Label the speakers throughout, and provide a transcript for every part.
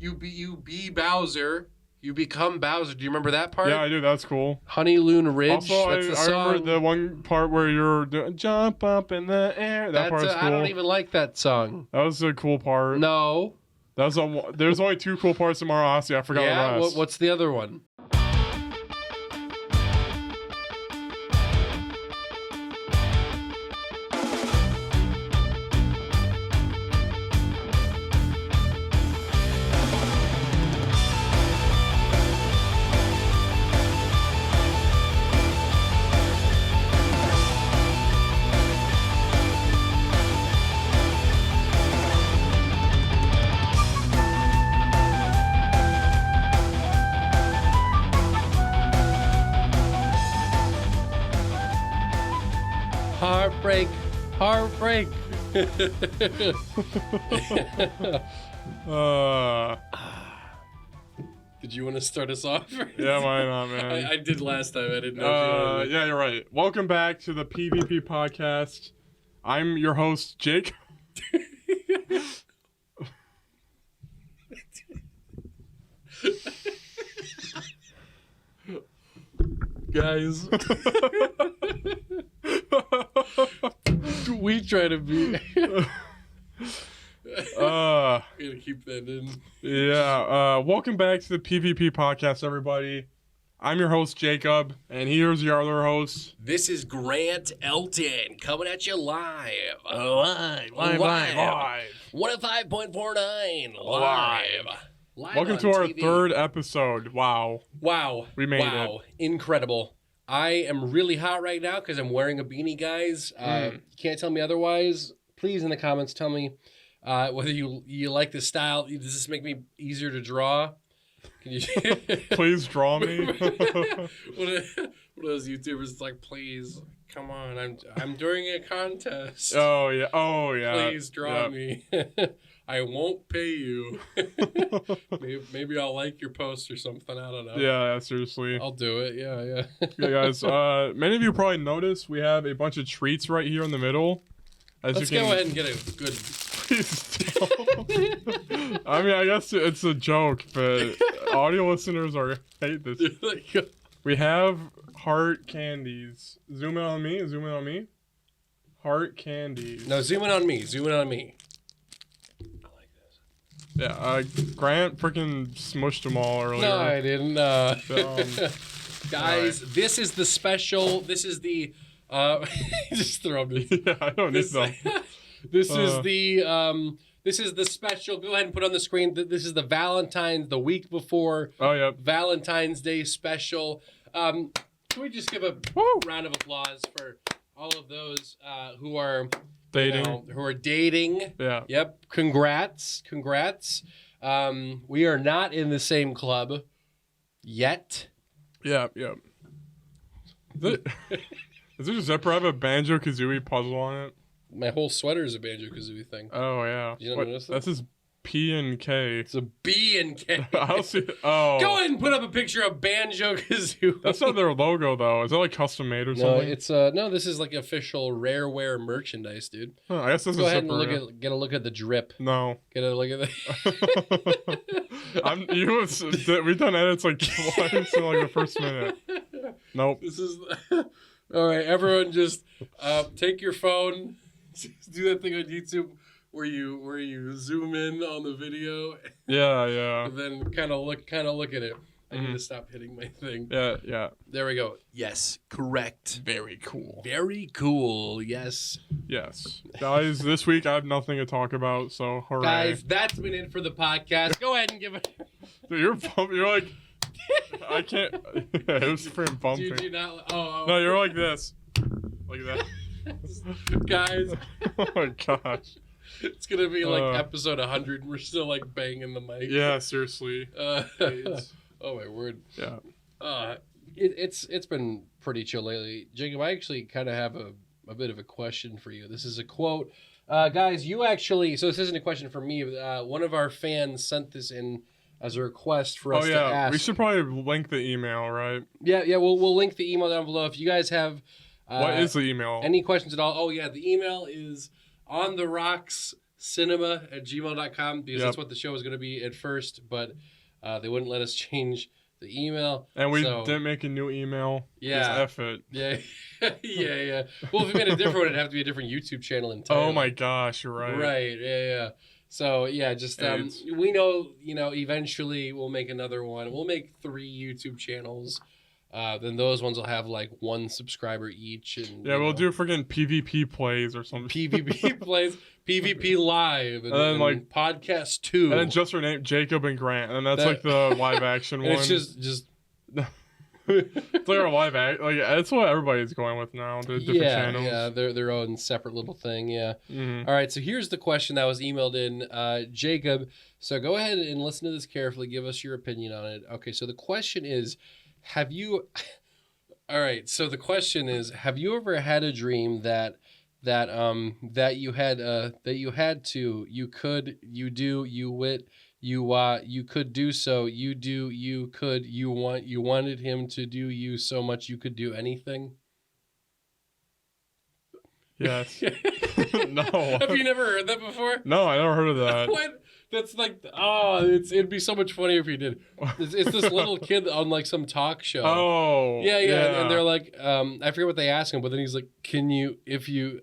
Speaker 1: You be Bowser. You become Bowser. Do you remember that part?
Speaker 2: Yeah, I do. That's cool.
Speaker 1: Honeyloon Ridge.
Speaker 2: Also,
Speaker 1: that's the
Speaker 2: I remember
Speaker 1: song.
Speaker 2: the one part where you're doing jump up in the air. That part's cool.
Speaker 1: I don't even like that song.
Speaker 2: That was a cool part.
Speaker 1: No.
Speaker 2: There's only 2 cool parts in Mario Odyssey. I forgot the rest.
Speaker 1: What's the other one? Heartbreak. Did you want to start us off?
Speaker 2: Yeah, why not, man?
Speaker 1: I did last time. I didn't know.
Speaker 2: Yeah, you're right. Welcome back to the PvP podcast. I'm your host, Jake.
Speaker 1: Guys, we try to be. Gotta keep that in.
Speaker 2: Yeah. Welcome back to the PvP podcast, everybody. I'm your host, Jacob, and here's your other host.
Speaker 1: This is Grant Elton coming at you live.
Speaker 2: Live.
Speaker 1: 105.49 live.
Speaker 2: Welcome to our third episode. Wow. We made it.
Speaker 1: Incredible. I am really hot right now because I'm wearing a beanie, guys. You can't tell me otherwise. Please, in the comments, tell me whether you like this style. Does this make me easier to draw? Can you
Speaker 2: Please draw me.
Speaker 1: One of those YouTubers is like, please, come on. I'm doing a contest.
Speaker 2: Oh, yeah.
Speaker 1: Please draw me. I won't pay you. maybe I'll like your post or something. I don't know.
Speaker 2: Yeah, seriously.
Speaker 1: I'll do it. Yeah.
Speaker 2: Yeah, guys. Many of you probably noticed we have a bunch of treats right here in the middle.
Speaker 1: Let's go ahead and get a good.
Speaker 2: Please don't. I mean, I guess it's a joke, but audio listeners hate this. We have heart candies. Zoom in on me. Heart candies.
Speaker 1: No, zoom in on me.
Speaker 2: Yeah, Grant freaking smushed them all earlier.
Speaker 1: No, I didn't. Guys, right. This is the special. This is the. Just throw me.
Speaker 2: Yeah, I don't need them.
Speaker 1: This is the. This is the special. Go ahead and put on the screen. This is the week before.
Speaker 2: Oh yeah.
Speaker 1: Valentine's Day special. Can we just give a round of applause for all of those who are. Dating.
Speaker 2: Yeah.
Speaker 1: Yep. Congrats. We are not in the same club yet.
Speaker 2: Yeah. Does your zipper have a Banjo-Kazooie puzzle on it?
Speaker 1: My whole sweater is a Banjo-Kazooie thing.
Speaker 2: Oh, yeah.
Speaker 1: You don't notice that?
Speaker 2: That's his P and K.
Speaker 1: It's a B and K.
Speaker 2: I'll see. Oh.
Speaker 1: Go ahead and put up a picture of Banjo-Kazooie.
Speaker 2: That's not their logo, though. Is that like custom made or something?
Speaker 1: No, it's this is like official Rareware merchandise, dude.
Speaker 2: Huh, I guess this
Speaker 1: Go
Speaker 2: is
Speaker 1: ahead
Speaker 2: zipper,
Speaker 1: and get a look at the drip.
Speaker 2: No.
Speaker 1: Get a look at
Speaker 2: the. We've done edits like twice in like the first minute. Nope.
Speaker 1: This is all right. Everyone, just take your phone. Just do that thing on YouTube where you zoom in on the video.
Speaker 2: Yeah.
Speaker 1: And then kind of look at it. I need to stop hitting my thing.
Speaker 2: Yeah.
Speaker 1: There we go. Yes, correct.
Speaker 2: Very cool.
Speaker 1: Yes.
Speaker 2: Guys, this week I have nothing to talk about, so hooray.
Speaker 1: Guys, that's been it for the podcast. Go ahead and give it.
Speaker 2: Dude, you're like, I can't. Yeah, it was freaking bumping.
Speaker 1: Dude, not. Oh.
Speaker 2: No, you're like this. Like that.
Speaker 1: Guys.
Speaker 2: Oh my gosh.
Speaker 1: It's going to be like episode 100 and we're still like banging the mic.
Speaker 2: Yeah, seriously.
Speaker 1: Oh my word.
Speaker 2: Yeah.
Speaker 1: It's been pretty chill lately. Jacob, I actually kind of have a bit of a question for you. This is a quote. Guys, you actually, so this isn't a question for me. One of our fans sent this in as a request for us to ask.
Speaker 2: We should probably link the email, right?
Speaker 1: Yeah, we'll link the email down below. If you guys have
Speaker 2: what is the email?
Speaker 1: Any questions at all? Oh yeah, the email is ontherocks cinema@gmail.com because that's what the show was going to be at first, but they wouldn't let us change the email.
Speaker 2: And we didn't make a new email.
Speaker 1: Yeah.
Speaker 2: Just F it.
Speaker 1: Yeah. yeah. Well, if we made a different one, it'd have to be a different YouTube channel entirely.
Speaker 2: Oh my gosh, you're right.
Speaker 1: Right. Yeah. So yeah, just we know, eventually we'll make another one. We'll make 3 YouTube channels. Then those ones will have like 1 subscriber each. And
Speaker 2: we'll do freaking PvP plays or something.
Speaker 1: PvP plays, PvP live, and then like podcast 2.
Speaker 2: And then just her name, Jacob and Grant, and that's like the live action one.
Speaker 1: It's just.
Speaker 2: It's like our live act. Like that's what everybody's going with now. The different channels.
Speaker 1: Yeah, their own separate little thing. Yeah.
Speaker 2: Mm-hmm.
Speaker 1: All right. So here's the question that was emailed in, Jacob. So go ahead and listen to this carefully. Give us your opinion on it. Okay. So the question is, have you? All right. So the question is, have you ever had a dream that you had to, you could, you do, you wit, you could do so, you do, you could, you wanted him to do you so much you could do anything?
Speaker 2: Yes. No.
Speaker 1: Have you never heard that before?
Speaker 2: No, I never heard of that.
Speaker 1: What? That's like, it'd be so much funnier if you did. It's this little kid on like some talk show.
Speaker 2: Oh.
Speaker 1: Yeah. And they're like, I forget what they ask him, but then he's like, can you, anything?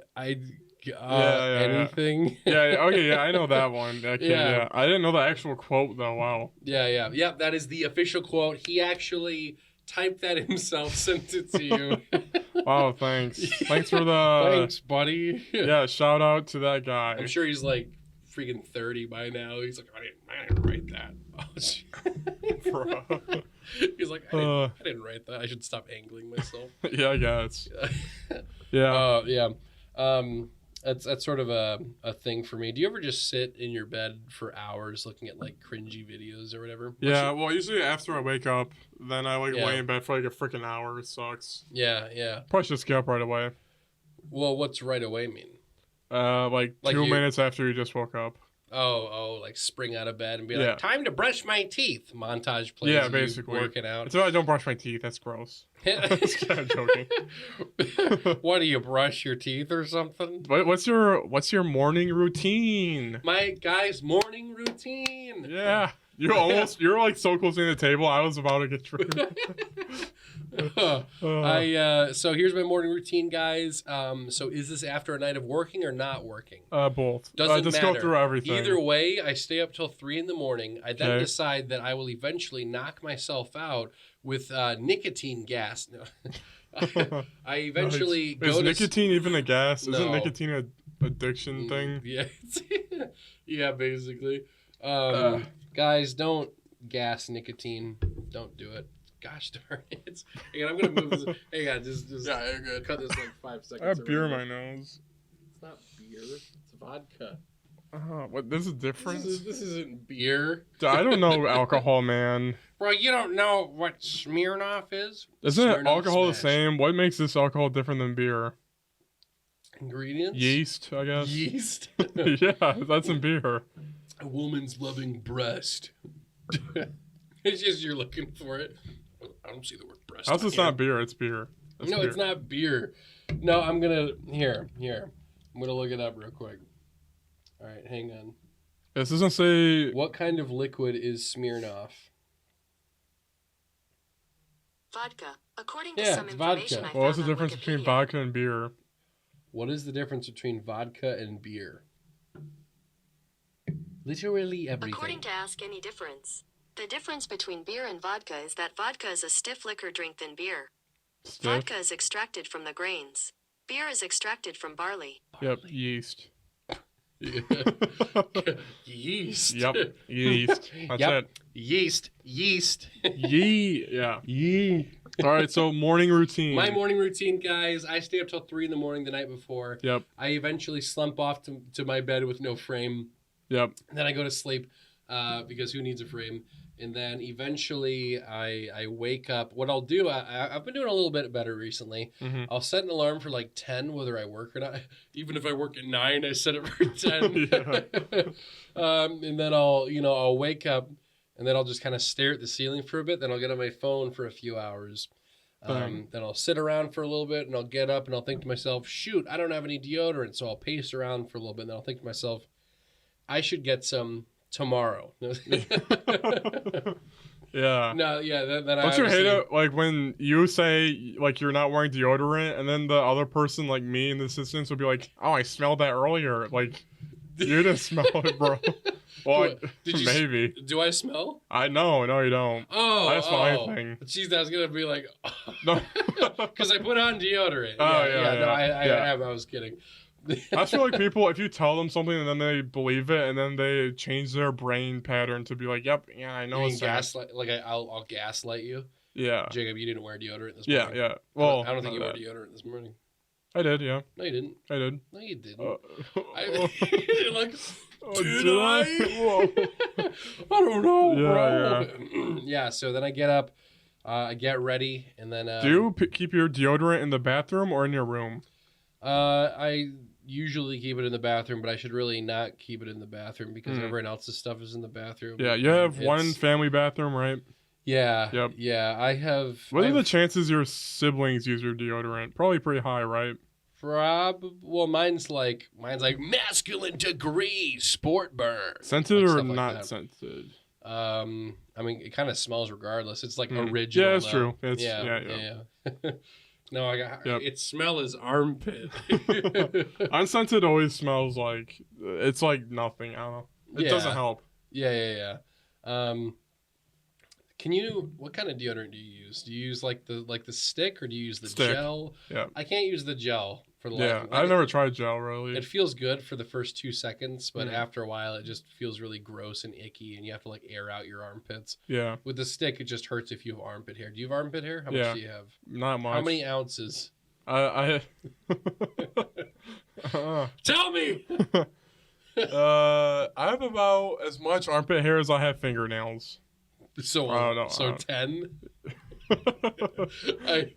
Speaker 2: Yeah. Okay. Yeah, I know that one. That kid, yeah. I didn't know the actual quote though. Wow.
Speaker 1: Yeah. That is the official quote. He actually typed that himself, sent it to you.
Speaker 2: Wow. Thanks. Thanks for the.
Speaker 1: Thanks, buddy.
Speaker 2: Yeah. Shout out to that guy.
Speaker 1: I'm sure he's like freaking 30 by now. He's like, I didn't write that.
Speaker 2: Bro.
Speaker 1: He's like, I didn't write that. I should stop angling myself.
Speaker 2: Yeah, I guess.
Speaker 1: Yeah. That's sort of a thing for me. Do you ever just sit in your bed for hours looking at like cringy videos or whatever?
Speaker 2: Well, usually after I wake up, then I lay in bed for like a freaking hour. It sucks.
Speaker 1: Yeah.
Speaker 2: Probably just get up right away.
Speaker 1: Well, what's right away mean?
Speaker 2: Like 2 minutes after you just woke up.
Speaker 1: Oh, like spring out of bed and be like, time to brush my teeth. Montage plays.
Speaker 2: Yeah, basically.
Speaker 1: Working out.
Speaker 2: Until I don't brush my teeth. That's gross. Just kind of joking.
Speaker 1: What, do you brush your teeth or something?
Speaker 2: What's your morning routine?
Speaker 1: My guy's morning routine.
Speaker 2: Yeah. You're like so close to the table. I was about to get triggered.
Speaker 1: So here's my morning routine, guys. So is this after a night of working or not working?
Speaker 2: Both.
Speaker 1: Doesn't
Speaker 2: just
Speaker 1: matter.
Speaker 2: Go through everything.
Speaker 1: Either way, I stay up till 3 a.m. I then decide that I will eventually knock myself out with nicotine gas. No. I eventually go
Speaker 2: Is
Speaker 1: to...
Speaker 2: nicotine even a gas?
Speaker 1: No.
Speaker 2: Isn't nicotine an addiction thing?
Speaker 1: Yeah. Yeah, basically. Guys, don't gas nicotine. Don't do it. Gosh darn it. Hang on, I'm going to move this. Hang on, just
Speaker 2: yeah, you're good.
Speaker 1: Cut this like 5 seconds.
Speaker 2: I have beer in my nose.
Speaker 1: It's not beer. It's vodka.
Speaker 2: What? This is different?
Speaker 1: This isn't beer.
Speaker 2: I don't know alcohol, man.
Speaker 1: Bro, you don't know what Smirnoff is?
Speaker 2: Isn't
Speaker 1: Smirnoff
Speaker 2: alcohol
Speaker 1: Smash.
Speaker 2: the same? What makes this alcohol different than beer?
Speaker 1: Ingredients?
Speaker 2: Yeast, I guess.
Speaker 1: Yeast?
Speaker 2: Yeah, that's in beer.
Speaker 1: A woman's loving breast. It's just you're looking for it. I don't see the word breast.
Speaker 2: Also, it's not beer. It's beer.
Speaker 1: No, it's not beer. No, I'm going to... Here. I'm going to look it up real quick. All right, hang on.
Speaker 2: This doesn't say...
Speaker 1: What kind of liquid is Smirnoff?
Speaker 3: Vodka. According to some information
Speaker 1: vodka.
Speaker 3: I found
Speaker 2: What's the
Speaker 3: on
Speaker 2: difference
Speaker 3: Wikipedia.
Speaker 2: between vodka and beer?
Speaker 1: What is the difference between vodka and beer? Literally everything.
Speaker 3: According to Ask Any Difference, the difference between beer and vodka is that vodka is a stiff liquor drink than beer.
Speaker 2: Stiff?
Speaker 3: Vodka is extracted from the grains. Beer is extracted from barley.
Speaker 2: Yep, yeast.
Speaker 1: Yeast.
Speaker 2: Yep, yeast. That's it.
Speaker 1: Yeast.
Speaker 2: Yeah. Yee. All right, so morning routine.
Speaker 1: My morning routine, guys. I stay up till 3 a.m. the night before.
Speaker 2: Yep.
Speaker 1: I eventually slump off to my bed with no frame.
Speaker 2: Yep.
Speaker 1: And then I go to sleep because who needs a frame? And then eventually I wake up. What I'll do, I've been doing a little bit better recently.
Speaker 2: Mm-hmm.
Speaker 1: I'll set an alarm for like 10, whether I work or not. Even if I work at 9, I set it for 10. And then I'll wake up and then I'll just kind of stare at the ceiling for a bit. Then I'll get on my phone for a few hours. Then I'll sit around for a little bit and I'll get up and I'll think to myself, shoot, I don't have any deodorant. So I'll pace around for a little bit and then I'll think to myself, I should get some tomorrow.
Speaker 2: Yeah.
Speaker 1: No, yeah. Then
Speaker 2: Don't you hate it like when you say like you're not wearing deodorant and then the other person like me and the assistants will be like, "Oh, I smelled that earlier." Like you didn't smell it, bro. Well, maybe.
Speaker 1: Do I smell?
Speaker 2: I know, no, you don't.
Speaker 1: Oh,
Speaker 2: I don't smell anything.
Speaker 1: Jeez, I was gonna be like,
Speaker 2: No,
Speaker 1: because I put on deodorant.
Speaker 2: Oh,
Speaker 1: No,
Speaker 2: yeah.
Speaker 1: I was kidding.
Speaker 2: I feel like people, if you tell them something and then they believe it and then they change their brain pattern to be like, "Yep, yeah, I know."
Speaker 1: You
Speaker 2: It's
Speaker 1: mean
Speaker 2: that."
Speaker 1: gaslight? Like I'll gaslight you.
Speaker 2: Yeah.
Speaker 1: Jacob, you didn't wear deodorant this
Speaker 2: Yeah,
Speaker 1: morning.
Speaker 2: yeah. Well,
Speaker 1: I don't think you wore
Speaker 2: that.
Speaker 1: deodorant this morning.
Speaker 2: I did, yeah.
Speaker 1: No, you didn't.
Speaker 2: I did.
Speaker 1: No, you didn't. You're like,
Speaker 2: Did I? Whoa.
Speaker 1: I don't know,
Speaker 2: Yeah,
Speaker 1: bro. Yeah. So then I get up, I get ready, and then.
Speaker 2: Do you keep your deodorant in the bathroom or in your room?
Speaker 1: I usually keep it in the bathroom, but I should really not keep it in the bathroom because everyone else's stuff is in the bathroom.
Speaker 2: Yeah, you have one family bathroom, right?
Speaker 1: Yeah.
Speaker 2: Yep.
Speaker 1: Yeah, I have.
Speaker 2: What are the chances your siblings use your deodorant? Probably pretty high, right?
Speaker 1: Well, mine's like masculine degree sport burn.
Speaker 2: Scented
Speaker 1: Like
Speaker 2: or
Speaker 1: stuff like
Speaker 2: not
Speaker 1: that.
Speaker 2: scented?
Speaker 1: I mean, it kind of smells regardless. It's like original.
Speaker 2: Yeah, that's
Speaker 1: though.
Speaker 2: true. It's,
Speaker 1: Yeah. No,
Speaker 2: Yep.
Speaker 1: its smell is armpit.
Speaker 2: Unscented always smells like it's like nothing. I don't know. It doesn't help.
Speaker 1: Yeah. What kind of deodorant do you use? Do you use like the stick or do you use the
Speaker 2: Stick.
Speaker 1: gel?
Speaker 2: Yeah.
Speaker 1: I can't use the gel for the
Speaker 2: Yeah, I've never tried gel really.
Speaker 1: It feels good for the first 2 seconds, but
Speaker 2: Mm.
Speaker 1: after a while it just feels really gross and icky and you have to like air out your armpits.
Speaker 2: Yeah,
Speaker 1: With the stick it just hurts if you have armpit hair. Do you have armpit hair? How
Speaker 2: Yeah.
Speaker 1: much do you have?
Speaker 2: not much.
Speaker 1: How many ounces?
Speaker 2: I
Speaker 1: Tell me.
Speaker 2: I have about as much armpit hair as I have fingernails.
Speaker 1: So
Speaker 2: I don't know.
Speaker 1: so 10.
Speaker 2: I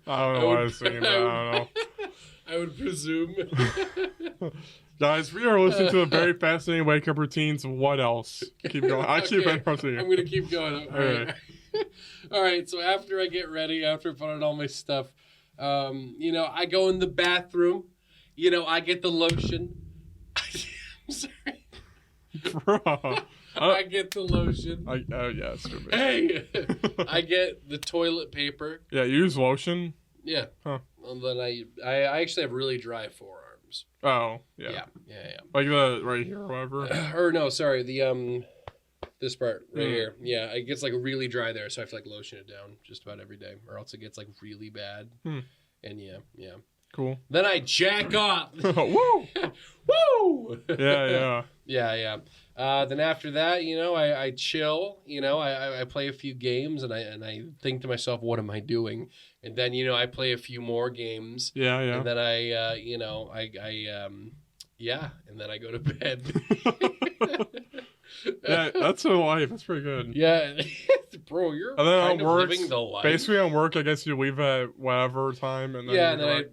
Speaker 2: don't know why I was saying that. I don't know.
Speaker 1: I would presume.
Speaker 2: Guys, we are listening to a very fascinating wake up routines. What else? Keep going. I keep
Speaker 1: Okay,
Speaker 2: interrupting you.
Speaker 1: I'm gonna keep going. All right. All right. So after I get ready, after I put on all my stuff, I go in the bathroom. I get the lotion. I'm sorry.
Speaker 2: Bro.
Speaker 1: I get the lotion.
Speaker 2: Yeah, stupid.
Speaker 1: Hey, I get the toilet paper.
Speaker 2: Yeah, you use lotion?
Speaker 1: Yeah.
Speaker 2: Huh.
Speaker 1: And then I actually have really dry forearms.
Speaker 2: Oh, yeah.
Speaker 1: Yeah.
Speaker 2: Like the right here, or whatever.
Speaker 1: Or no, sorry, the this part right
Speaker 2: Mm.
Speaker 1: here. Yeah, it gets like really dry there, so I have to like lotion it down just about every day, or else it gets like really bad.
Speaker 2: Hmm.
Speaker 1: And yeah.
Speaker 2: Cool.
Speaker 1: Then I jack off.
Speaker 2: Woo!
Speaker 1: Woo!
Speaker 2: Yeah.
Speaker 1: Yeah. Then after that, I chill. I play a few games, and I think to myself, what am I doing? And then I play a few more games.
Speaker 2: Yeah.
Speaker 1: And then and then I go to bed.
Speaker 2: Yeah, that's a life. That's pretty good.
Speaker 1: Yeah, bro, you're
Speaker 2: And then
Speaker 1: kind
Speaker 2: on
Speaker 1: of
Speaker 2: work,
Speaker 1: living the life.
Speaker 2: basically on work, I guess you leave at whatever time, and then
Speaker 1: Yeah,
Speaker 2: you
Speaker 1: and
Speaker 2: go
Speaker 1: then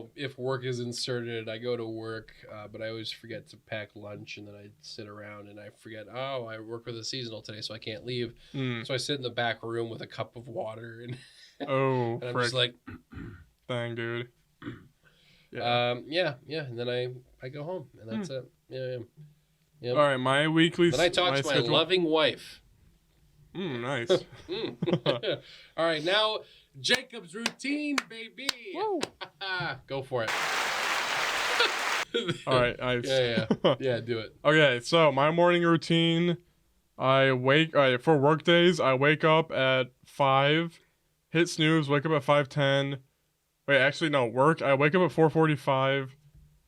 Speaker 2: back.
Speaker 1: if work is inserted, I go to work, but I always forget to pack lunch, and then I sit around and I forget. Oh, I work with a seasonal today, so I can't leave.
Speaker 2: Mm.
Speaker 1: So I sit in the back room with a cup of water, and,
Speaker 2: Oh,
Speaker 1: and I'm
Speaker 2: frick.
Speaker 1: just like,
Speaker 2: Dang, dude. Yeah.
Speaker 1: and then I go home, and that's it. Yeah. Yep.
Speaker 2: All right, my weekly.
Speaker 1: Then I talk to my
Speaker 2: schedule.
Speaker 1: loving wife.
Speaker 2: Nice.
Speaker 1: All right, now Jacob's routine, baby.
Speaker 2: Woo.
Speaker 1: Go for it.
Speaker 2: All right, nice.
Speaker 1: Yeah, do it.
Speaker 2: Okay, so my morning routine, for work days, I wake up at 5, hit snooze, wake up at 5:10. Wait, actually no, work. I wake up at 4:45.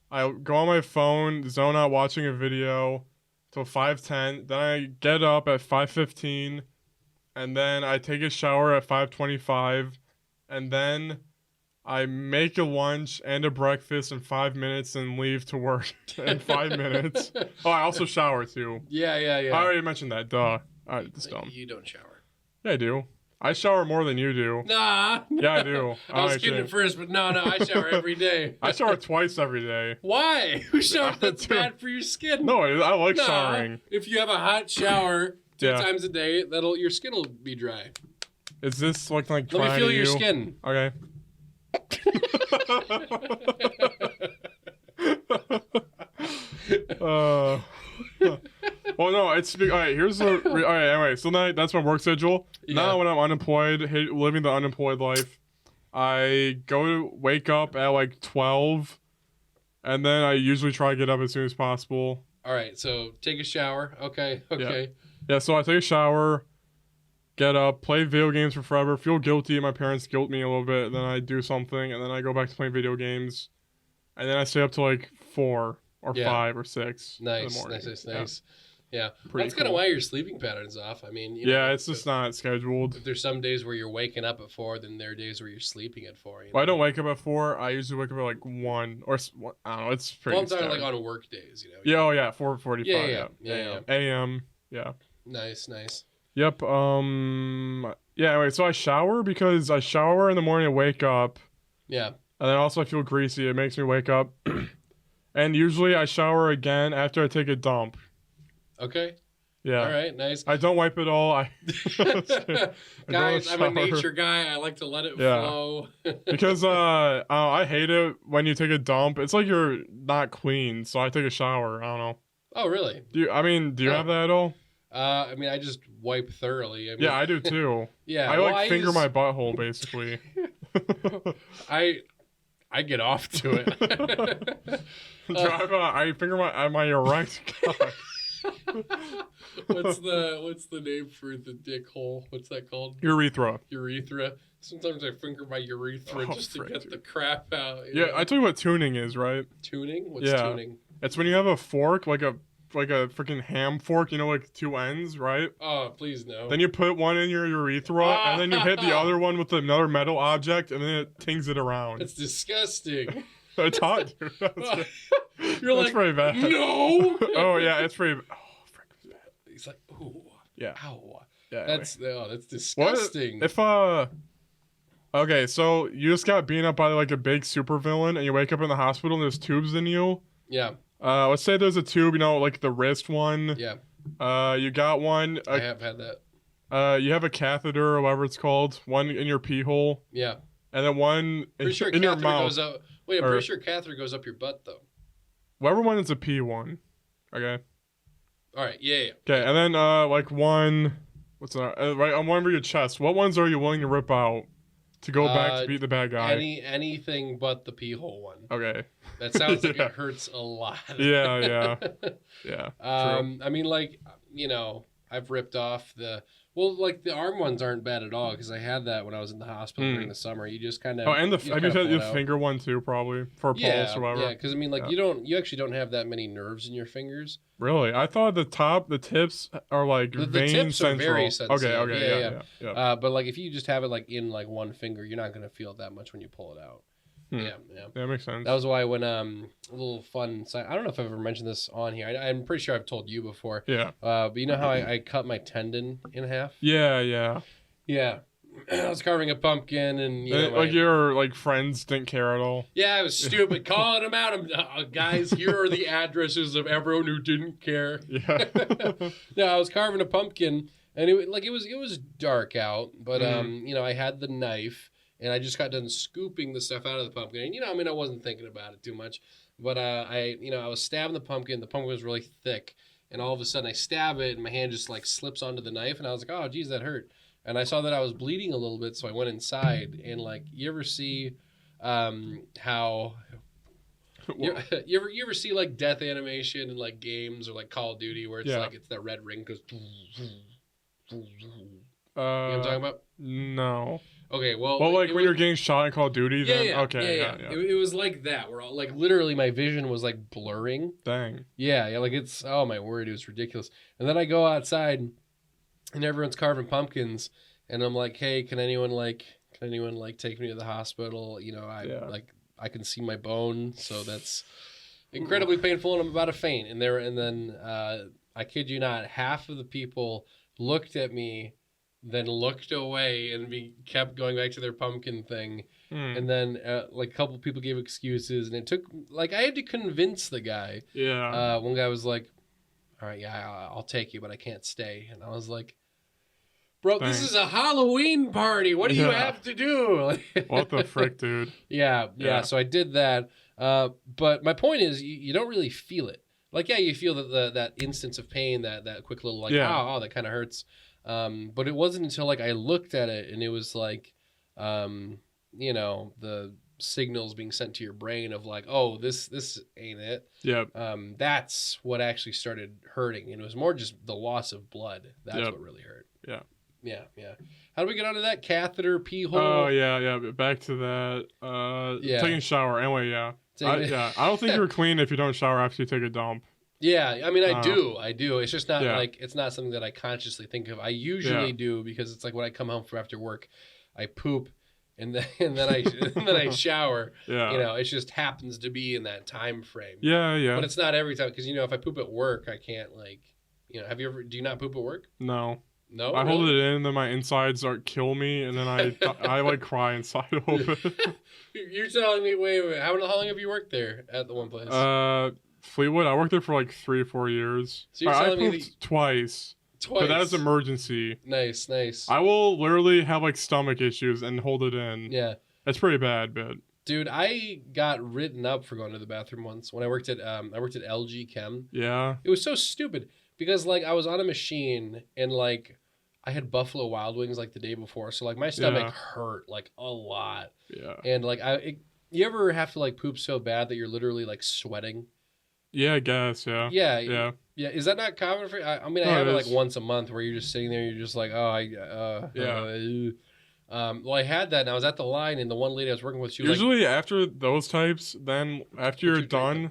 Speaker 2: I go on my phone, zone out watching a video till 5:10. Then I get up at 5:15, and then I take a shower at 5:25, and then I make a lunch and a breakfast in 5 minutes and leave to work in 5 minutes. Oh, I also shower too.
Speaker 1: Yeah.
Speaker 2: I already mentioned that. Duh. All right, that's dumb.
Speaker 1: You don't shower.
Speaker 2: Yeah, I do. I shower more than you do.
Speaker 1: Nah.
Speaker 2: Yeah, I do.
Speaker 1: I was
Speaker 2: Alright,
Speaker 1: kidding
Speaker 2: Jay.
Speaker 1: at first, but no, I shower every day.
Speaker 2: I shower twice every day.
Speaker 1: Why? Who showers? That's
Speaker 2: Dude.
Speaker 1: bad for your skin.
Speaker 2: No, I like
Speaker 1: Nah.
Speaker 2: showering.
Speaker 1: If you have a hot shower 2
Speaker 2: Yeah.
Speaker 1: times a day, your skin will be dry.
Speaker 2: Is this like
Speaker 1: Let me
Speaker 2: drying
Speaker 1: feel
Speaker 2: to
Speaker 1: your
Speaker 2: you?
Speaker 1: skin.
Speaker 2: Okay. Well, no, it's all right. Here's the all right. Anyway, so that's my work schedule.
Speaker 1: Yeah.
Speaker 2: Now, when I'm unemployed, living the unemployed life, I wake up at like 12, and then I usually try to get up as soon as possible.
Speaker 1: All right, so take a shower. Okay.
Speaker 2: Yeah. So I take a shower, get up, play video games for forever, feel guilty. My parents guilt me a little bit. Then I do something, and then I go back to playing video games, and then I stay up till like 4 or 5 or 6 in the
Speaker 1: Nice.
Speaker 2: morning.
Speaker 1: Nice. Yeah.
Speaker 2: Pretty
Speaker 1: That's kind of
Speaker 2: cool.
Speaker 1: why your sleeping pattern's off. I mean,
Speaker 2: It's just not scheduled.
Speaker 1: if there's some days where you're waking up at 4, then there are days where you're sleeping at 4.
Speaker 2: Well, I don't wake up at 4. I usually wake up at like 1 or I don't know. It's pretty.
Speaker 1: Well, I'm talking
Speaker 2: scary.
Speaker 1: like on work days,
Speaker 2: Yeah. Oh yeah. 4:45.
Speaker 1: Yeah.
Speaker 2: A.M. Yeah.
Speaker 1: Nice.
Speaker 2: Yep. Yeah. Anyway, so I shower because I shower in the morning and wake up,
Speaker 1: Yeah.
Speaker 2: and then also I feel greasy. It makes me wake up, and usually I shower again after I take a dump.
Speaker 1: Okay.
Speaker 2: Yeah.
Speaker 1: All right. Nice.
Speaker 2: I don't wipe it all.
Speaker 1: Guys, I'm a
Speaker 2: shower.
Speaker 1: nature guy. I like to let it
Speaker 2: Yeah.
Speaker 1: flow.
Speaker 2: Because I hate it when you take a dump. It's like you're not clean, so I take a shower. I don't know.
Speaker 1: Oh, really?
Speaker 2: Do you have that at all?
Speaker 1: I mean, I just wipe thoroughly. I mean,
Speaker 2: Yeah, I do too.
Speaker 1: Yeah.
Speaker 2: I
Speaker 1: well,
Speaker 2: like finger my butthole basically.
Speaker 1: I get off to it.
Speaker 2: I finger my erect cock.
Speaker 1: What's the name for the dick hole? What's that called?
Speaker 2: Urethra.
Speaker 1: Urethra. Sometimes I finger my urethra just to get the crap out.
Speaker 2: Yeah, I tell you what tuning is, right?
Speaker 1: Tuning? What's
Speaker 2: Yeah.
Speaker 1: tuning?
Speaker 2: It's when you have a fork, like a freaking ham fork, like 2 ends, right?
Speaker 1: Oh, please no.
Speaker 2: Then you put one in your urethra, and then you hit the other one with another metal object, and then it tings it around.
Speaker 1: That's disgusting.
Speaker 2: I taught you.
Speaker 1: You're
Speaker 2: That's pretty bad.
Speaker 1: No.
Speaker 2: Oh yeah, it's pretty. Oh, frick, it's bad.
Speaker 1: He's like, ooh.
Speaker 2: Yeah.
Speaker 1: Ow.
Speaker 2: Yeah.
Speaker 1: That's disgusting.
Speaker 2: If Okay, so you just got beaten up by like a big supervillain, and you wake up in the hospital, and there's tubes in you.
Speaker 1: Yeah.
Speaker 2: Let's say there's a tube, like the wrist one.
Speaker 1: Yeah.
Speaker 2: You got one.
Speaker 1: I have had that.
Speaker 2: You have a catheter or whatever it's called. One in your pee hole.
Speaker 1: Yeah.
Speaker 2: And then one
Speaker 1: Pretty sure
Speaker 2: in your
Speaker 1: catheter
Speaker 2: mouth.
Speaker 1: goes up. Wait, I'm pretty sure catheter goes up your butt though.
Speaker 2: Whatever one is a pee one. Okay.
Speaker 1: All right. Yeah.
Speaker 2: Okay, and then like one. What's that? Right on one of your chest. What ones are you willing to rip out to go back to beat the bad guy?
Speaker 1: Anything but the pee hole one.
Speaker 2: Okay.
Speaker 1: That sounds like
Speaker 2: Yeah.
Speaker 1: it hurts a lot.
Speaker 2: Yeah. True.
Speaker 1: I mean, like, I've ripped off the arm ones aren't bad at all because I had that when I was in the hospital during the summer. You just kind of
Speaker 2: And have you had the finger one too, probably for pulse or whatever?
Speaker 1: Yeah, because I mean, like you actually don't have that many nerves in your fingers.
Speaker 2: Really? I thought the tips are like
Speaker 1: The
Speaker 2: vein
Speaker 1: tips
Speaker 2: central.
Speaker 1: are very sensitive.
Speaker 2: Okay, yeah.
Speaker 1: But like if you just have it like in like one finger, you're not gonna feel it that much when you pull it out. Yeah.
Speaker 2: That makes sense.
Speaker 1: That was why when a little fun side. I don't know if I've ever mentioned this on here. I'm pretty sure I've told you before.
Speaker 2: Yeah.
Speaker 1: But you know how I cut my tendon in half?
Speaker 2: Yeah.
Speaker 1: Yeah. I was carving a pumpkin and
Speaker 2: your like friends didn't care at all.
Speaker 1: Yeah, I was stupid calling them out. Guys, here are the addresses of everyone who didn't care.
Speaker 2: Yeah.
Speaker 1: No, I was carving a pumpkin and it was dark out, but I had the knife and I just got done scooping the stuff out of the pumpkin. And I wasn't thinking about it too much, but I was stabbing the pumpkin. The pumpkin was really thick, and all of a sudden I stab it and my hand just like slips onto the knife, and I was like, "Oh, geez, that hurt." And I saw that I was bleeding a little bit, so I went inside. And like, you ever see how you ever see like death animation in like games or like Call of Duty where it's like it's that red ring goes. You know what I'm talking about?
Speaker 2: No.
Speaker 1: Okay, well,
Speaker 2: like when you're getting shot in Call of Duty, then
Speaker 1: yeah,
Speaker 2: okay, yeah.
Speaker 1: It was like that, where like literally my vision was like blurring.
Speaker 2: Dang.
Speaker 1: Yeah, like it's my word, it was ridiculous. And then I go outside, and everyone's carving pumpkins, and I'm like, hey, can anyone take me to the hospital? I can see my bone, so that's incredibly painful, and I'm about to faint. And then I kid you not, half of the people looked at me, then looked away and kept going back to their pumpkin thing. And then like a couple people gave excuses, and it took like I had to convince the guy.
Speaker 2: Yeah.
Speaker 1: One guy was like, all right, yeah, I'll take you, but I can't stay. And I was like, bro, this is a Halloween party. What do you have to do?
Speaker 2: What the frick, dude?
Speaker 1: Yeah. So I did that. But my point is, you don't really feel it. like, yeah, you feel that instance of pain, that quick little like,
Speaker 2: Yeah.
Speaker 1: oh, that kind of hurts. But it wasn't until like I looked at it and it was like, you know, the signals being sent to your brain of like, oh, this ain't it.
Speaker 2: Yep.
Speaker 1: That's what actually started hurting, and it was more just the loss of blood. That's
Speaker 2: Yep.
Speaker 1: what really hurt.
Speaker 2: Yeah.
Speaker 1: Yeah. How do we get onto that catheter pee hole?
Speaker 2: Oh yeah. But back to that.
Speaker 1: Yeah.
Speaker 2: Taking a shower. Anyway, yeah. I don't think you're clean if you don't shower after you take a dump.
Speaker 1: Yeah, I mean, I do. It's just not
Speaker 2: Yeah.
Speaker 1: like it's not something that I consciously think of. I usually do because it's like when I come home from after work, I poop, and then I shower.
Speaker 2: Yeah.
Speaker 1: You know, it just happens to be in that time frame.
Speaker 2: Yeah.
Speaker 1: But it's not every time because you know if I poop at work, I can't like, you know. Do you not poop at work?
Speaker 2: No.
Speaker 1: No.
Speaker 2: I
Speaker 1: really?
Speaker 2: hold it in, and then my insides kill me, and then I like cry inside of it.
Speaker 1: You're telling me, wait. How long have you worked there at the one place?
Speaker 2: Fleetwood. I worked there for like 3 or 4 years.
Speaker 1: So you're telling me
Speaker 2: pooped twice.
Speaker 1: Twice.
Speaker 2: But that is emergency.
Speaker 1: Nice.
Speaker 2: I will literally have like stomach issues and hold it in.
Speaker 1: Yeah.
Speaker 2: That's pretty bad, but
Speaker 1: dude, I got written up for going to the bathroom once when I worked at LG Chem.
Speaker 2: yeah.
Speaker 1: It was so stupid because like I was on a machine and like I had Buffalo Wild Wings like the day before, so like my stomach hurt like a lot.
Speaker 2: Yeah.
Speaker 1: And like you ever have to like poop so bad that you're literally like sweating?
Speaker 2: Yeah, I guess. Yeah.
Speaker 1: Yeah. Is that not common for you? I mean, I have it like once a month where you're just sitting there, you're just like, oh, well, I had that, and I was at the line, and the one lady I was working with, she was
Speaker 2: usually after those types, then after you're done,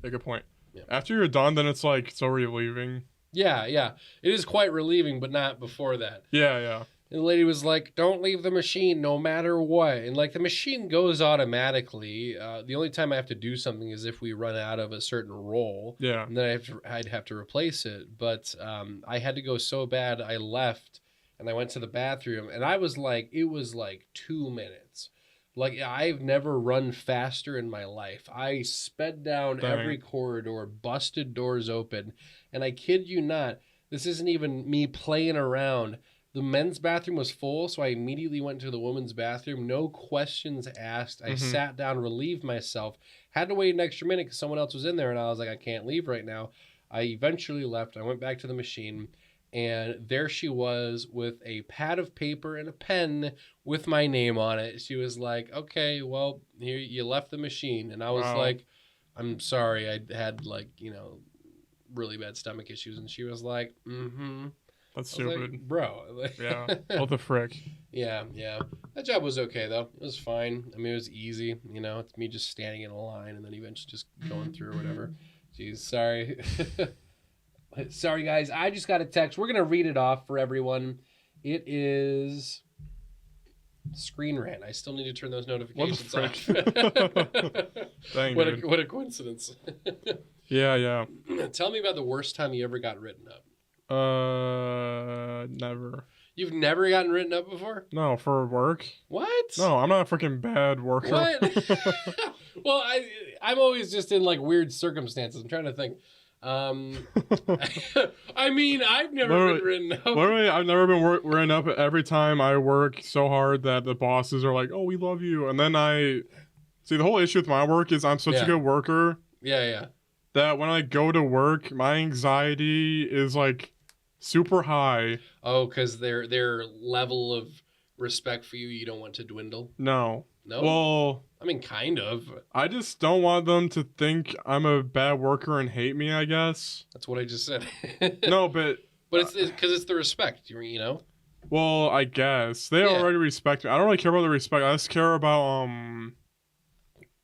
Speaker 2: make a point. Yeah. After you're done, then it's like so relieving.
Speaker 1: Yeah. It is quite relieving, but not before that.
Speaker 2: Yeah.
Speaker 1: And the lady was like, don't leave the machine no matter what. And like the machine goes automatically. The only time I have to do something is if we run out of a certain roll.
Speaker 2: Yeah.
Speaker 1: And then I'd have to replace it. But I had to go so bad, I left and I went to the bathroom. And it was like 2 minutes. Like I've never run faster in my life. I sped down every corridor, busted doors open. And I kid you not, this isn't even me playing around. The men's bathroom was full, so I immediately went to the women's bathroom. No questions asked. I sat down, relieved myself. Had to wait an extra minute because someone else was in there, and I was like, I can't leave right now. I eventually left. I went back to the machine, and there she was with a pad of paper and a pen with my name on it. She was like, okay, well, here, you left the machine. And I was like, I'm sorry. I had, like, you know, really bad stomach issues. And she was like,
Speaker 2: That's stupid.
Speaker 1: Like, bro.
Speaker 2: Yeah. What the frick?
Speaker 1: Yeah. That job was okay, though. It was fine. I mean, it was easy. You know, it's me just standing in a line and then eventually just going through or whatever. Jeez, sorry. Sorry, guys. I just got a text. We're going to read it off for everyone. It is Screen Rant. I still need to turn those notifications off.
Speaker 2: Dang,
Speaker 1: what a coincidence.
Speaker 2: Yeah.
Speaker 1: Tell me about the worst time you ever got written up.
Speaker 2: Never.
Speaker 1: You've never gotten written up before?
Speaker 2: No, for work.
Speaker 1: What?
Speaker 2: No, I'm not a freaking bad worker.
Speaker 1: What? Well, I'm always just in like weird circumstances. I'm trying to think. I mean, I've never been written up.
Speaker 2: Literally, I've never been written up. Every time I work so hard that the bosses are like, "Oh, we love you," and then the whole issue with my work is I'm such a good worker.
Speaker 1: Yeah.
Speaker 2: That when I go to work, my anxiety is like super high.
Speaker 1: Oh, because their level of respect for you don't want to dwindle? No? Well, I mean, kind of.
Speaker 2: I just don't want them to think I'm a bad worker and hate me, I guess.
Speaker 1: That's what I just said.
Speaker 2: No, but
Speaker 1: it's because it's the respect, you know?
Speaker 2: Well, I guess. They already respect me. I don't really care about the respect. I just care about,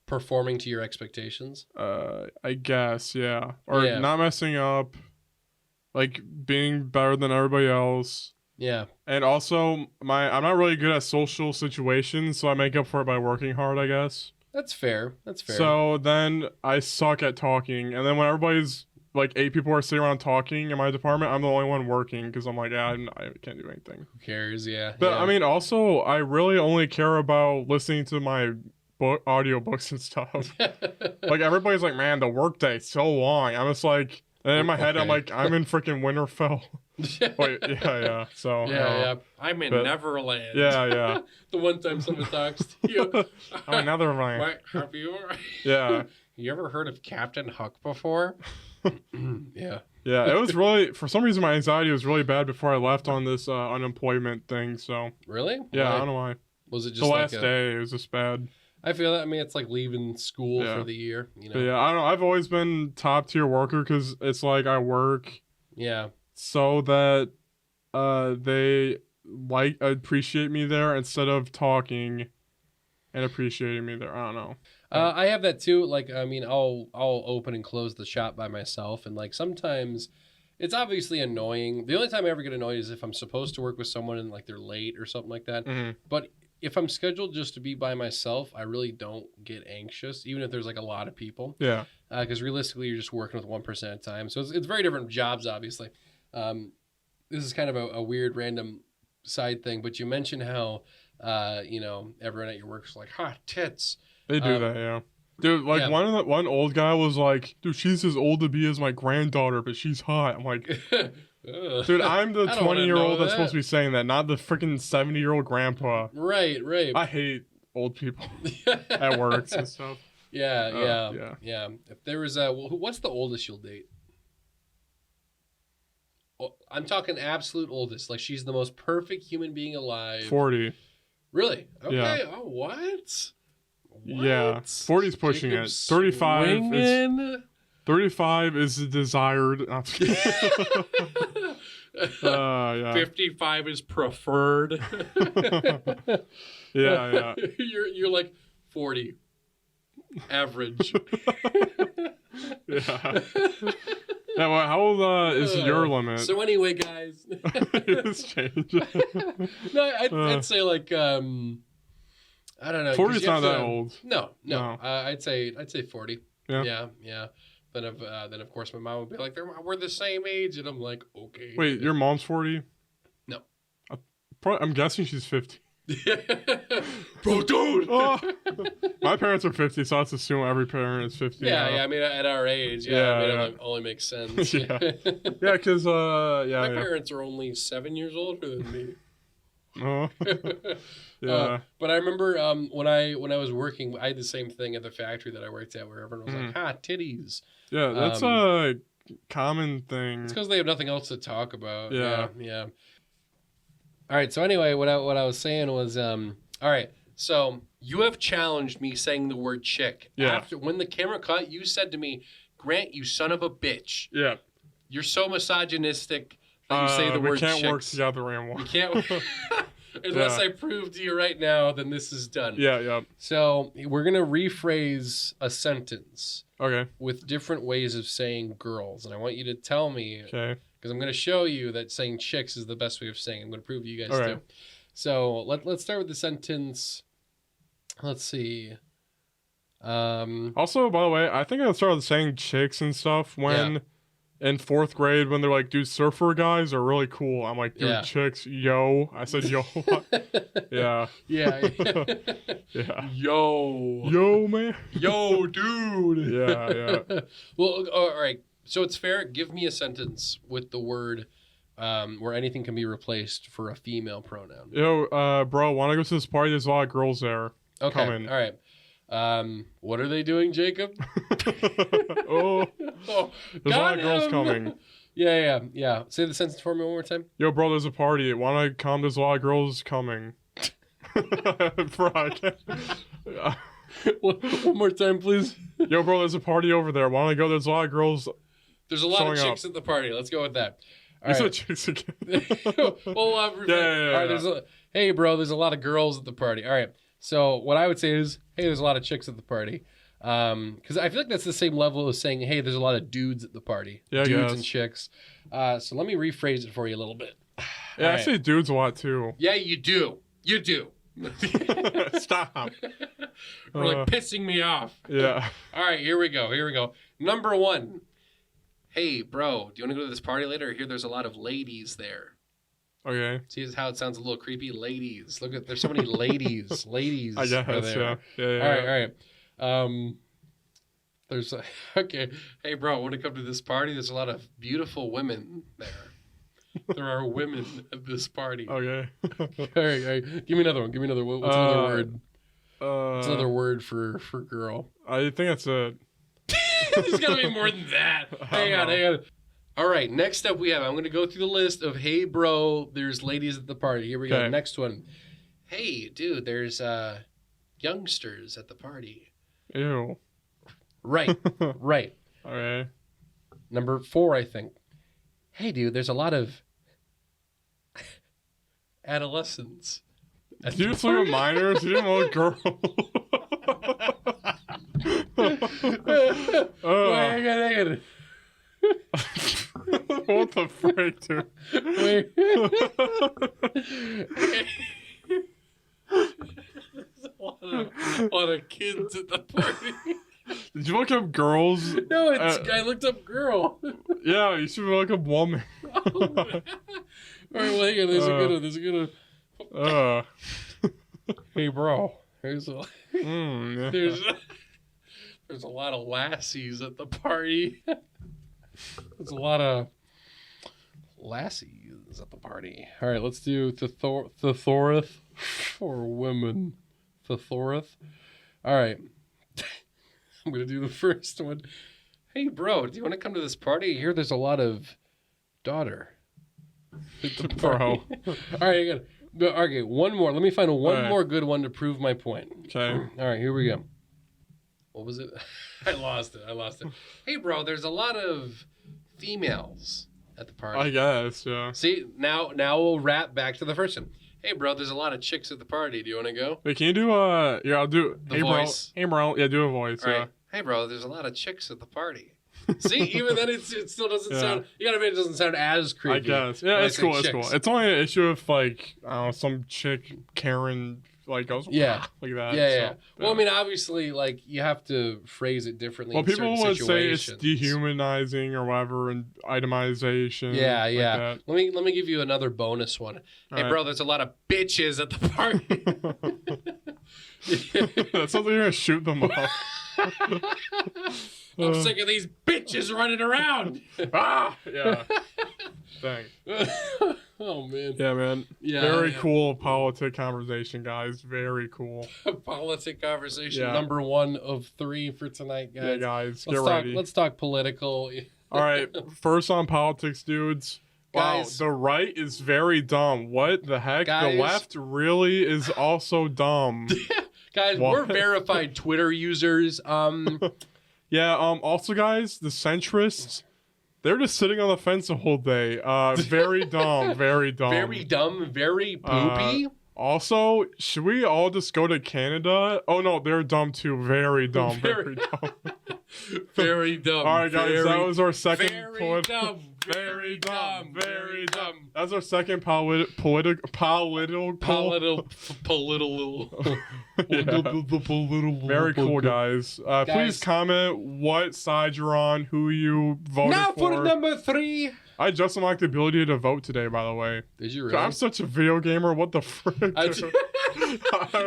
Speaker 1: performing to your expectations?
Speaker 2: I guess, yeah. Or not messing up. Like, being better than everybody else.
Speaker 1: Yeah.
Speaker 2: And also, I'm not really good at social situations, so I make up for it by working hard, I guess.
Speaker 1: That's fair.
Speaker 2: So then I suck at talking, and then when everybody's, like, 8 people are sitting around talking in my department, I'm the only one working, because I'm like, I can't do anything.
Speaker 1: Who cares, yeah.
Speaker 2: But, I mean, also, I really only care about listening to my audiobooks and stuff. Like, everybody's like, man, the workday's so long. I'm just like... And in my head, I'm like, I'm in freaking Winterfell. Wait, yeah. So
Speaker 1: yeah. I'm in Neverland.
Speaker 2: Yeah.
Speaker 1: The one time someone talks to you.
Speaker 2: I'm in Neverland.
Speaker 1: What, have you?
Speaker 2: Yeah.
Speaker 1: You ever heard of Captain Huck before? Yeah.
Speaker 2: Yeah, it was really, for some reason, my anxiety was really bad before I left on this unemployment thing. So
Speaker 1: Really?
Speaker 2: yeah,
Speaker 1: Why?
Speaker 2: I don't know why.
Speaker 1: Was it just
Speaker 2: The
Speaker 1: like
Speaker 2: last day, it was just bad.
Speaker 1: I feel that. I mean, it's like leaving school
Speaker 2: Yeah.
Speaker 1: for the year. You know.
Speaker 2: But yeah, I don't know. I've always been top tier worker because it's like I work
Speaker 1: Yeah.
Speaker 2: so that they like appreciate me there instead of talking and appreciating me there. I don't know.
Speaker 1: I have that too. Like, I mean, I'll open and close the shop by myself, and like sometimes it's obviously annoying. The only time I ever get annoyed is if I'm supposed to work with someone and like they're late or something like that.
Speaker 2: Mhm.
Speaker 1: But if I'm scheduled just to be by myself, I really don't get anxious, even if there's like a lot of people.
Speaker 2: Yeah.
Speaker 1: Because realistically, you're just working with one person at a time. So it's very different jobs, obviously. This is kind of a weird, random side thing, but you mentioned how, everyone at your work's like, hot tits.
Speaker 2: They do that, yeah. Dude, like
Speaker 1: Yeah.
Speaker 2: one old guy was like, dude, she's as old to be as my granddaughter, but she's hot. I'm like, dude, I'm the
Speaker 1: I don't wanna
Speaker 2: 20-year-old
Speaker 1: know
Speaker 2: that's supposed to be saying that, not the freaking 70-year-old grandpa.
Speaker 1: Right.
Speaker 2: I hate old people at work and stuff.
Speaker 1: Yeah.
Speaker 2: Yeah.
Speaker 1: If there was what's the oldest you'll date? Oh, I'm talking absolute oldest. Like she's the most perfect human being alive.
Speaker 2: 40.
Speaker 1: Really? Okay.
Speaker 2: Yeah.
Speaker 1: Oh, what?
Speaker 2: Yeah. 40's pushing it.
Speaker 1: Jacob's
Speaker 2: 35 is the desired. Yeah.
Speaker 1: 55 is preferred.
Speaker 2: Yeah.
Speaker 1: You're like 40. Average.
Speaker 2: Yeah. Yeah, well, how old is your limit?
Speaker 1: So anyway, guys.
Speaker 2: It's changed.
Speaker 1: No, I'd say like I don't know.
Speaker 2: 40's not that old.
Speaker 1: No.
Speaker 2: No.
Speaker 1: I'd say 40.
Speaker 2: Yeah.
Speaker 1: Yeah. Then of course my mom would be like, we're the same age, and I'm like, okay.
Speaker 2: Wait, your mom's 40?
Speaker 1: No.
Speaker 2: I'm guessing she's 50.
Speaker 1: Bro, dude.
Speaker 2: Oh. My parents are 50, so let's assume every parent is 50.
Speaker 1: Yeah. I mean, at our age, it only makes sense.
Speaker 2: Yeah. Yeah, because
Speaker 1: My parents are only 7 years older than me.
Speaker 2: Oh. Yeah.
Speaker 1: But I remember when I was working, I had the same thing at the factory that I worked at, where everyone was like, "Ha, titties."
Speaker 2: Yeah, that's a common thing.
Speaker 1: It's because they have nothing else to talk about.
Speaker 2: Yeah.
Speaker 1: All right. So anyway, what I was saying was, all right. So you have challenged me saying the word chick.
Speaker 2: Yeah.
Speaker 1: After when the camera cut, you said to me, "Grant, you son of a bitch."
Speaker 2: Yeah.
Speaker 1: You're so misogynistic that you say the word
Speaker 2: we can't
Speaker 1: chicks.
Speaker 2: work together anymore.
Speaker 1: We can't. Unless
Speaker 2: Yeah.
Speaker 1: I prove to you right now, then this is done.
Speaker 2: Yeah.
Speaker 1: So we're going to rephrase a sentence
Speaker 2: Okay.
Speaker 1: with different ways of saying girls. And I want you to tell me,
Speaker 2: Okay.
Speaker 1: because I'm going to show you that saying chicks is the best way of saying it. I'm going to prove to you guys
Speaker 2: All right.
Speaker 1: too. So let's start with the sentence. Let's see.
Speaker 2: Also, by the way, I think I started saying chicks and stuff when in 4th grade when they're like, dude, surfer guys are really cool. I'm like, dude,
Speaker 1: Yeah.
Speaker 2: chicks, yo. I said, yo. Yeah.
Speaker 1: Yeah.
Speaker 2: Yeah.
Speaker 1: Yo,
Speaker 2: man.
Speaker 1: Yo, dude.
Speaker 2: Yeah.
Speaker 1: Well, all right. So it's fair. Give me a sentence with the word where anything can be replaced for a female pronoun.
Speaker 2: Yo, bro, want to go to this party? There's a lot of girls there.
Speaker 1: Okay.
Speaker 2: Coming.
Speaker 1: All right. What are they doing, Jacob?
Speaker 2: Oh,
Speaker 1: Oh,
Speaker 2: there's a lot of
Speaker 1: got
Speaker 2: girls
Speaker 1: him.
Speaker 2: coming.
Speaker 1: Yeah. Say the sentence for me one more time.
Speaker 2: Yo, bro, there's a party. Want to come? There's a lot of girls coming. Bro, I can't.
Speaker 1: One more time, please.
Speaker 2: Yo, bro, there's a party over there. Want to go? There's a lot of girls.
Speaker 1: There's a lot of
Speaker 2: Showing
Speaker 1: chicks at the party. Let's go with that. All
Speaker 2: You
Speaker 1: right.
Speaker 2: said chicks again.
Speaker 1: Well,
Speaker 2: Yeah.
Speaker 1: all right, hey, bro, there's a lot of girls at the party. All right. So what I would say is, hey, there's a lot of chicks at the party. Because I feel like that's the same level as saying, hey, there's a lot of dudes at the party.
Speaker 2: Yeah, I
Speaker 1: dudes
Speaker 2: guess.
Speaker 1: and chicks. So let me rephrase it for you a little bit.
Speaker 2: Yeah, I
Speaker 1: All right.
Speaker 2: say dudes a lot too.
Speaker 1: Yeah, you do. You do.
Speaker 2: Stop.
Speaker 1: You're like pissing me off.
Speaker 2: Yeah.
Speaker 1: All right, here we go. Number 1. Hey, bro, do you want to go to this party later? I hear there's a lot of ladies there.
Speaker 2: Okay.
Speaker 1: See how it sounds a little creepy? Ladies. Look at, there's so many ladies. Ladies.
Speaker 2: I
Speaker 1: are
Speaker 2: guess.
Speaker 1: there.
Speaker 2: Yeah.
Speaker 1: All right. There's okay. Hey, bro, want to come to this party? There's a lot of beautiful women there. There are women at this party.
Speaker 2: Okay.
Speaker 1: All right. Give me another one. What's another word? What's another word for girl?
Speaker 2: I think that's it.
Speaker 1: There's got to be more than that. Hang on. All right, next up we have, I'm going to go through the list of, hey, bro, there's ladies at the party. Here we go. Next one. Hey, dude, there's youngsters at the party.
Speaker 2: Ew.
Speaker 1: Right.
Speaker 2: Okay.
Speaker 1: Number 4, I think. Hey, dude, there's a lot of adolescents.
Speaker 2: Did you just look at minors? You didn't look girls.
Speaker 1: Hang on.
Speaker 2: What the frick, dude?
Speaker 1: Wait. There's a lot of kids at the party.
Speaker 2: Did you look up girls?
Speaker 1: No, I looked up girl.
Speaker 2: Yeah, you should look up woman.
Speaker 1: All right, well, hang on. There's a good one. Hey, bro. There's a lot of lassies at the party. There's a lot of lassies at the party. All right, let's do Thethorith for women. Thethorith. All right. I'm going to do the first one. Hey, bro, do you want to come to this party? I hear there's a lot of daughter.
Speaker 2: Bro.
Speaker 1: All right, I got okay, one more. Let me find one more good one to prove my point.
Speaker 2: Okay.
Speaker 1: All right, here we go. What was it? I lost it. Hey, bro, there's a lot of females at the party.
Speaker 2: I guess, yeah.
Speaker 1: See, now we'll wrap back to the first one. Hey, bro, there's a lot of chicks at the party. Do you want to go?
Speaker 2: Wait, can you do yeah, I'll do
Speaker 1: the voice.
Speaker 2: Bro. Hey, bro. Yeah, do a voice.
Speaker 1: All
Speaker 2: yeah.
Speaker 1: right. Hey, bro, there's a lot of chicks at the party. See, even then it still doesn't sound. You gotta admit it doesn't sound as creepy.
Speaker 2: I guess. Yeah, it's cool. It's cool. It's only an issue if like I don't know, some chick Karen like goes like that.
Speaker 1: Yeah. Well, I mean, obviously, like you have to phrase it differently.
Speaker 2: Well,
Speaker 1: in
Speaker 2: people
Speaker 1: certain
Speaker 2: would say it's
Speaker 1: situations.
Speaker 2: dehumanizing or whatever, and itemization.
Speaker 1: Yeah.
Speaker 2: Like that.
Speaker 1: Let me give you another bonus one. Hey, bro, there's a lot of bitches at the party.
Speaker 2: That sounds like you're gonna shoot them off.
Speaker 1: I'm sick of these bitches running around.
Speaker 2: Yeah. Dang.
Speaker 1: Oh, man.
Speaker 2: Yeah, man.
Speaker 1: Yeah.
Speaker 2: Very cool politic conversation, guys. Very cool.
Speaker 1: Politic conversation
Speaker 2: Yeah.
Speaker 1: number 1 of 3 for tonight, guys.
Speaker 2: Yeah, guys. Get ready.
Speaker 1: Let's talk political.
Speaker 2: All right. First on politics, dudes.
Speaker 1: Guys,
Speaker 2: wow, the right is very dumb. What the heck?
Speaker 1: Guys,
Speaker 2: the left really is also dumb.
Speaker 1: Guys,
Speaker 2: What?
Speaker 1: we're verified Twitter users.
Speaker 2: Yeah, also guys, the centrists, they're just sitting on the fence the whole day. Very dumb, very dumb.
Speaker 1: Very dumb, very poopy.
Speaker 2: Also, should we all just go to Canada? Oh no, they're dumb too. Very dumb, very dumb.
Speaker 1: Very dumb.
Speaker 2: All right, guys, that was our second
Speaker 1: very dumb. Very dumb. Very dumb.
Speaker 2: That's our second political. Very cool, guys. Please comment what side you're on, who you voted
Speaker 1: now
Speaker 2: for.
Speaker 1: for number 3.
Speaker 2: I just unlocked the ability to vote today, by the way.
Speaker 1: Did you really?
Speaker 2: I'm such a video gamer. What the frick? Oh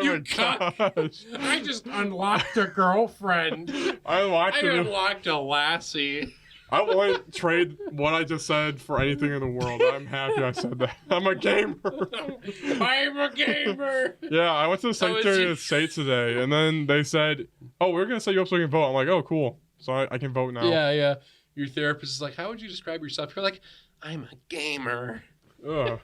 Speaker 1: you
Speaker 2: my gosh.
Speaker 1: I just unlocked a girlfriend.
Speaker 2: I
Speaker 1: unlocked a lassie.
Speaker 2: I won't trade what I just said for anything in the world. I'm happy I said that. I'm a gamer.
Speaker 1: I'm a gamer.
Speaker 2: Yeah, I went to the Secretary of State today, and then they said, "Oh, we're gonna set you up so you can vote." I'm like, "Oh, cool. So I can vote now."
Speaker 1: Yeah. Your therapist is like, "How would you describe yourself?" You're like, "I'm a gamer."
Speaker 2: Ugh.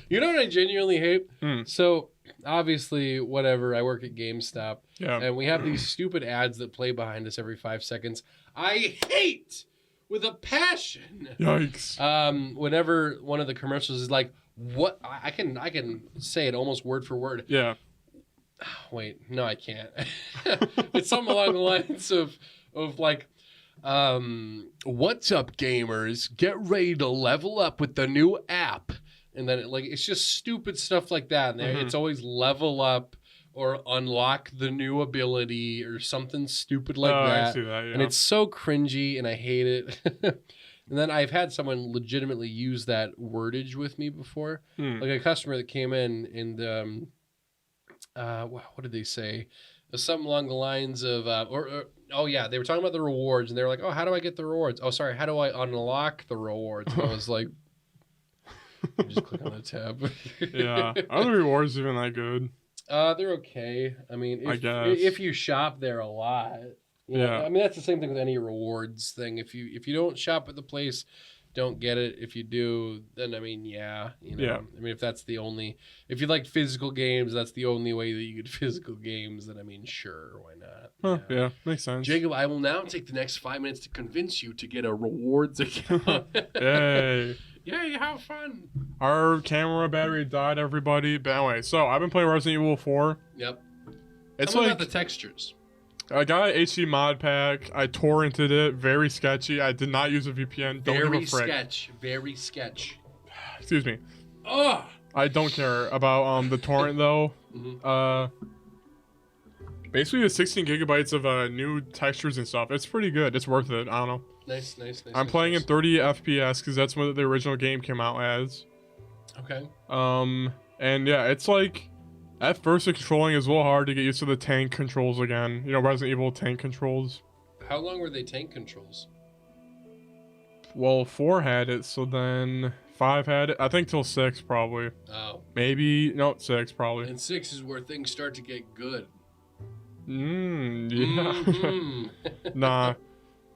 Speaker 1: You know what I genuinely hate? So obviously, whatever. I work at GameStop, and we have these stupid ads that play behind us every 5 seconds. I hate with a passion.
Speaker 2: Yikes.
Speaker 1: Whenever one of the commercials is like, what I can say it almost word for word.
Speaker 2: Yeah.
Speaker 1: Wait, no, I can't. It's something along the lines of like, what's up, gamers? Get ready to level up with the new app. And then it's just stupid stuff like that. And it's always level up or unlock the new ability or something stupid like that.
Speaker 2: I see that, yeah.
Speaker 1: And it's so cringy and I hate it. And then I've had someone legitimately use that wordage with me before. Like a customer that came in and, what did they say? It was something along the lines of, oh yeah, they were talking about the rewards and they were like, oh, how do I get the rewards? Oh, sorry, how do I unlock the rewards? And I was like, you just click on the tab.
Speaker 2: Yeah. Are the rewards even that good?
Speaker 1: They're okay. I mean, if you shop there a lot.
Speaker 2: Yeah.
Speaker 1: I mean, that's the same thing with any rewards thing. If you don't shop at the place, don't get it. If you do, then I mean, yeah.
Speaker 2: Yeah.
Speaker 1: I mean, if you like physical games, that's the only way that you get physical games. Then I mean, sure, why not?
Speaker 2: Huh, yeah, makes sense.
Speaker 1: Jacob, I will now take the next 5 minutes to convince you to get a rewards account.
Speaker 2: Yay.
Speaker 1: Yay, have fun.
Speaker 2: Our camera battery died, everybody. But anyway, so I've been playing Resident Evil 4.
Speaker 1: Yep.
Speaker 2: It's
Speaker 1: Tell me
Speaker 2: like
Speaker 1: about the textures.
Speaker 2: I got an HD mod pack. I torrented it. Very sketchy. I did not use a VPN. Don't give a frick.
Speaker 1: Very sketch.
Speaker 2: Excuse me.
Speaker 1: Oh.
Speaker 2: I don't care about the torrent though. Basically the 16 gigabytes of new textures and stuff. It's pretty good. It's worth it. I don't know.
Speaker 1: Nice.
Speaker 2: I'm playing in 30 FPS because that's what the original game came out as.
Speaker 1: Okay.
Speaker 2: And yeah, it's like at first the controlling is a little hard to get used to the tank controls again. You know, Resident Evil tank controls.
Speaker 1: How long were they tank controls?
Speaker 2: Well, 4 had it, so then 5 had it. I think till 6 probably.
Speaker 1: Oh.
Speaker 2: Maybe no 6 probably.
Speaker 1: And 6 is where things start to get good.
Speaker 2: Yeah.
Speaker 1: Mhm.
Speaker 2: Nah.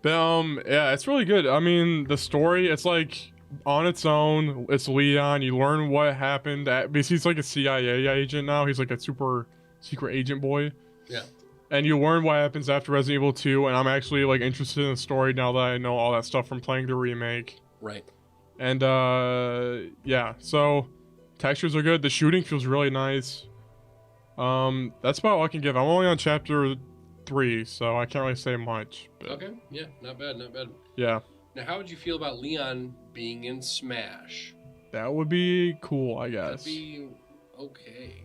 Speaker 2: But yeah, it's really good. I mean, the story, it's like on its own. It's Leon. You learn what happened. Because he's like a CIA agent now. He's like a super secret agent boy.
Speaker 1: Yeah.
Speaker 2: And you learn what happens after Resident Evil 2. And I'm actually like interested in the story now that I know all that stuff from playing the remake.
Speaker 1: Right.
Speaker 2: And yeah. So textures are good. The shooting feels really nice. That's about all I can give. I'm only on chapter 3, so I can't really say much. But
Speaker 1: Okay. Yeah. Not bad.
Speaker 2: yeah.
Speaker 1: Now, how would you feel about Leon being in Smash?
Speaker 2: That would be cool, I
Speaker 1: That'd
Speaker 2: guess.
Speaker 1: be okay.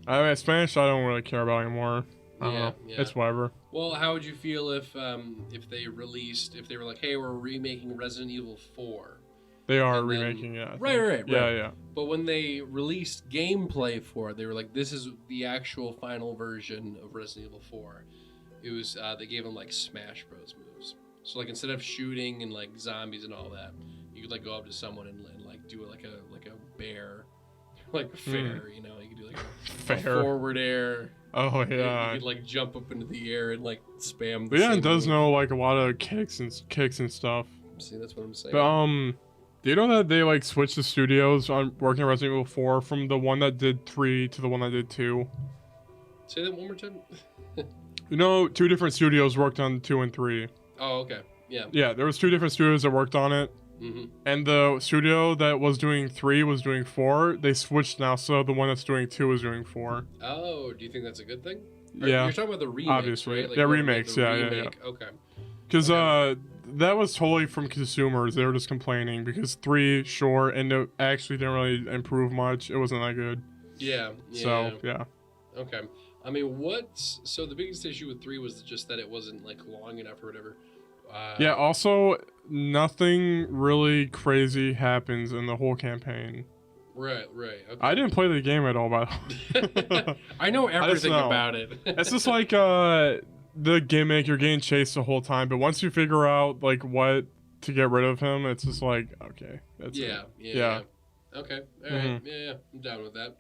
Speaker 2: I mean, Spanish I don't really care about anymore. I don't know.
Speaker 1: Yeah.
Speaker 2: It's whatever.
Speaker 1: Well, how would you feel if they were like, hey, we're remaking Resident Evil 4?
Speaker 2: They are
Speaker 1: And then-
Speaker 2: remaking it. I
Speaker 1: Right.
Speaker 2: think. Yeah.
Speaker 1: But when they released gameplay for it, they were like, this is the actual final version of Resident Evil 4. It was, they gave them like Smash Bros. Moves. So like instead of shooting and like zombies and all that, you could like go up to someone and like do like a bear, like a fair, you know, you could do like a
Speaker 2: Fair.
Speaker 1: forward air.
Speaker 2: Oh
Speaker 1: You
Speaker 2: yeah.
Speaker 1: could like jump up into the air and like spam. The
Speaker 2: Leon
Speaker 1: same
Speaker 2: does
Speaker 1: move.
Speaker 2: know like a lot of kicks and stuff.
Speaker 1: See, that's what I'm saying.
Speaker 2: But do you know that they like switched the studios on working on Resident Evil 4 from the one that did 3 to the one that did 2?
Speaker 1: Say that one more time.
Speaker 2: You know, 2 different studios worked on 2 and 3.
Speaker 1: Oh, okay. Yeah.
Speaker 2: Yeah, there was 2 different studios that worked on it.
Speaker 1: Mm-hmm.
Speaker 2: And the studio that was doing 3 was doing 4. They switched now, so the one that's doing 2 is doing 4.
Speaker 1: Oh, do you think that's a good thing?
Speaker 2: Yeah.
Speaker 1: You're talking about the remakes,
Speaker 2: Obviously.
Speaker 1: right? Like,
Speaker 2: Yeah,
Speaker 1: what,
Speaker 2: remakes,
Speaker 1: the
Speaker 2: yeah.
Speaker 1: remake? Okay.
Speaker 2: Because
Speaker 1: Okay.
Speaker 2: that was totally from consumers. They were just complaining because 3, sure, and it actually didn't really improve much. It wasn't that good.
Speaker 1: Yeah.
Speaker 2: So, yeah.
Speaker 1: Okay. I mean, so the biggest issue with 3 was just that it wasn't like long enough or whatever.
Speaker 2: Yeah, also, nothing really crazy happens in the whole campaign.
Speaker 1: Right. Okay.
Speaker 2: I didn't play the game at all, by the way.
Speaker 1: I know everything
Speaker 2: know.
Speaker 1: about it.
Speaker 2: It's just like the gimmick, you're getting chased the whole time, but once you figure out like what to get rid of him, it's just like, okay, that's
Speaker 1: Yeah.
Speaker 2: it. Yeah.
Speaker 1: Okay. All right. Yeah. I'm down with that.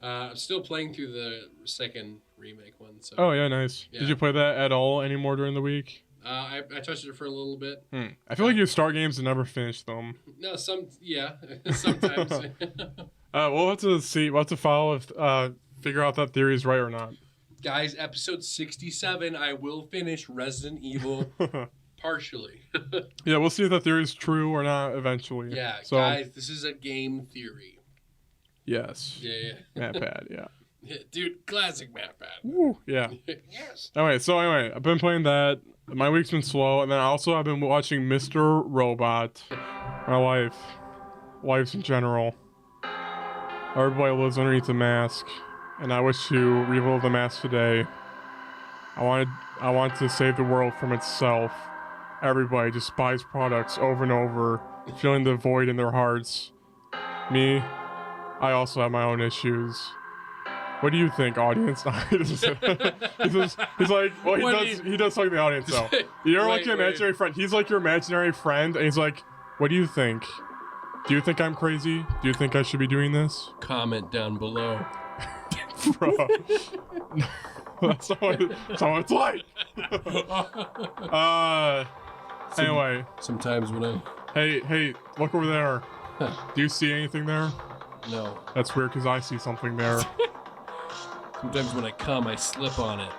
Speaker 1: I'm still playing through the second remake one. So.
Speaker 2: Oh yeah, nice.
Speaker 1: Yeah.
Speaker 2: Did you play that at all anymore during the week?
Speaker 1: I touched it for a little bit.
Speaker 2: I feel like you start games and never finish them.
Speaker 1: No, sometimes.
Speaker 2: We'll have to see. We'll have to follow if figure out if that theory is right or not.
Speaker 1: Guys, episode 67, I will finish Resident Evil partially.
Speaker 2: Yeah, we'll see if that theory is true or not eventually.
Speaker 1: Yeah,
Speaker 2: So,
Speaker 1: guys, this is a game theory.
Speaker 2: yes.
Speaker 1: Yeah.
Speaker 2: MatPat, yeah.
Speaker 1: Dude, classic MatPat.
Speaker 2: Woo, yeah.
Speaker 1: Yes.
Speaker 2: Anyway, I've been playing that. My week's been slow, and then also I've been watching Mr. Robot. My wives in general. Everybody lives underneath a mask, and I wish to reveal the mask today. I want to save the world from itself. Everybody just buys products over and over, feeling the void in their hearts. Me, I also have my own issues. What do you think, audience? he's like, well, he does talk to the audience, though. You're like your imaginary friend. He's like your imaginary friend, and he's like, what do you think? Do you think I'm crazy? Do you think I should be doing this?
Speaker 1: Comment down below.
Speaker 2: Bro. That's not what it's like. Anyway.
Speaker 1: Sometimes when I...
Speaker 2: Hey, look over there. Do you see anything there?
Speaker 1: No.
Speaker 2: That's weird because I see something there.
Speaker 1: Sometimes when I come, I slip on it.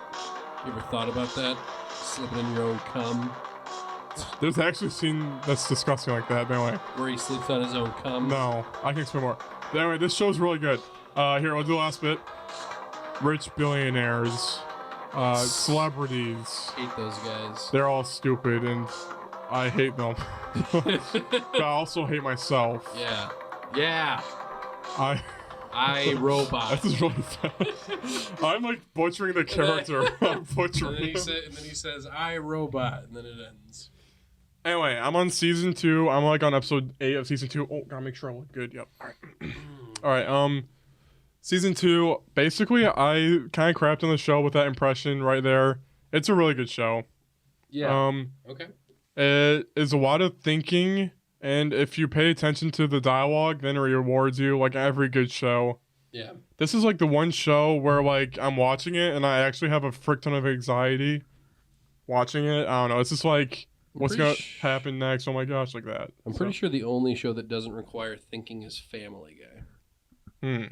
Speaker 1: You ever thought about that? Slipping in your own cum?
Speaker 2: There's actually a scene that's disgusting like that, but anyway.
Speaker 1: Where he slips on his own cum?
Speaker 2: No, I can explain more. But anyway, this show's really good. Here, I'll do the last bit. Rich billionaires, celebrities.
Speaker 1: Hate those guys.
Speaker 2: They're all stupid and I hate them. But I also hate myself.
Speaker 1: Yeah. Yeah.
Speaker 2: I
Speaker 1: Robot.
Speaker 2: This is really bad. I'm like butchering the character. I'm butchering
Speaker 1: and then he says, I Robot, and then it ends.
Speaker 2: Anyway, I'm on season 2. I'm like on episode 8 of season 2. Oh, gotta make sure I look good. Yep. All right. Season 2. Basically, I kind of crapped on the show with that impression right there. It's a really good show.
Speaker 1: Yeah. Okay.
Speaker 2: It is a lot of thinking, and if you pay attention to the dialogue, then it rewards you like every good show.
Speaker 1: Yeah.
Speaker 2: This is like the one show where like I'm watching it and I actually have a frick ton of anxiety watching it. I don't know. It's just like, what's gonna happen next? Oh my gosh, like that.
Speaker 1: I'm pretty sure the only show that doesn't require thinking is Family Guy.
Speaker 2: Yeah.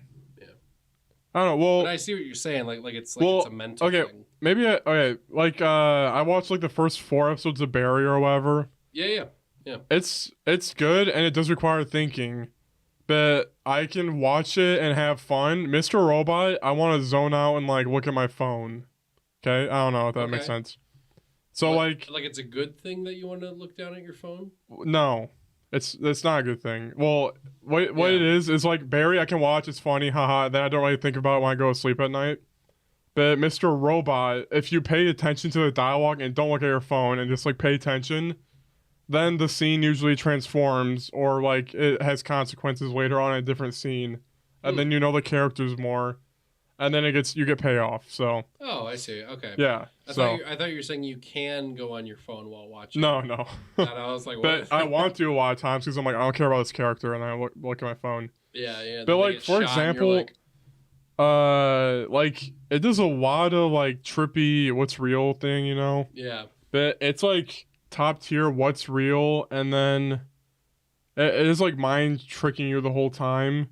Speaker 2: I don't know. Well,
Speaker 1: but I see what you're saying. Like it's like it's a mental thing.
Speaker 2: Maybe like I watched like the first 4 episodes of Barry or whatever.
Speaker 1: Yeah.
Speaker 2: It's good and it does require thinking, but I can watch it and have fun. Mr. Robot, I want to zone out and like look at my phone. Okay, I don't know if that makes sense. So like
Speaker 1: it's a good thing that you want to look down at your phone?
Speaker 2: No, it's not a good thing. Well, what it is like Barry I can watch. It's funny, haha. Then I don't really think about it when I go to sleep at night. But Mr. Robot, if you pay attention to the dialogue and don't look at your phone and just like pay attention, then the scene usually transforms or like it has consequences later on in a different scene, and then you know the characters more, and then you get payoff. So.
Speaker 1: Oh, I see. Okay.
Speaker 2: Yeah.
Speaker 1: I thought you were saying you can go on your phone while watching.
Speaker 2: No.
Speaker 1: And I was like, what?
Speaker 2: But I want to a lot of times because I'm like I don't care about this character, and I look at my phone.
Speaker 1: Yeah.
Speaker 2: But like for example, like it does a lot of like trippy what's real thing, you know.
Speaker 1: Yeah.
Speaker 2: But it's like top tier what's real, and then it is like mind tricking you the whole time,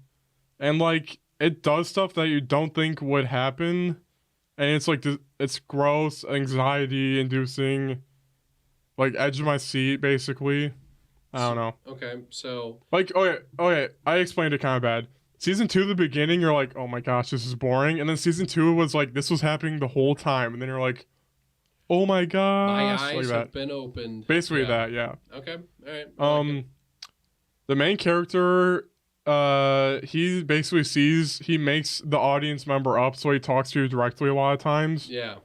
Speaker 2: and like it does stuff that you don't think would happen, and it's like it's gross, anxiety inducing, like edge of my seat basically. I don't know.
Speaker 1: Okay, so
Speaker 2: like okay, I explained it kind of bad. Season 2, the beginning, you're like, oh my gosh, this is boring, and then season 2 was like this was happening the whole time, and then you're like, oh my gosh,
Speaker 1: my eyes
Speaker 2: like that.
Speaker 1: have been opened.
Speaker 2: Basically that, yeah.
Speaker 1: Okay, all right.
Speaker 2: The main character, he basically he makes the audience member up, so he talks to you directly a lot of times.
Speaker 1: Yeah.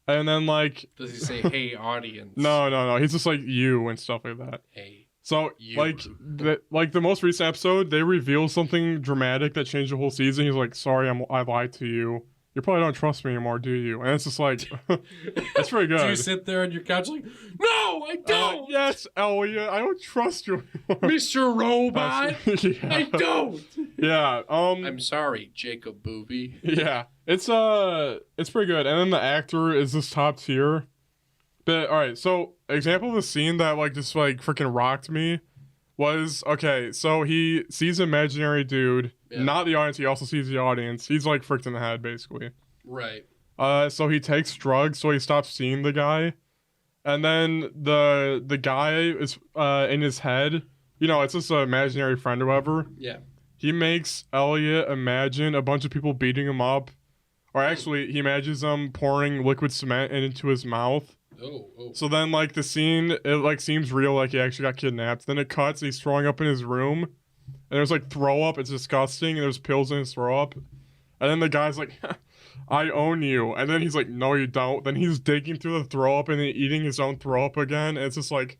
Speaker 2: And then like,
Speaker 1: does he say, "Hey, audience"?
Speaker 2: No. He's just like you and stuff like that.
Speaker 1: Hey.
Speaker 2: So
Speaker 1: you.
Speaker 2: like the most recent episode, they reveal something dramatic that changed the whole season. He's like, "Sorry, I lied to you. You probably don't trust me anymore, do you?" And it's just like, that's pretty good.
Speaker 1: Do you sit there on your couch like, "No, I don't."
Speaker 2: Yes, Elliot, I don't trust you anymore.
Speaker 1: Mr. Robot.
Speaker 2: Yeah.
Speaker 1: I don't.
Speaker 2: Yeah.
Speaker 1: I'm sorry, Jacob Booby.
Speaker 2: Yeah. It's pretty good. And then the actor is just top tier. But all right, so example of a scene that like just like freaking rocked me was okay. So he sees an imaginary dude, not the audience. He also sees the audience. He's like fricked in the head, basically.
Speaker 1: Right.
Speaker 2: So he takes drugs, so he stops seeing the guy, and then the guy is in his head. You know, it's just an imaginary friend or whatever.
Speaker 1: Yeah.
Speaker 2: He makes Elliot imagine a bunch of people beating him up, or actually, he imagines them pouring liquid cement into his mouth.
Speaker 1: Oh.
Speaker 2: So then, like, the scene, it, like, seems real, like he actually got kidnapped. Then it cuts, he's throwing up in his room. And there's, like, throw up. It's disgusting. And there's pills in his throw up. And then the guy's like, I own you. And then he's like, no, you don't. Then he's digging through the throw up and then eating his own throw up again. And it's just like...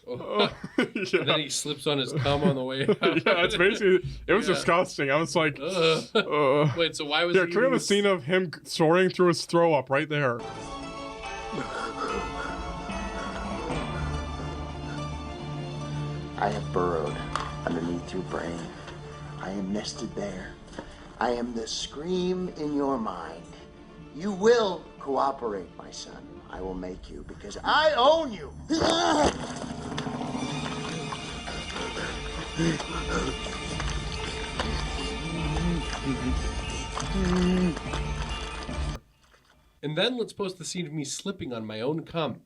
Speaker 1: Yeah. And then he slips on his cum on the way out.
Speaker 2: Yeah, it's basically... It was disgusting. I was like...
Speaker 1: Wait, so why was
Speaker 2: he... Can we have a scene of him sorting through his throw up right there?
Speaker 4: I have burrowed underneath your brain. I am nested there. I am the scream in your mind. You will cooperate, my son. I will make you because I own you.
Speaker 1: And then let's post the scene of me slipping on my own cum.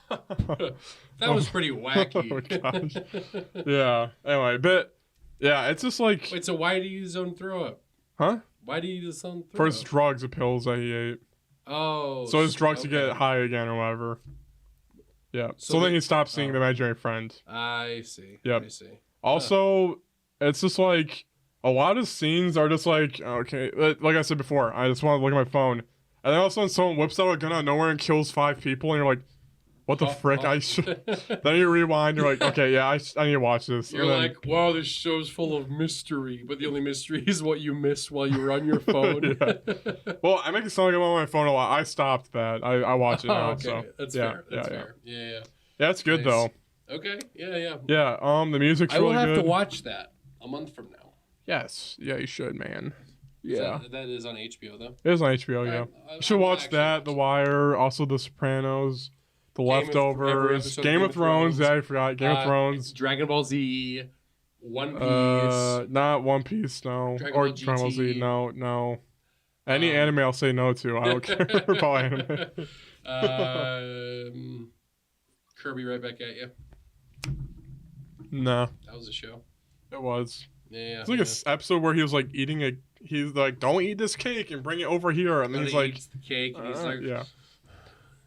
Speaker 1: That was pretty wacky.
Speaker 2: Oh, gosh. Yeah. Anyway, but yeah, it's just like.
Speaker 1: Wait, so why do you use his own throw up?
Speaker 2: Huh?
Speaker 1: Why do you use his own throw
Speaker 2: For
Speaker 1: up?
Speaker 2: his drugs, the pills that he ate.
Speaker 1: Oh.
Speaker 2: So his drugs
Speaker 1: okay.
Speaker 2: to get high again or whatever. Yeah.
Speaker 1: So
Speaker 2: So then
Speaker 1: the-
Speaker 2: he stopped seeing the imaginary friend.
Speaker 1: I see.
Speaker 2: Yep.
Speaker 1: I see.
Speaker 2: Also, it's just like a lot of scenes are just like, okay, like I said before, I just want to look at my phone. And then all of a sudden someone whips out a gun out of nowhere and kills 5 people, and you're like, what the frick? I should. Then you rewind, you're like, okay, yeah, I need to watch this.
Speaker 1: You're
Speaker 2: And then-
Speaker 1: like, wow, this show's full of mystery, but the only mystery is what you missed while you were on your phone.
Speaker 2: Well, I make it sound like I'm on my phone a lot. I stopped that. I watch it now.
Speaker 1: Oh, okay,
Speaker 2: So
Speaker 1: that's
Speaker 2: yeah,
Speaker 1: fair. That's
Speaker 2: yeah,
Speaker 1: fair. Yeah.
Speaker 2: yeah, it's good
Speaker 1: Nice.
Speaker 2: though.
Speaker 1: Okay. Yeah.
Speaker 2: Yeah. The music's
Speaker 1: I will
Speaker 2: really
Speaker 1: have
Speaker 2: good.
Speaker 1: to watch that a month from now.
Speaker 2: Yes. Yeah, you should, man.
Speaker 1: Is
Speaker 2: Yeah.
Speaker 1: that is on HBO though.
Speaker 2: It is on HBO. Yeah. You should watch that. The Wire. Also, The Sopranos. The
Speaker 1: Game of- every
Speaker 2: Leftovers.
Speaker 1: episode of
Speaker 2: Game of Thrones. Yeah, I forgot. Game of Thrones.
Speaker 1: Dragon Ball Z, One Piece.
Speaker 2: Not One Piece. No.
Speaker 1: Dragon
Speaker 2: Or
Speaker 1: Ball
Speaker 2: Dragon Ball Z.
Speaker 1: GT.
Speaker 2: No. Any anime, I'll say no to. I don't care about anime.
Speaker 1: Kirby, right back at you.
Speaker 2: No,
Speaker 1: That was a show.
Speaker 2: it was.
Speaker 1: Yeah.
Speaker 2: It's like a episode where he was like eating a. He's like, "Don't eat this cake and bring it over here," and then he's like,
Speaker 1: eats the cake, and he's like,
Speaker 2: "Yeah,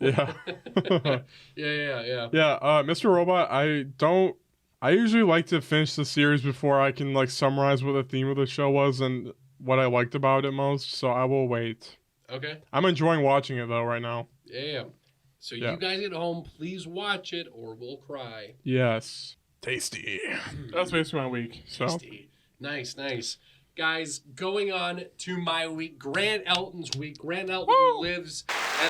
Speaker 2: yeah,
Speaker 1: yeah.
Speaker 2: yeah." Mr. Robot, I usually like to finish the series before I can like summarize what the theme of the show was and what I liked about it most. So I will wait.
Speaker 1: Okay.
Speaker 2: I'm enjoying watching it though right now.
Speaker 1: Yeah. So
Speaker 2: Yeah.
Speaker 1: you guys at home, please watch it, or we'll cry.
Speaker 2: Yes, tasty. That's basically my week. So
Speaker 1: Tasty. Nice. Guys, going on to my week, Grant Elton's week. Grant Elton who lives at...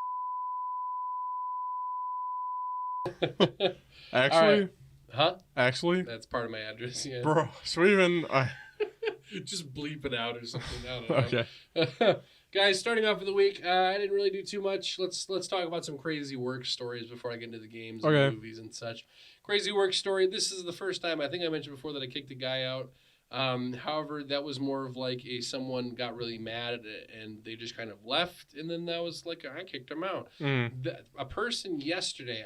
Speaker 2: actually,
Speaker 1: Huh?
Speaker 2: actually,
Speaker 1: That's part of my address, yeah.
Speaker 2: bro, so even
Speaker 1: Just bleep it out or something. I don't know.
Speaker 2: okay.
Speaker 1: Guys, starting off with the week, I didn't really do too much. Let's talk about some crazy work stories before I get into the games and
Speaker 2: Okay.
Speaker 1: movies and such. Crazy work story. This is the first time, I think I mentioned before, that I kicked a guy out. However, that was more of like someone got really mad at it and they just kind of left, and then that was like I kicked him out. A person yesterday,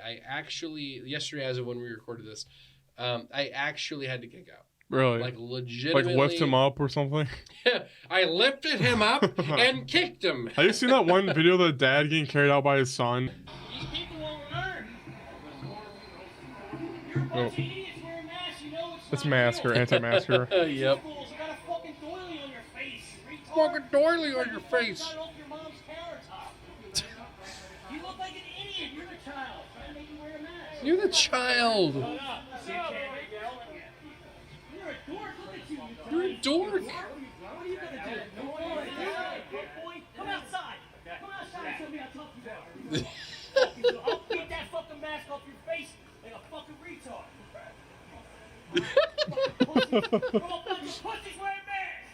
Speaker 1: yesterday as of when we recorded this, I actually had to kick out.
Speaker 2: Really?
Speaker 1: Like legitimately.
Speaker 2: Like lift him up or something?
Speaker 1: I lifted him up and kicked him.
Speaker 2: Have you seen that one video of the dad getting carried out by his son?
Speaker 5: These people won't learn. You're a bunch
Speaker 2: Oh.
Speaker 5: of idiots wearing masks. You know
Speaker 2: It's
Speaker 5: not
Speaker 2: masker,
Speaker 5: real.
Speaker 2: anti-masker.
Speaker 1: Yep.
Speaker 5: Fools, you got a fucking doily on your face. retard.
Speaker 1: Fucking doily on your
Speaker 5: You
Speaker 1: face.
Speaker 5: got off your mom's countertop. You look like an idiot. You're the child. Trying to make you wear a mask.
Speaker 1: You're the child.
Speaker 5: Shut up. You can't make yell at you. You're a dork. Look at you.
Speaker 1: You're a dork.
Speaker 5: What are you gonna do? Come on, boy. Come outside. Come outside and tell me how tough you are. I'll beat that fucking mask off your face like a fucking retard. Come on, bunch of pussies wearing masks.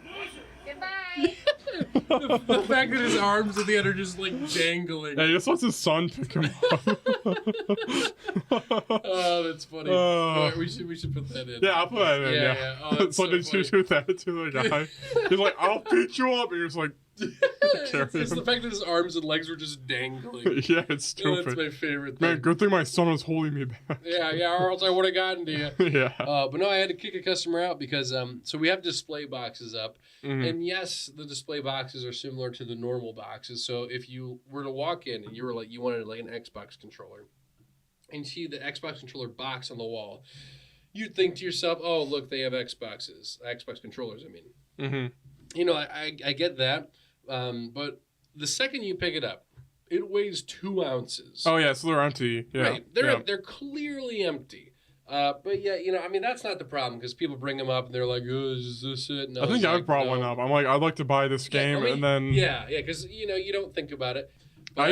Speaker 5: Loser.
Speaker 1: The fact that his arms at the end are just like dangling.
Speaker 2: Yeah, he just wants his son to pick him up.
Speaker 1: Oh, that's funny. Alright, we should put that in.
Speaker 2: Yeah, I'll put that in,
Speaker 1: Yeah,
Speaker 2: yeah.
Speaker 1: yeah. Oh, that's
Speaker 2: so
Speaker 1: so
Speaker 2: did you
Speaker 1: funny.
Speaker 2: do that to the guy? He's like, I'll beat you up. And you're just like,
Speaker 1: It's the fact that his arms and legs were just dangling.
Speaker 2: yeah, it's
Speaker 1: Oh, that's
Speaker 2: stupid.
Speaker 1: my favorite thing.
Speaker 2: Man, good thing my son was holding me back.
Speaker 1: Yeah, or else I would have gotten to you.
Speaker 2: Yeah.
Speaker 1: But no, I had to kick a customer out because so we have display boxes up,
Speaker 2: Mhm.
Speaker 1: and yes, the display boxes are similar to the normal boxes. So if you were to walk in and you were like you wanted like an Xbox controller, and you see the Xbox controller box on the wall, you'd think to yourself, "Oh, look, they have Xbox controllers." I mean,
Speaker 2: Mm-hmm.
Speaker 1: you know, I get that, but the second you pick it up, it weighs 2 ounces.
Speaker 2: Oh, yeah, so they're empty. Yeah.
Speaker 1: Right.
Speaker 2: yeah.
Speaker 1: They're clearly empty. But yeah, you know, I mean, that's not the problem because people bring them up and they're like, "Oh, is this it?" No,
Speaker 2: I think
Speaker 1: it's
Speaker 2: I've
Speaker 1: like,
Speaker 2: brought
Speaker 1: no.
Speaker 2: one up. I'm like, I'd like to buy this
Speaker 1: Yeah,
Speaker 2: game,
Speaker 1: I mean,
Speaker 2: and then
Speaker 1: yeah, because you know you don't think about it. But,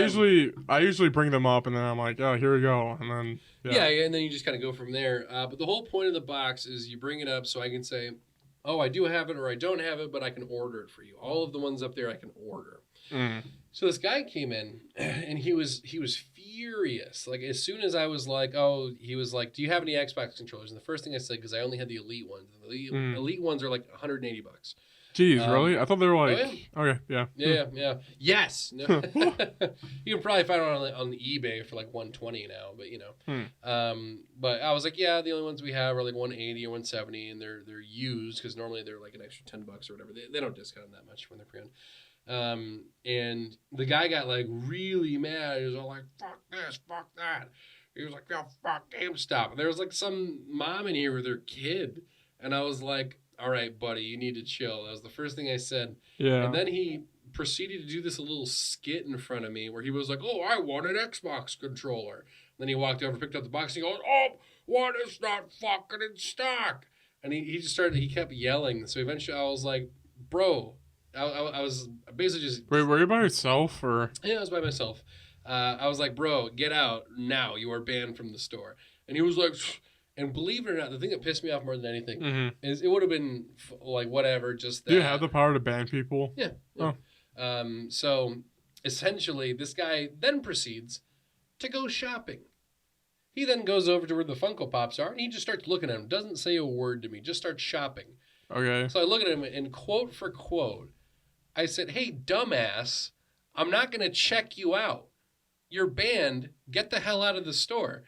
Speaker 2: I usually bring them up, and then I'm like, oh, here we go, and then
Speaker 1: yeah, and then you just kind of go from there. But the whole point of the box is you bring it up so I can say, oh, I do have it or I don't have it, but I can order it for you. All of the ones up there I can order. So this guy came in and he was furious. Like as soon as I was like, oh, he was like, do you have any Xbox controllers? And the first thing I said, because I only had the Elite ones. The Elite ones are like $180.
Speaker 2: Jeez, really? I thought they were like,
Speaker 1: oh,
Speaker 2: okay, yeah.
Speaker 1: Yeah. Yes. No. You can probably find it on the eBay for like $120 now, but you know. But I was like, yeah, the only ones we have are like $180 or $170, and they're used because normally they're like an extra $10 or whatever. They don't discount them that much when they're pre-owned. And the guy got like really mad. He was all like, fuck this, fuck that. He was like, oh, fuck GameStop. And there was like some mom in here with her kid. And I was like, all right, buddy, you need to chill. That was the first thing I said. Yeah. And then he proceeded to do this little skit in front of me where he was like, oh, I want an Xbox controller. And then he walked over, picked up the box, and he goes, oh, what is not fucking in stock? And he just started, he kept yelling. So eventually I was like, bro, I was basically just...
Speaker 2: Wait, were you by yourself or...?
Speaker 1: Yeah, I was by myself. I was like, bro, get out now. You are banned from the store. And he was like... And believe it or not, the thing that pissed me off more than anything is it would have been like whatever, just that.
Speaker 2: Do you have the power to ban people?
Speaker 1: Yeah. Oh. So essentially, this guy then proceeds to go shopping. He then goes over to where the Funko Pops are, and he just starts looking at them. Doesn't say a word to me, just starts shopping.
Speaker 2: Okay.
Speaker 1: So I look at him, and quote for quote, I said, hey, dumbass, I'm not going to check you out. You're banned. Get the hell out of the store.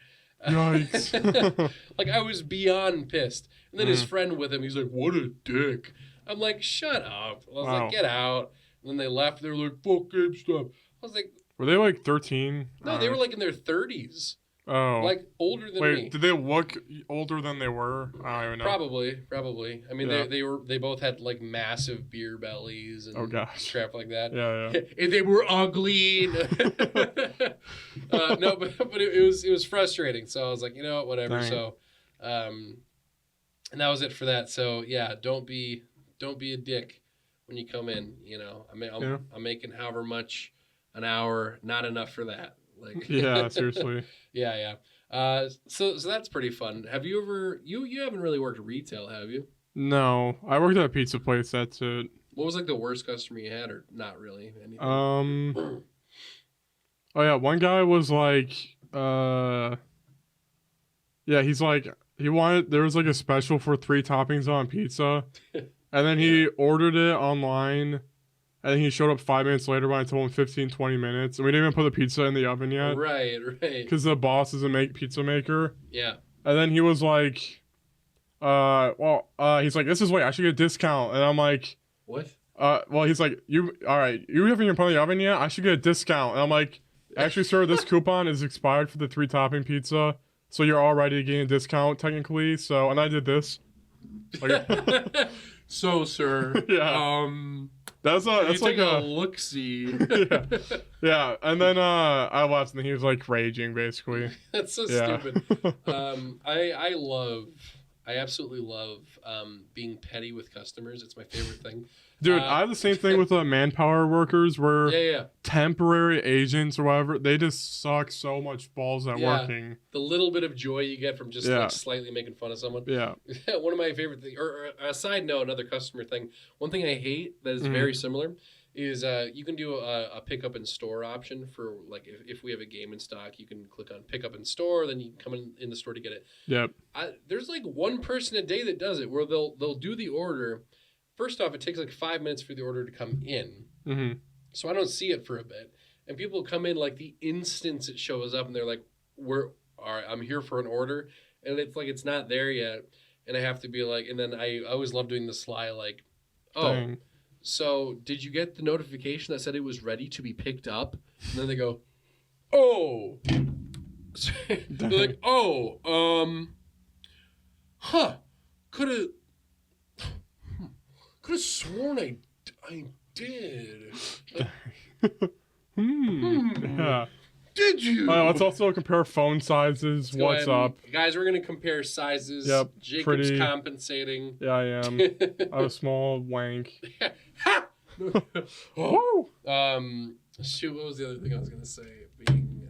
Speaker 2: Yikes.
Speaker 1: Like, I was beyond pissed. And then his friend with him, he's like, what a dick. I'm like, shut up. I was like, get out. And then they left. They were like, fuck GameStop. I was like...
Speaker 2: Were they like 13?
Speaker 1: No, they were like in their 30s.
Speaker 2: Oh.
Speaker 1: Like, older than me.
Speaker 2: Wait, did they look older than they were? I don't even know.
Speaker 1: Probably. I mean, they both had like massive beer bellies and crap like that.
Speaker 2: Yeah.
Speaker 1: And they were ugly. No, but it was frustrating. So I was like, you know what, whatever. Dang. So, and that was it for that. So yeah, don't be a dick when you come in. You know, I'm making however much an hour, not enough for that. Like,
Speaker 2: yeah, seriously.
Speaker 1: Yeah. So that's pretty fun. Have you ever you haven't really worked retail, have you?
Speaker 2: No, I worked at a pizza place. That's it.
Speaker 1: What was like the worst customer you had, or not really anything?
Speaker 2: Oh yeah, one guy was like, yeah, he's like, there was like a special for 3 toppings on pizza, and then he ordered it online. And then he showed up 5 minutes later when I told him 15, 20 minutes. And we didn't even put the pizza in the oven yet.
Speaker 1: Right.
Speaker 2: Because the boss is a pizza maker.
Speaker 1: Yeah.
Speaker 2: And then he was like, he's like, this is I should get a discount. And I'm like,
Speaker 1: what?
Speaker 2: Well, he's like, you haven't even put in the oven yet? I should get a discount. And I'm like, actually, sir, this coupon is expired for the 3-topping pizza. So you're already getting a discount, technically. So, and I did this. Like,
Speaker 1: so, sir,
Speaker 2: That's like a
Speaker 1: look-see.
Speaker 2: yeah. And then I left, and he was like raging, basically.
Speaker 1: That's so stupid. I absolutely love being petty with customers. It's my favorite thing.
Speaker 2: Dude, I have the same thing with manpower workers where temporary agents or whatever, they just suck so much balls at working.
Speaker 1: The little bit of joy you get from just like slightly making fun of someone.
Speaker 2: Yeah.
Speaker 1: One of my favorite things, or a side note, another customer thing. One thing I hate that is very similar is you can do a pick up in store option for like if we have a game in stock, you can click on pick up in store, then you can come in the store to get it.
Speaker 2: Yep.
Speaker 1: There's like one person a day that does it where they'll do the order. First off, it takes like 5 minutes for the order to come in. Mm-hmm. So I don't see it for a bit. And people come in like the instant it shows up and they're like, all right, I'm here for an order. And it's like, it's not there yet. And I have to be like, and then I always love doing the sly, like, oh, dang. So did you get the notification that said it was ready to be picked up? And then they go, oh. They're like, oh, could have sworn I did.
Speaker 2: Yeah.
Speaker 1: Did you?
Speaker 2: Let's also compare phone sizes. What's up?
Speaker 1: Guys, we're going to compare sizes.
Speaker 2: Yep.
Speaker 1: Jacob's compensating.
Speaker 2: Yeah, I am. I have a small wank.
Speaker 1: Shoot, what was the other thing I was going to say? Being,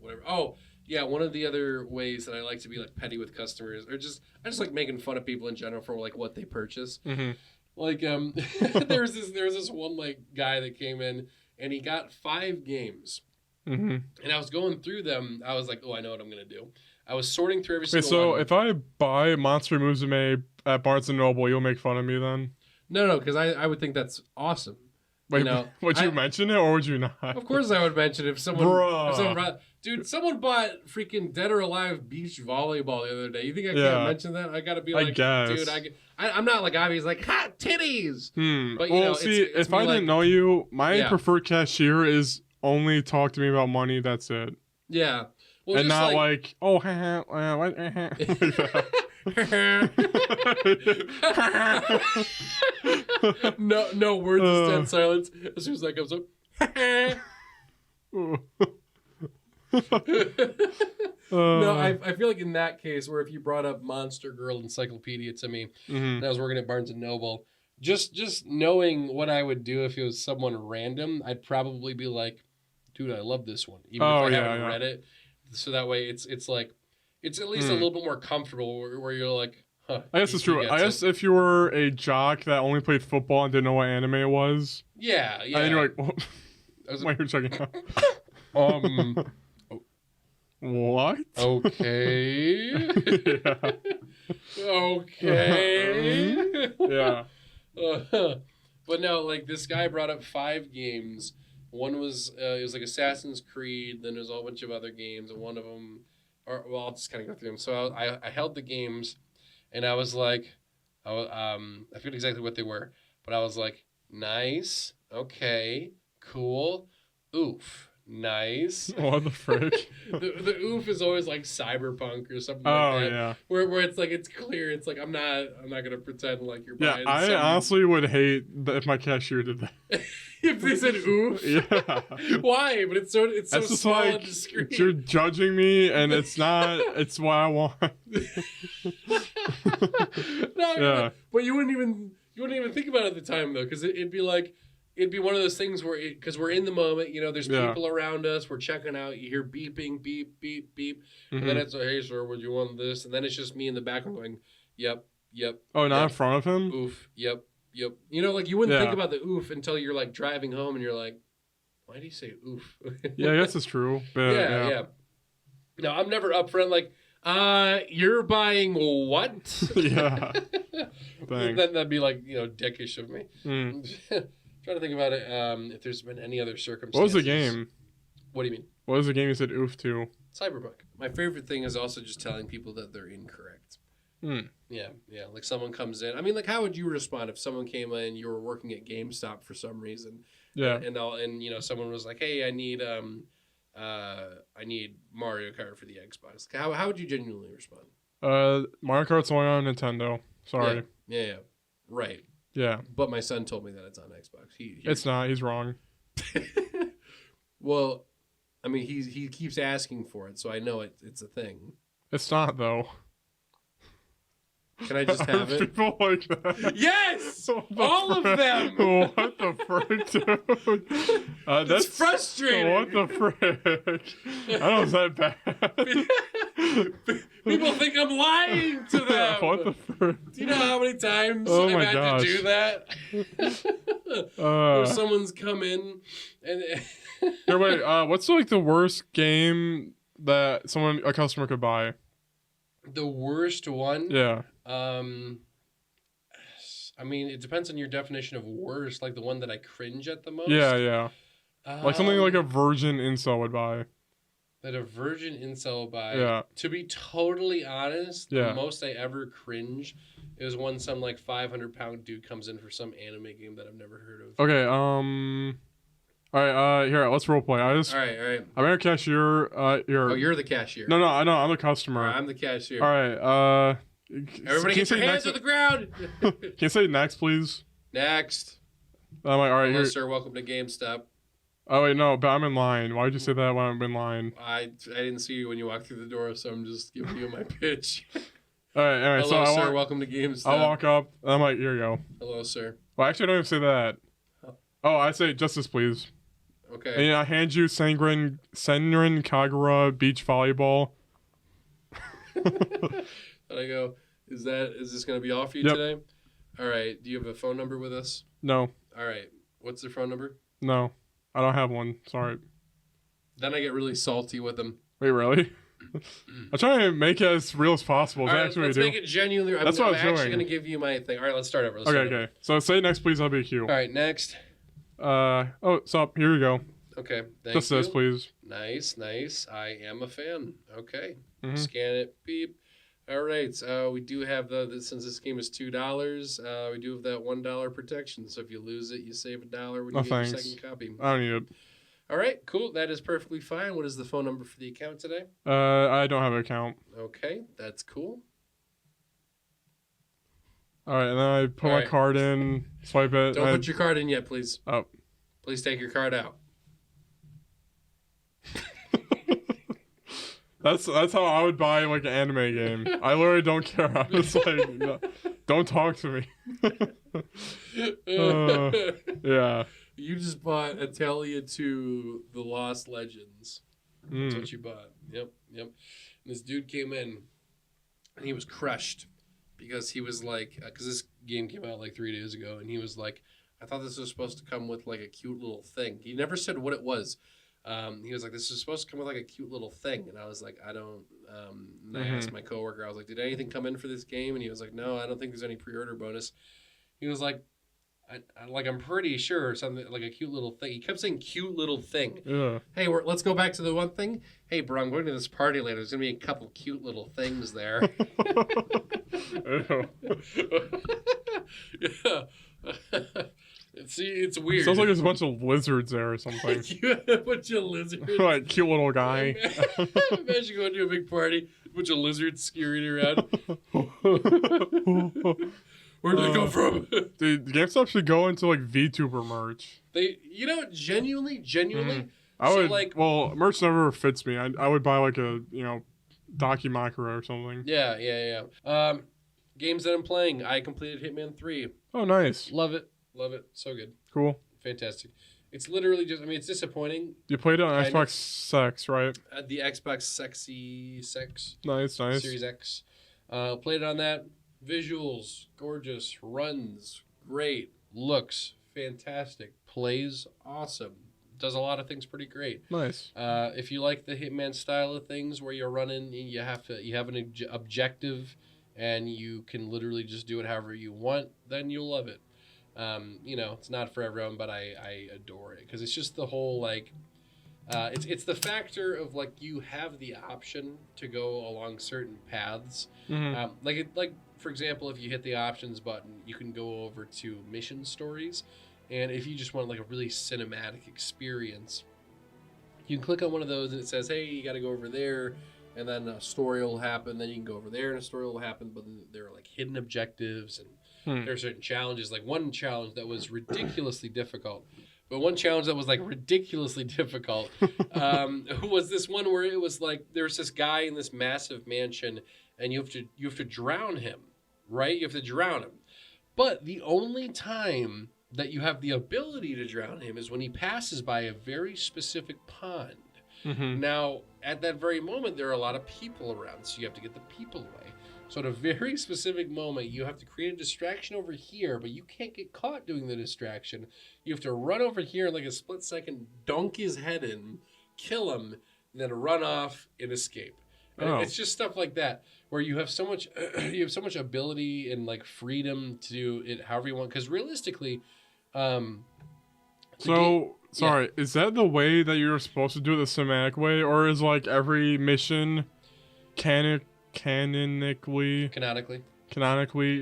Speaker 1: whatever. Oh, Yeah, one of the other ways that I like to be like petty with customers, or I just like making fun of people in general for like what they purchase.
Speaker 2: Mm-hmm.
Speaker 1: Like there was this one like guy that came in and he got 5 games,
Speaker 2: Mm-hmm.
Speaker 1: and I was going through them. I was like, oh, I know what I'm gonna do. I was sorting through every
Speaker 2: Okay,
Speaker 1: single
Speaker 2: so
Speaker 1: one.
Speaker 2: if I buy Monster Musume at Barnes and Noble, you'll make fun of me then?
Speaker 1: No, because I would think that's awesome.
Speaker 2: Wait,
Speaker 1: You know,
Speaker 2: would you mention it or would you not?
Speaker 1: Of course, I would mention if someone.
Speaker 2: Bruh.
Speaker 1: If someone dude, someone bought freaking Dead or Alive beach volleyball the other day. You think I
Speaker 2: Yeah.
Speaker 1: can't mention that? I gotta be
Speaker 2: I
Speaker 1: like,
Speaker 2: guess.
Speaker 1: dude, I'm not like obvious like hot titties. But you
Speaker 2: Well,
Speaker 1: know,
Speaker 2: see,
Speaker 1: it's
Speaker 2: if I
Speaker 1: me, like,
Speaker 2: didn't know you, my
Speaker 1: Yeah.
Speaker 2: preferred cashier is only talk to me about money. That's it,
Speaker 1: yeah, well,
Speaker 2: and
Speaker 1: just
Speaker 2: not like oh, what?
Speaker 1: no words, instead silence. As soon as that comes up. No, I feel like in that case, where if you brought up Monster Girl Encyclopedia to me, and I was working at Barnes and Noble, just knowing what I would do if it was someone random, I'd probably be like, dude, I love this one, even if I haven't read it. So that way, it's like, it's at least a little bit more comfortable where you're like, huh.
Speaker 2: I guess it's true. I guess if you were a jock that only played football and didn't know what anime it was,
Speaker 1: yeah.
Speaker 2: and then you're like, why you're checking out? What?
Speaker 1: Okay.
Speaker 2: Yeah.
Speaker 1: Okay.
Speaker 2: Yeah.
Speaker 1: But no, like this guy brought up 5 games. One was it was like Assassin's Creed. Then there's a whole bunch of other games, and one of them, I'll just kind of go through them. So I held the games, and I was like, I forget exactly what they were, but I was like, nice, okay, cool, oof. Nice.
Speaker 2: What the frick?
Speaker 1: the oof is always like cyberpunk or something like
Speaker 2: Oh
Speaker 1: that.
Speaker 2: yeah.
Speaker 1: Where it's like it's clear. It's like I'm not gonna pretend like you're
Speaker 2: Yeah,
Speaker 1: buying.
Speaker 2: I honestly would hate if my cashier did that.
Speaker 1: If they said oof.
Speaker 2: Yeah.
Speaker 1: Why? But it's so
Speaker 2: That's just
Speaker 1: small
Speaker 2: like
Speaker 1: and discreet.
Speaker 2: you're judging me, and it's not. It's what I want.
Speaker 1: No,
Speaker 2: Yeah.
Speaker 1: but you wouldn't even think about it at the time though, because it'd be like. It'd be one of those things where, because we're in the moment, you know, there's people around us, we're checking out, you hear beeping, beep, beep, beep, and then it's, hey, sir, would you want this? And then it's just me in the background going, yep.
Speaker 2: Oh, not
Speaker 1: yep,
Speaker 2: in front of him?
Speaker 1: oof, yep. You know, like, you wouldn't think about the oof until you're, like, driving home and you're like, why do you say oof?
Speaker 2: Yeah, I guess it's true. But,
Speaker 1: yeah. No, I'm never upfront, like, you're buying what?
Speaker 2: Yeah. Thanks.
Speaker 1: That'd be, like, you know, dickish of me.
Speaker 2: Mm.
Speaker 1: Trying to think about it. If there's been any other circumstances.
Speaker 2: What was the game?
Speaker 1: What do you mean?
Speaker 2: What was the game you said oof to?
Speaker 1: Cyberpunk. My favorite thing is also just telling people that they're incorrect. Yeah. Like someone comes in. I mean, like, how would you respond if someone came in, you were working at GameStop for some reason?
Speaker 2: Yeah.
Speaker 1: And you know, someone was like, hey, I need Mario Kart for the Xbox. How would you genuinely respond?
Speaker 2: Mario Kart's only on Nintendo. Sorry.
Speaker 1: Yeah. Right.
Speaker 2: Yeah.
Speaker 1: But my son told me that it's on Xbox.
Speaker 2: It's not. He's wrong.
Speaker 1: Well, I mean, he keeps asking for it, so I know it's a thing.
Speaker 2: It's not, though.
Speaker 1: Can I just have it?
Speaker 2: People like that.
Speaker 1: Yes!
Speaker 2: What the
Speaker 1: All of
Speaker 2: frick?
Speaker 1: them!
Speaker 2: What the frick, dude?
Speaker 1: That's frustrating.
Speaker 2: What the frick? I don't know if that bad.
Speaker 1: People think I'm lying to them.
Speaker 2: What the frick?
Speaker 1: Do you know how many times
Speaker 2: Oh
Speaker 1: I've
Speaker 2: my
Speaker 1: had
Speaker 2: gosh.
Speaker 1: to do that? Where someone's come in and...
Speaker 2: Here, wait, what's like the worst game that a customer could buy?
Speaker 1: The worst one?
Speaker 2: Yeah.
Speaker 1: I mean, it depends on your definition of worst. Like the one that I cringe at the most.
Speaker 2: Yeah. Like something like a virgin incel would buy.
Speaker 1: That a virgin incel would buy.
Speaker 2: Yeah.
Speaker 1: To be totally honest,
Speaker 2: Yeah.
Speaker 1: the most I ever cringe is when some like 500-pound dude comes in for some anime game that I've never heard of.
Speaker 2: Okay. All right. Here, let's roleplay.
Speaker 1: All right.
Speaker 2: I'm a cashier. Here.
Speaker 1: Oh, you're the cashier.
Speaker 2: No. I know. I'm the customer.
Speaker 1: I'm the cashier.
Speaker 2: All right.
Speaker 1: Everybody get your hands on the ground.
Speaker 2: Can you say next, please?
Speaker 1: Next.
Speaker 2: I'm like, all right.
Speaker 1: Hello,
Speaker 2: Here.
Speaker 1: sir. Welcome to GameStop.
Speaker 2: Oh wait, no, but I'm in line. Why would you say that when I'm in line?
Speaker 1: I didn't see you when you walked through the door, so I'm just giving you my pitch.
Speaker 2: All right.
Speaker 1: Hello,
Speaker 2: So
Speaker 1: sir. Welcome to GameStop.
Speaker 2: I walk up. And I'm like, here you go.
Speaker 1: Hello, sir.
Speaker 2: Well, actually, I don't even say that. Oh, I say justice, please.
Speaker 1: Okay.
Speaker 2: And I hand you Senrin Kagura beach volleyball.
Speaker 1: And I go, is this gonna be all for you
Speaker 2: Yep.
Speaker 1: today? All right. Do you have a phone number with us?
Speaker 2: No,
Speaker 1: All right. What's their phone number?
Speaker 2: no, I don't have one. Sorry.
Speaker 1: Then I get really salty with them.
Speaker 2: Wait, really? I'm trying to make it as real as possible. Is
Speaker 1: All
Speaker 2: that
Speaker 1: right,
Speaker 2: actually
Speaker 1: let's
Speaker 2: what we
Speaker 1: make
Speaker 2: do?
Speaker 1: it genuinely.
Speaker 2: That's what
Speaker 1: I'm
Speaker 2: I was
Speaker 1: actually
Speaker 2: doing.
Speaker 1: gonna give you my thing. All right, let's start over. Let's
Speaker 2: Okay,
Speaker 1: start over.
Speaker 2: okay. So say next, please. LBQ.
Speaker 1: All right, next.
Speaker 2: Oh, stop. Here we go.
Speaker 1: Okay. Thank
Speaker 2: Just
Speaker 1: you.
Speaker 2: this, please.
Speaker 1: Nice, nice. I am a fan. Okay.
Speaker 2: Mhm.
Speaker 1: Scan it. Beep. All right. We do have since this game is $2. We do have that $1 protection. So if you lose it, you save $1 when you
Speaker 2: No,
Speaker 1: get your
Speaker 2: thanks.
Speaker 1: second copy.
Speaker 2: I don't need it.
Speaker 1: All right. Cool. That is perfectly fine. What is the phone number for the account today?
Speaker 2: I don't have an account.
Speaker 1: Okay, that's cool.
Speaker 2: All right, and then I put
Speaker 1: All
Speaker 2: my
Speaker 1: right.
Speaker 2: card in, swipe it.
Speaker 1: Don't
Speaker 2: and
Speaker 1: put your card in yet, please.
Speaker 2: Oh.
Speaker 1: Please take your card out.
Speaker 2: That's how I would buy like an anime game. I literally don't care. I'm just like, no, don't talk to me. Yeah.
Speaker 1: You just bought Atelier 2 The Lost Legends. That's what you bought. Yep. And this dude came in and he was crushed because he was like, because this game came out like 3 days ago, and he was like, I thought this was supposed to come with like a cute little thing. He never said what it was. He was like, this is supposed to come with like a cute little thing. And I was like, I don't, and I asked my coworker, I was like, did anything come in for this game? And he was like, no, I don't think there's any pre-order bonus. He was like, I'm pretty sure something like a cute little thing. He kept saying cute little thing.
Speaker 2: Yeah.
Speaker 1: Hey, let's go back to the one thing. Hey, bro, I'm going to this party later. There's going to be a couple cute little things there.
Speaker 2: Ew.
Speaker 1: Yeah. See, it's weird.
Speaker 2: Sounds like there's a bunch of lizards there or something.
Speaker 1: You had a bunch of lizards.
Speaker 2: Like cute little guy.
Speaker 1: Imagine going to a big party, a bunch of lizards scurrying around. Where do they come from?
Speaker 2: Dude, GameStop should go into like VTuber merch.
Speaker 1: They, genuinely.
Speaker 2: I
Speaker 1: So,
Speaker 2: would
Speaker 1: like-
Speaker 2: well, merch never fits me. I would buy like a Dakimakura or something.
Speaker 1: Yeah. Games that I'm playing. I completed Hitman 3.
Speaker 2: Oh, nice.
Speaker 1: Love it. So good.
Speaker 2: Cool.
Speaker 1: Fantastic. It's literally just, it's disappointing.
Speaker 2: You played it on
Speaker 1: Kind
Speaker 2: Xbox
Speaker 1: of.
Speaker 2: Sex, right?
Speaker 1: The Xbox Sexy Sex
Speaker 2: Nice.
Speaker 1: Series X. Played it on that. Visuals, gorgeous. Runs, great. Looks, fantastic. Plays, awesome. Does a lot of things pretty great.
Speaker 2: Nice.
Speaker 1: If you like the Hitman style of things where you're running, you have an objective and you can literally just do it however you want, then you'll love it. It's not for everyone, but I adore it because it's just the whole it's the factor of like you have the option to go along certain paths. Like for example, if you hit the options button, you can go over to mission stories, and if you just want like a really cinematic experience, you can click on one of those and it says, hey, you got to go over there. And then a story will happen. Then you can go over there and a story will happen. But then there are like hidden objectives and there are certain challenges. Like one challenge that was ridiculously difficult. But one challenge that was like ridiculously difficult was this one where it was like there's this guy in this massive mansion and you have to drown him, right? You have to drown him. But the only time that you have the ability to drown him is when he passes by a very specific pond. Now, at that very moment, there are a lot of people around, so you have to get the people away. So at a very specific moment, you have to create a distraction over here, but you can't get caught doing the distraction. You have to run over here in like a split second, dunk his head in, kill him, and then run off and escape. And it's just stuff like that where you have so much ability and like freedom to do it however you want. Because realistically,
Speaker 2: Sorry, is that the way that you're supposed to do it the cinematic way, or is like every mission canonically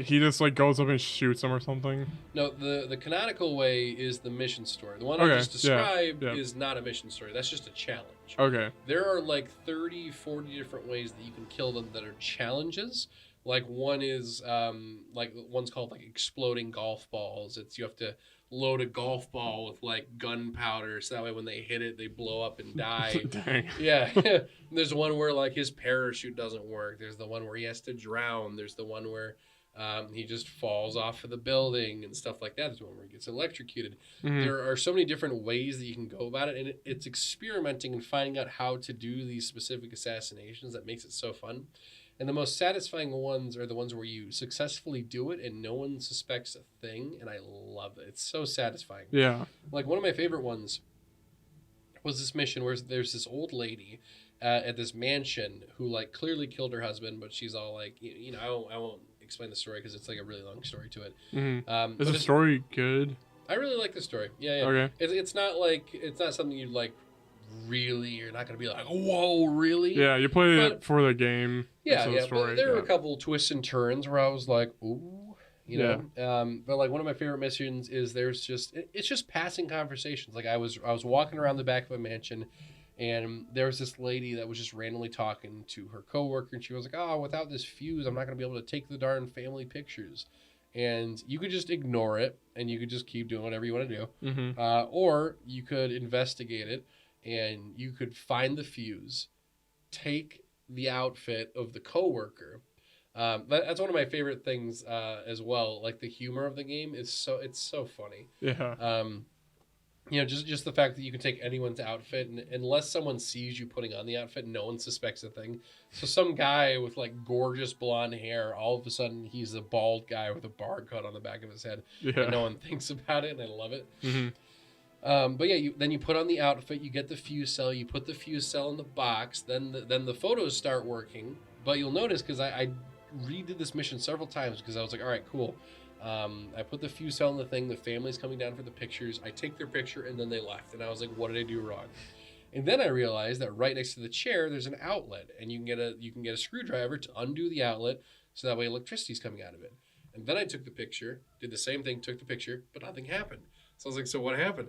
Speaker 2: he just like goes up and shoots them or something?
Speaker 1: No, the canonical way is the mission story. The one
Speaker 2: Okay,
Speaker 1: I just described
Speaker 2: yeah.
Speaker 1: is not a mission story. That's just a challenge.
Speaker 2: Okay.
Speaker 1: There are like 30, 40 different ways that you can kill them that are challenges. Like one is one's called like exploding golf balls. It's you have to load a golf ball with like gunpowder so that way when they hit it they blow up and die.
Speaker 2: Dang.
Speaker 1: Yeah. There's one where like his parachute doesn't work. There's the one where he has to drown. There's the one where He just falls off of the building and stuff like that. There's one where he gets electrocuted.
Speaker 2: Mhm.
Speaker 1: There are so many different ways that you can go about it, and it's experimenting and finding out how to do these specific assassinations that makes it so fun. And the most satisfying ones are the ones where you successfully do it and no one suspects a thing, and I love it. It's so satisfying.
Speaker 2: Yeah.
Speaker 1: Like, one of my favorite ones was this mission where there's this old lady at this mansion who, like, clearly killed her husband, but she's all like, you know, I won't explain the story because it's like a really long story to it.
Speaker 2: Is the story good?
Speaker 1: I really like the story. Yeah.
Speaker 2: Okay.
Speaker 1: It's not something you'd like. Really, you're not gonna be like, whoa, really?
Speaker 2: Yeah, you play it for the game.
Speaker 1: Yeah,
Speaker 2: the
Speaker 1: yeah.
Speaker 2: story,
Speaker 1: But there were a couple twists and turns where I was like, ooh, you know. But like one of my favorite missions is it's just passing conversations. Like I was walking around the back of a mansion, and there was this lady that was just randomly talking to her coworker, and she was like, oh, without this fuse, I'm not gonna be able to take the darn family pictures. And you could just ignore it, and you could just keep doing whatever you want to do, or you could investigate it. And you could find the fuse, take the outfit of the coworker. That's one of my favorite things as well. Like the humor of the game it's so funny.
Speaker 2: Yeah.
Speaker 1: You know, just the fact that you can take anyone's outfit, and unless someone sees you putting on the outfit, no one suspects a thing. So some guy with like gorgeous blonde hair, all of a sudden he's a bald guy with a bar cut on the back of his head, and no one thinks about it, and I love it. But yeah, then you put on the outfit, you get the fuse cell, you put the fuse cell in the box, then the photos start working. But you'll notice, because I redid this mission several times, because I was like, all right, cool. I put the fuse cell in the thing, the family's coming down for the pictures, I take their picture, and then they left. And I was like, what did I do wrong? And then I realized that right next to the chair, there's an outlet, and you can get a screwdriver to undo the outlet, so that way electricity's coming out of it. And then I took the picture, did the same thing, took the picture, but nothing happened. So I was like, so what happened?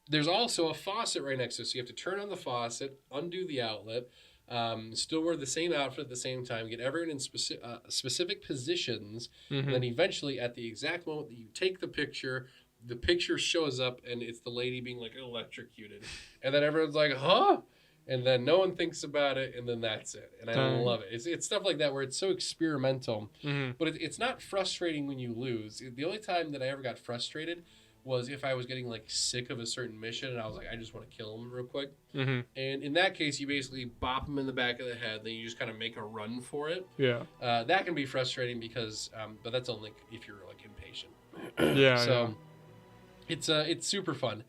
Speaker 1: There's also a faucet right next to it. So you have to turn on the faucet, undo the outlet, still wear the same outfit at the same time, get everyone in specific positions. And then eventually, at the exact moment that you take the picture shows up, and it's the lady being like electrocuted. And then everyone's like, huh? And then no one thinks about it, and then that's it. And I love it. It's stuff like that where it's so experimental, but it's not frustrating when you lose. The only time that I ever got frustrated was if I was getting like sick of a certain mission, and I was like, I just want to kill him real quick. And in that case, you basically bop him in the back of the head, then you just kind of make a run for it.
Speaker 2: Yeah.
Speaker 1: That can be frustrating because, but that's only if you're like impatient.
Speaker 2: So
Speaker 1: it's super fun.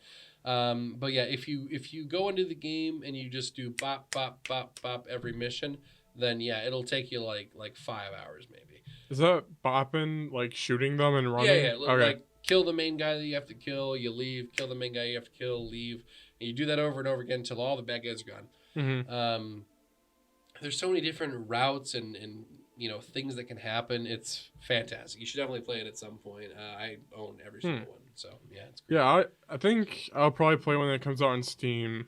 Speaker 1: But yeah, if you go into the game and you just do bop bop bop bop every mission, then yeah, it'll take you like 5 hours maybe.
Speaker 2: Is that bopping like shooting them and running?
Speaker 1: Yeah. Okay. Like kill the main guy that you have to kill, you leave. Kill the main guy you have to kill, leave. And you do that over and over again until all the bad guys are gone. There's so many different routes and you know things that can happen. It's fantastic. You should definitely play it at some point. I own every single one, so yeah, it's great.
Speaker 2: Yeah, I think I'll probably play when it comes out on Steam.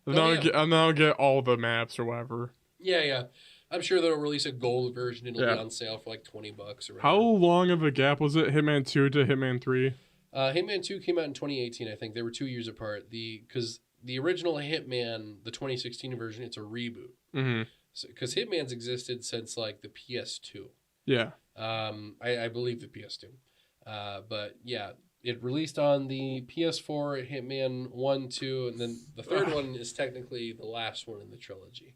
Speaker 2: And then I'll get all the maps or whatever.
Speaker 1: Yeah. I'm sure they'll release a gold version. It'll be on sale for like $20 or whatever.
Speaker 2: How long of a gap was it? Hitman 2 to Hitman 3?
Speaker 1: Hitman 2 came out in 2018, I think. They were 2 years apart. Because the original Hitman, the 2016 version, it's a reboot. Because Hitman's existed since like the PS2.
Speaker 2: Yeah.
Speaker 1: I believe the PS2. But yeah, it released on the PS4, Hitman 1, 2, and then the third one is technically the last one in the trilogy.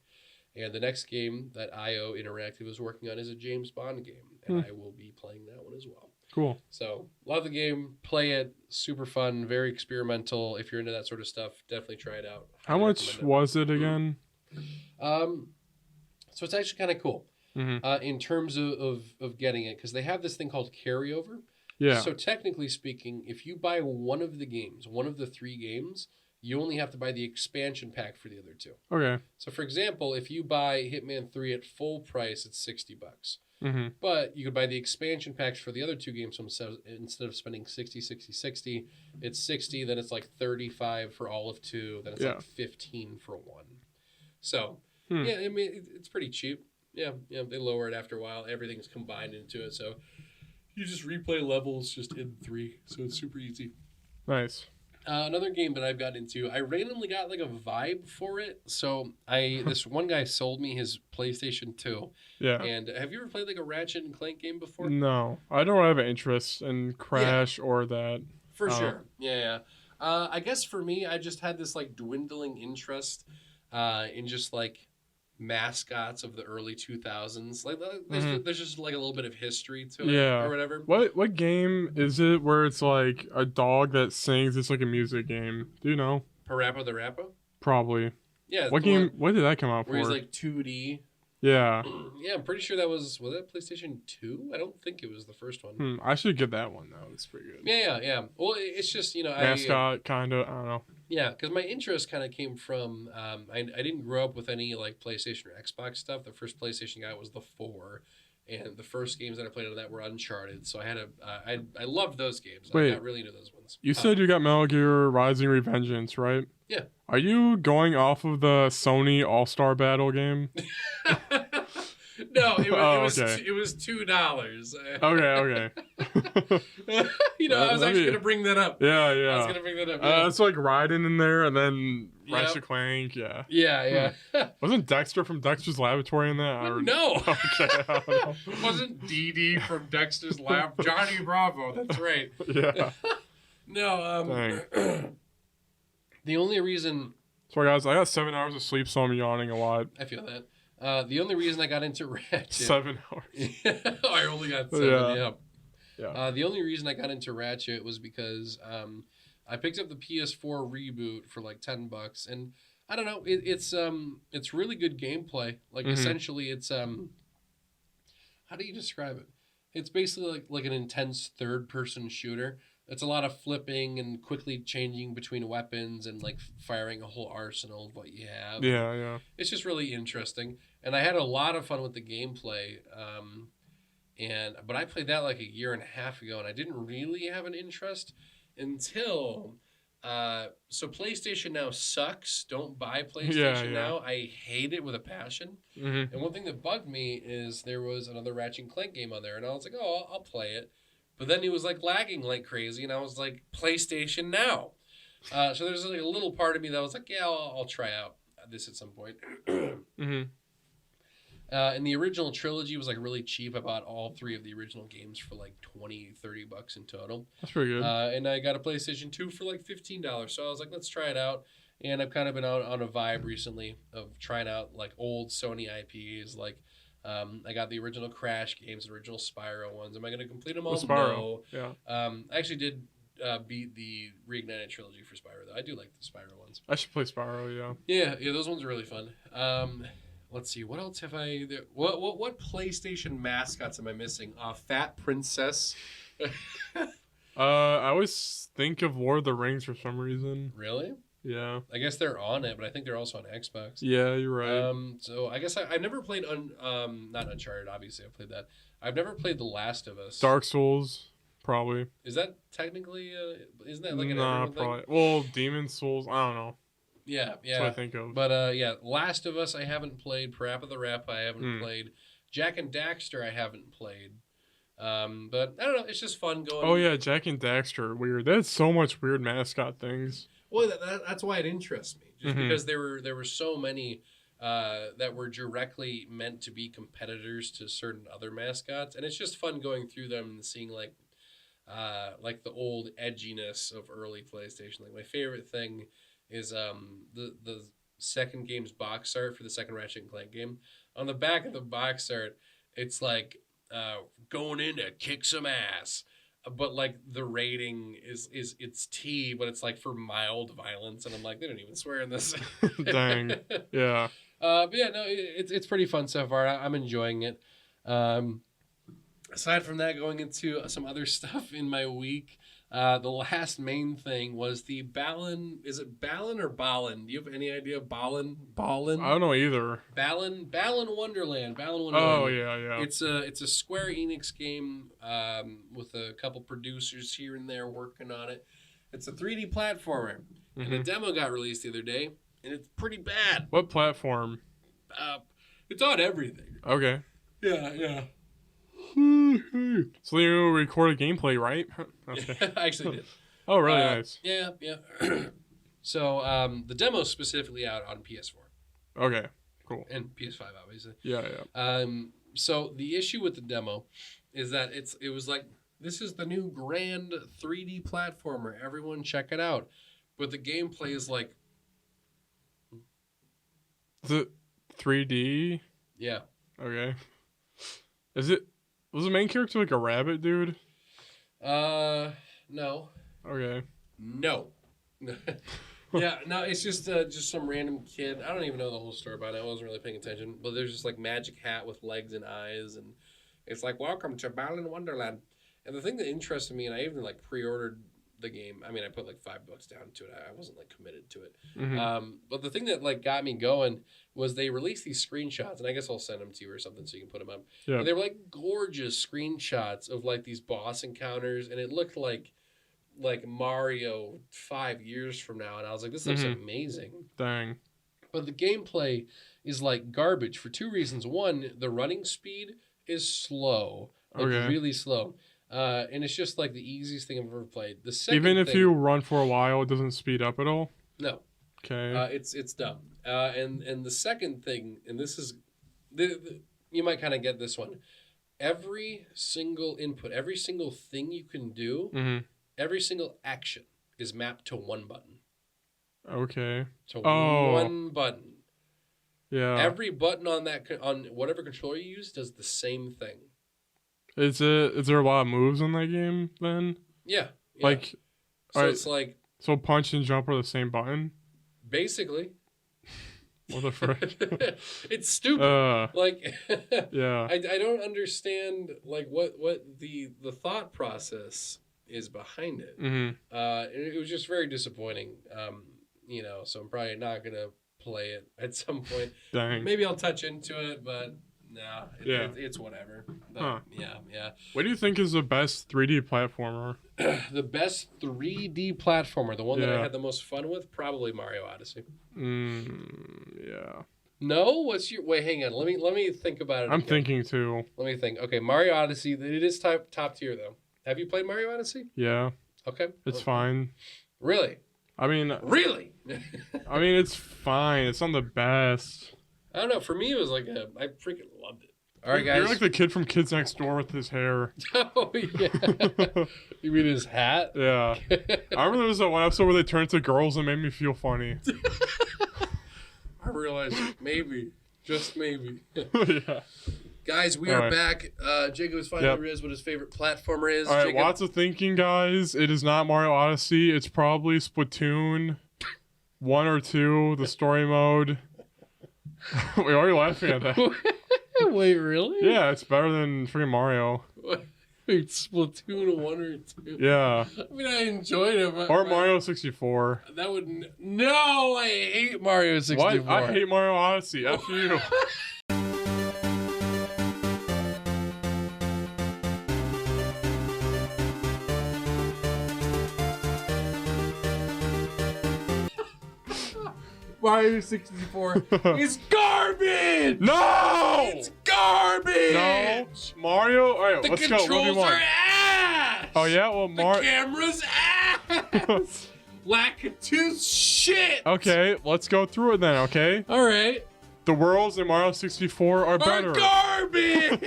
Speaker 1: And the next game that IO Interactive is working on is a James Bond game, and I will be playing that one as well.
Speaker 2: Cool.
Speaker 1: So, love the game. Play it. Super fun. Very experimental. If you're into that sort of stuff, definitely try it out.
Speaker 2: How much was it again?
Speaker 1: So it's actually kind of cool in terms of getting it, because they have this thing called carryover.
Speaker 2: Yeah.
Speaker 1: So technically speaking, if you buy one of the games, one of the 3 games, you only have to buy the expansion pack for the other 2.
Speaker 2: Okay.
Speaker 1: So for example, if you buy Hitman 3 at full price, it's $60. But you could buy the expansion packs for the other 2 games. So instead of spending 60, it's 60. Then it's like 35 for all of 2. Then it's like 15 for 1. So yeah, I mean it's pretty cheap. Yeah, they lower it after a while. Everything's combined into it, so you just replay levels just in 3. So it's super easy.
Speaker 2: Nice.
Speaker 1: Another game that I've got into, I randomly got like a vibe for it. So this one guy sold me his PlayStation 2.
Speaker 2: Yeah.
Speaker 1: And have you ever played like a Ratchet and Clank game before?
Speaker 2: No, I don't have an interest in Crash or that.
Speaker 1: For sure. Yeah. I guess for me, I just had this like dwindling interest in just like mascots of the early 2000s. Like there's just like a little bit of history to it or whatever.
Speaker 2: What game is it where it's like a dog that sings? It's like a music game. Do you know?
Speaker 1: Parappa the Rappa?
Speaker 2: Probably.
Speaker 1: Yeah.
Speaker 2: What game? What did that come out
Speaker 1: where
Speaker 2: for?
Speaker 1: Where he's like 2D.
Speaker 2: Yeah.
Speaker 1: Yeah, I'm pretty sure was that PlayStation 2? I don't think it was the first one.
Speaker 2: I should get that one though. It's pretty good.
Speaker 1: Yeah. Well, it's just,
Speaker 2: mascot kind of, I don't know.
Speaker 1: Yeah, because my interest kind of came from I didn't grow up with any like PlayStation or Xbox stuff. The first PlayStation I got was the 4, and the first games that I played on that were Uncharted. So I had I loved those games.
Speaker 2: Wait,
Speaker 1: I got really into those ones.
Speaker 2: You said you got Metal Gear Rising Revengeance, right?
Speaker 1: Yeah.
Speaker 2: Are you going off of the Sony All-Star Battle game?
Speaker 1: No, it was
Speaker 2: okay.
Speaker 1: It was $2.
Speaker 2: Okay.
Speaker 1: I was actually gonna bring that up.
Speaker 2: Yeah.
Speaker 1: I was gonna bring that up. Yeah.
Speaker 2: It's like Raiden in there, and then Ratchet Clank. Yeah.
Speaker 1: Yeah.
Speaker 2: Wasn't Dexter from Dexter's Laboratory in that?
Speaker 1: No.
Speaker 2: Okay. I don't know.
Speaker 1: Wasn't Dee Dee from Dexter's Lab? Johnny Bravo. That's right.
Speaker 2: Yeah.
Speaker 1: No. The only reason.
Speaker 2: Sorry guys, I got 7 hours of sleep, so I'm yawning a lot.
Speaker 1: I feel that. The only reason I got into Ratchet
Speaker 2: 7 hours.
Speaker 1: I only got 7.
Speaker 2: Yeah.
Speaker 1: The only reason I got into Ratchet was because I picked up the PS4 reboot for like $10, and I don't know, it's really good gameplay. Like essentially, it's how do you describe it? It's basically like an intense third-person shooter. It's a lot of flipping and quickly changing between weapons and like firing a whole arsenal of what you have.
Speaker 2: Yeah.
Speaker 1: It's just really interesting, and I had a lot of fun with the gameplay. But I played that like a year and a half ago, and I didn't really have an interest until. So PlayStation Now sucks. Don't buy PlayStation Now. I hate it with a passion. And one thing that bugged me is there was another Ratchet and Clank game on there, and I was like, oh, I'll play it. But then it was like lagging like crazy, and I was like, PlayStation Now. So there's like a little part of me that was like, yeah, I'll try out this at some point. And the original trilogy was like really cheap. I bought all 3 of the original games for like $20-$30 in total.
Speaker 2: That's pretty good.
Speaker 1: And I got a PlayStation 2 for like $15. So I was like, let's try it out. And I've kind of been on a vibe recently of trying out like old Sony IPs. Like I got the original Crash games, the original Spyro ones. Am I going to complete them all?
Speaker 2: Spyro.
Speaker 1: No. I actually did beat the Reignited trilogy for Spyro, though. I do like the Spyro ones.
Speaker 2: I should play Spyro,
Speaker 1: Yeah, those ones are really fun. Let's see, what else have I... What PlayStation mascots am I missing? Fat Princess.
Speaker 2: I always think of Lord of the Rings for some reason.
Speaker 1: Really?
Speaker 2: Yeah.
Speaker 1: I guess they're on it, but I think they're also on Xbox.
Speaker 2: Yeah, you're right.
Speaker 1: So I guess I've never played... not Uncharted, obviously, I've played that. I've never played The Last of Us.
Speaker 2: Dark Souls, probably.
Speaker 1: Is that technically... isn't that like an
Speaker 2: everyone
Speaker 1: probably.
Speaker 2: Thing? Well, Demon Souls, I don't know.
Speaker 1: Yeah.
Speaker 2: That's what I think of.
Speaker 1: But Last of Us I haven't played. Parappa the Rappa I haven't played. Jak and Daxter I haven't played. But I don't know. It's just fun going.
Speaker 2: Oh yeah, Jak and Daxter, weird. There's so much weird mascot things.
Speaker 1: Well, that's why it interests me. Just because there were so many that were directly meant to be competitors to certain other mascots, and it's just fun going through them and seeing like the old edginess of early PlayStation. Like my favorite thing is the second game's box art for the second Ratchet and Clank game. On the back of the box art, it's like going in to kick some ass, but like the rating is it's T, but it's like for mild violence, and I'm like, they don't even swear in this.
Speaker 2: Dang, yeah.
Speaker 1: But yeah, no, it's pretty fun so far. I'm enjoying it. Aside from that, going into some other stuff in my week. The last main thing was the Balan. Is it Balan or Balin? Do you have any idea? Balin?
Speaker 2: I don't know either.
Speaker 1: Balan Wonderland.
Speaker 2: Oh yeah.
Speaker 1: It's a Square Enix game with a couple producers here and there working on it. It's a 3D platformer, and the demo got released the other day, and it's pretty bad.
Speaker 2: What platform?
Speaker 1: It's on everything.
Speaker 2: Okay.
Speaker 1: Yeah.
Speaker 2: So you recorded gameplay, right? Okay.
Speaker 1: I actually did.
Speaker 2: Oh, really nice.
Speaker 1: Yeah. So the demo's specifically out on PS4
Speaker 2: Okay, cool.
Speaker 1: and PS5, obviously.
Speaker 2: Yeah.
Speaker 1: So the issue with the demo is that it was like, this is the new grand 3D platformer. Everyone check it out. But the gameplay is like,
Speaker 2: Is it 3D?
Speaker 1: yeah.
Speaker 2: Okay. Was the main character like a rabbit dude?
Speaker 1: No.
Speaker 2: Okay.
Speaker 1: No. Yeah, no, it's just some random kid. I don't even know the whole story about it. I wasn't really paying attention. But there's just like magic hat with legs and eyes, and it's like, welcome to Balan Wonderland. And the thing that interested me, and I even like pre-ordered the game. I mean, I put like $5 down to it. I wasn't like committed to it.
Speaker 2: Mm-hmm.
Speaker 1: But the thing that like got me going was they released these screenshots, and I guess I'll send them to you or something so you can put them up.
Speaker 2: Yeah.
Speaker 1: But they were like gorgeous screenshots of like these boss encounters, and it looked like Mario 5 years from now. And I was like, this looks amazing.
Speaker 2: Dang.
Speaker 1: But the gameplay is like garbage for two reasons. One, the running speed is slow, like really slow. And it's just like the easiest thing I've ever played. The second
Speaker 2: Even if
Speaker 1: thing,
Speaker 2: you run for a while, it doesn't speed up at all?
Speaker 1: no,
Speaker 2: Okay.
Speaker 1: it's dumb. And the second thing, and this is, you might kind of get this one. Every single input, every single thing you can do, every single action is mapped to one button.
Speaker 2: Okay.
Speaker 1: To one button.
Speaker 2: Yeah.
Speaker 1: Every button on whatever controller you use does the same thing.
Speaker 2: Is there a lot of moves in that game then?
Speaker 1: Yeah.
Speaker 2: Like,
Speaker 1: so
Speaker 2: alright,
Speaker 1: it's like,
Speaker 2: so punch and jump are the same button?
Speaker 1: basically.
Speaker 2: What the frick?
Speaker 1: It's stupid. Like,
Speaker 2: Yeah.
Speaker 1: I don't understand like what the thought process is behind it.
Speaker 2: Mm-hmm.
Speaker 1: And it was just very disappointing. So I'm probably not gonna play it at some point.
Speaker 2: Dang.
Speaker 1: Maybe I'll touch into it, but no,
Speaker 2: Yeah.
Speaker 1: it's whatever. But,
Speaker 2: Huh.
Speaker 1: Yeah.
Speaker 2: What do you think is the best 3D platformer?
Speaker 1: The best 3D platformer, the one that I
Speaker 2: Yeah.
Speaker 1: had the most fun with, probably Mario Odyssey.
Speaker 2: Yeah.
Speaker 1: No, wait? Hang on. Let me think about it.
Speaker 2: I'm
Speaker 1: again.
Speaker 2: thinking too.
Speaker 1: Let me think. Okay, Mario Odyssey. It is top tier though. Have you played Mario Odyssey?
Speaker 2: Yeah.
Speaker 1: Okay.
Speaker 2: It's fine.
Speaker 1: Really?
Speaker 2: I mean, it's fine. It's not the best.
Speaker 1: I don't know. For me, it was like I freaking loved it. All right, guys.
Speaker 2: You're like the kid from Kids Next Door with his hair.
Speaker 1: Oh yeah. You mean his hat?
Speaker 2: Yeah. I remember there was that one episode where they turned to girls and made me feel funny.
Speaker 1: I realized maybe, just maybe.
Speaker 2: Yeah.
Speaker 1: Guys, we are back. Jacob has finally realized what his favorite platformer is.
Speaker 2: All right,
Speaker 1: Jacob,
Speaker 2: lots of thinking, guys. It is not Mario Odyssey. It's probably Splatoon 1 or 2, the story mode. Wait, why are you laughing at that?
Speaker 1: Wait, really?
Speaker 2: Yeah, it's better than freaking Mario.
Speaker 1: Wait, Splatoon 1 or 2?
Speaker 2: Yeah.
Speaker 1: I mean, I enjoyed it. But
Speaker 2: Or Mario 64.
Speaker 1: That would... No, I hate Mario 64.
Speaker 2: What? I hate Mario Odyssey. F you.
Speaker 1: Mario 64 is garbage!
Speaker 2: No!
Speaker 1: It's garbage!
Speaker 2: No. Mario? All right,
Speaker 1: The
Speaker 2: let's go.
Speaker 1: controls
Speaker 2: 1v1.
Speaker 1: are ass!
Speaker 2: Oh, yeah? Well,
Speaker 1: The camera's ass! Lakitu shit!
Speaker 2: Okay, let's go through it then, okay?
Speaker 1: Alright.
Speaker 2: The worlds in Mario 64 are better.
Speaker 1: Garbage!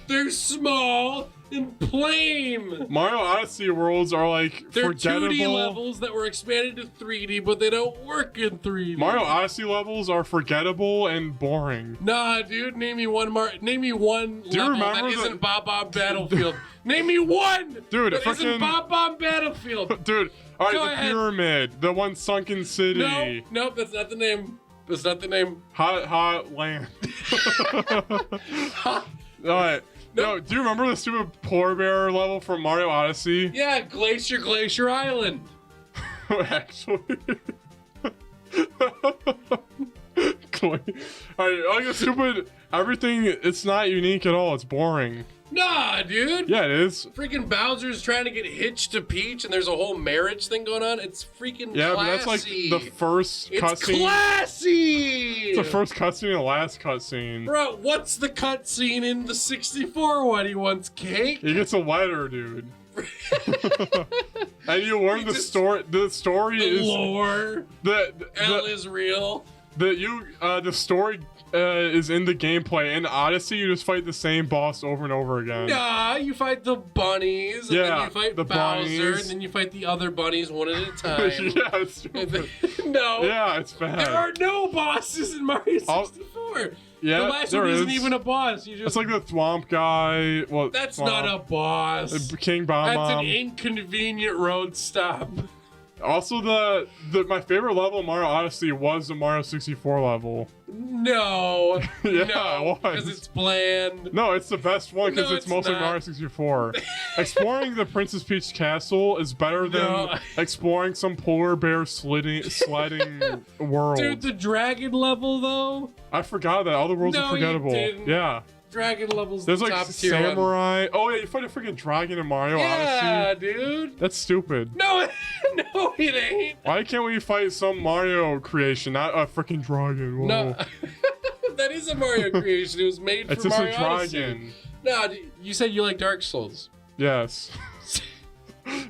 Speaker 1: They're small and plain.
Speaker 2: Mario Odyssey worlds are like
Speaker 1: They're
Speaker 2: forgettable.
Speaker 1: 2D levels that were expanded to 3D, but they don't work in 3D.
Speaker 2: Mario Odyssey levels are forgettable and boring.
Speaker 1: Nah, dude, name me one level that
Speaker 2: remember
Speaker 1: isn't Bob-Omb Battlefield. Name me one
Speaker 2: Dude,
Speaker 1: that isn't Bob-Omb Battlefield.
Speaker 2: Dude, all right,
Speaker 1: Go
Speaker 2: the
Speaker 1: ahead.
Speaker 2: pyramid, the one sunken city.
Speaker 1: Nope, that's not the name. That's not the name.
Speaker 2: Hot land. All right. No, do you remember the stupid polar bear level from Mario Odyssey?
Speaker 1: Yeah, Glacier Island.
Speaker 2: Actually. Alright, like the stupid everything, it's not unique at all, it's boring.
Speaker 1: Nah, dude.
Speaker 2: Yeah, it is.
Speaker 1: Freaking Bowser's trying to get hitched to Peach, and there's a whole marriage thing going on. It's freaking
Speaker 2: Yeah,
Speaker 1: classy.
Speaker 2: but that's like the first
Speaker 1: It's
Speaker 2: cutscene.
Speaker 1: classy.
Speaker 2: It's the first cutscene and the last cutscene.
Speaker 1: Bro, what's the cutscene in the 64 one? He wants cake?
Speaker 2: He gets a letter, dude. And you learn the story. The story is
Speaker 1: lore. L is real.
Speaker 2: The story is in the gameplay. In Odyssey, you just fight the same boss over and over again.
Speaker 1: Nah, you fight the bunnies, and then you fight
Speaker 2: the
Speaker 1: Bowser,
Speaker 2: bunnies.
Speaker 1: and then you fight the other bunnies one at a time.
Speaker 2: Yeah, it's stupid.
Speaker 1: No.
Speaker 2: Yeah, it's bad.
Speaker 1: There are no bosses in Mario 64.
Speaker 2: Yeah,
Speaker 1: the last
Speaker 2: there
Speaker 1: one isn't
Speaker 2: is.
Speaker 1: even a boss. You just
Speaker 2: It's like the Thwomp guy. Well,
Speaker 1: that's
Speaker 2: Thwomp.
Speaker 1: not a boss.
Speaker 2: King Bomb
Speaker 1: That's
Speaker 2: Bomb.
Speaker 1: an inconvenient road stop.
Speaker 2: Also, my favorite level in Mario Odyssey was the Mario 64 level.
Speaker 1: No.
Speaker 2: Yeah,
Speaker 1: no,
Speaker 2: it was.
Speaker 1: because it's bland.
Speaker 2: No, it's the best one because
Speaker 1: No,
Speaker 2: it's
Speaker 1: it's
Speaker 2: mostly
Speaker 1: not.
Speaker 2: Mario 64. Exploring the Princess Peach castle is better than
Speaker 1: No.
Speaker 2: exploring some polar bear sliding world.
Speaker 1: Dude, the dragon level though.
Speaker 2: I forgot that all the worlds
Speaker 1: No,
Speaker 2: are
Speaker 1: you
Speaker 2: forgettable.
Speaker 1: didn't.
Speaker 2: Yeah,
Speaker 1: Dragon levels
Speaker 2: there's
Speaker 1: the
Speaker 2: like
Speaker 1: top tier one.
Speaker 2: samurai. Oh yeah, you fight a freaking dragon in Mario
Speaker 1: Yeah,
Speaker 2: Odyssey.
Speaker 1: dude.
Speaker 2: That's stupid.
Speaker 1: No, no, it ain't.
Speaker 2: Why can't we fight some Mario creation, not a freaking dragon? Whoa.
Speaker 1: No, that is a Mario creation. It was made
Speaker 2: It's
Speaker 1: for
Speaker 2: just
Speaker 1: Mario
Speaker 2: a
Speaker 1: Odyssey.
Speaker 2: dragon.
Speaker 1: No, you said you like Dark Souls.
Speaker 2: Yes.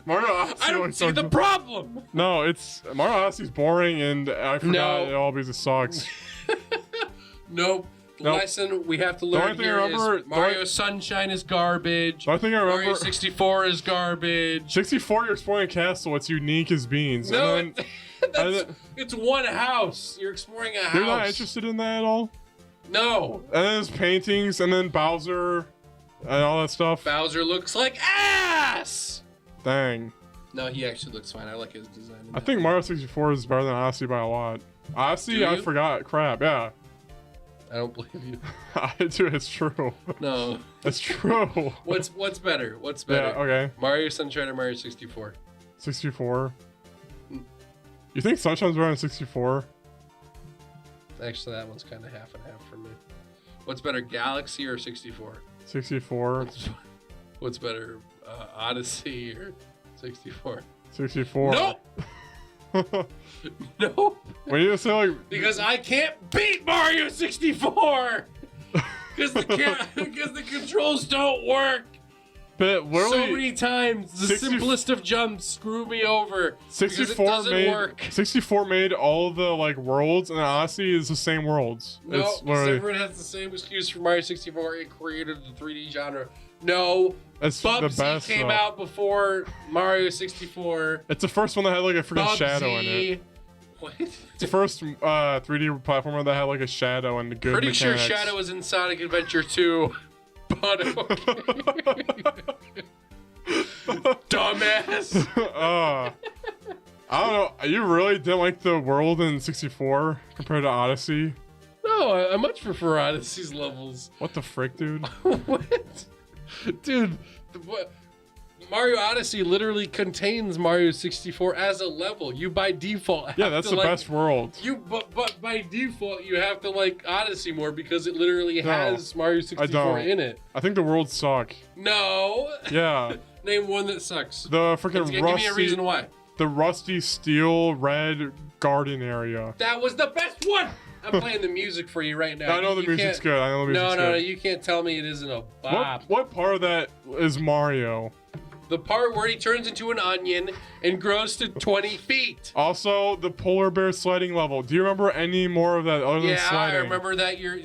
Speaker 2: Mario Odyssey.
Speaker 1: I don't
Speaker 2: like
Speaker 1: see
Speaker 2: Dark
Speaker 1: the
Speaker 2: Souls.
Speaker 1: problem.
Speaker 2: No, it's Mario Odyssey's boring, and I forgot
Speaker 1: No.
Speaker 2: it all because it sucks.
Speaker 1: Nope. The
Speaker 2: Nope.
Speaker 1: lesson we have to learn
Speaker 2: only thing I
Speaker 1: here
Speaker 2: remember-
Speaker 1: is Mario Sunshine is garbage.
Speaker 2: The only thing I
Speaker 1: Mario
Speaker 2: remember,
Speaker 1: 64 is garbage.
Speaker 2: 64, you're exploring a castle. It's unique as beans.
Speaker 1: No,
Speaker 2: and then,
Speaker 1: it's one house. You're exploring a house.
Speaker 2: you're not interested in that at all.
Speaker 1: No.
Speaker 2: And then there's paintings, and then Bowser, and all that stuff.
Speaker 1: Bowser looks like ass.
Speaker 2: Dang.
Speaker 1: No, he actually looks fine. I like his design. in
Speaker 2: I
Speaker 1: that.
Speaker 2: think Mario 64 is better than Odyssey by a lot. Odyssey,
Speaker 1: Do
Speaker 2: I
Speaker 1: you?
Speaker 2: forgot. Crap, yeah.
Speaker 1: I don't believe you.
Speaker 2: I do. It's true.
Speaker 1: No.
Speaker 2: It's true.
Speaker 1: What's better? What's better?
Speaker 2: Yeah. Okay.
Speaker 1: Mario Sunshine or Mario 64?
Speaker 2: 64. You think Sunshine's better than 64?
Speaker 1: Actually, that one's kind of half and half for me. What's better, Galaxy or 64?
Speaker 2: 64.
Speaker 1: What's better, Odyssey or 64?
Speaker 2: 64.
Speaker 1: Nope. Nope.
Speaker 2: When you say like,
Speaker 1: Because I can't beat Mario 64. Because the controls don't work.
Speaker 2: but
Speaker 1: So
Speaker 2: literally,
Speaker 1: many times, the
Speaker 2: 60
Speaker 1: simplest of jumps screw me over. Because it
Speaker 2: 64
Speaker 1: doesn't
Speaker 2: made
Speaker 1: work.
Speaker 2: 64 made all the like worlds, and Odyssey is the same worlds.
Speaker 1: No,
Speaker 2: It's
Speaker 1: because
Speaker 2: literally,
Speaker 1: everyone has the same excuse for Mario 64. It created the 3D genre. No,
Speaker 2: it's the
Speaker 1: Bubsy
Speaker 2: best.
Speaker 1: came
Speaker 2: though.
Speaker 1: out before Mario 64.
Speaker 2: It's the first one that had like a freaking shadow in it.
Speaker 1: What?
Speaker 2: It's the first 3D platformer that had like a shadow and the good
Speaker 1: Pretty
Speaker 2: mechanics.
Speaker 1: sure Shadow was in Sonic Adventure 2. But okay. Dumbass.
Speaker 2: I don't know. You really didn't like the world in 64 compared to Odyssey?
Speaker 1: No, I much prefer Odyssey's levels.
Speaker 2: What the frick, dude?
Speaker 1: What? Dude, Mario Odyssey literally contains Mario 64 as a level. You by default have
Speaker 2: Yeah, that's
Speaker 1: to,
Speaker 2: the
Speaker 1: like,
Speaker 2: best world.
Speaker 1: But by default you have to like Odyssey more because it literally has Mario 64
Speaker 2: don't.
Speaker 1: in it.
Speaker 2: I think the worlds suck.
Speaker 1: No.
Speaker 2: Yeah.
Speaker 1: Name one that sucks.
Speaker 2: The freaking
Speaker 1: Give me a
Speaker 2: rusty,
Speaker 1: reason why.
Speaker 2: the rusty steel red garden area.
Speaker 1: That was the best one. I'm playing the music for you right now.
Speaker 2: I know the
Speaker 1: You
Speaker 2: music's
Speaker 1: can't-
Speaker 2: good. I know the music's
Speaker 1: No,
Speaker 2: good.
Speaker 1: you can't tell me it isn't a bop.
Speaker 2: What part of that is Mario?
Speaker 1: The part where he turns into an onion and grows to 20 feet.
Speaker 2: Also, the polar bear sledding level. Do you remember any more of that other than
Speaker 1: Yeah,
Speaker 2: sledding?
Speaker 1: I remember that. You're.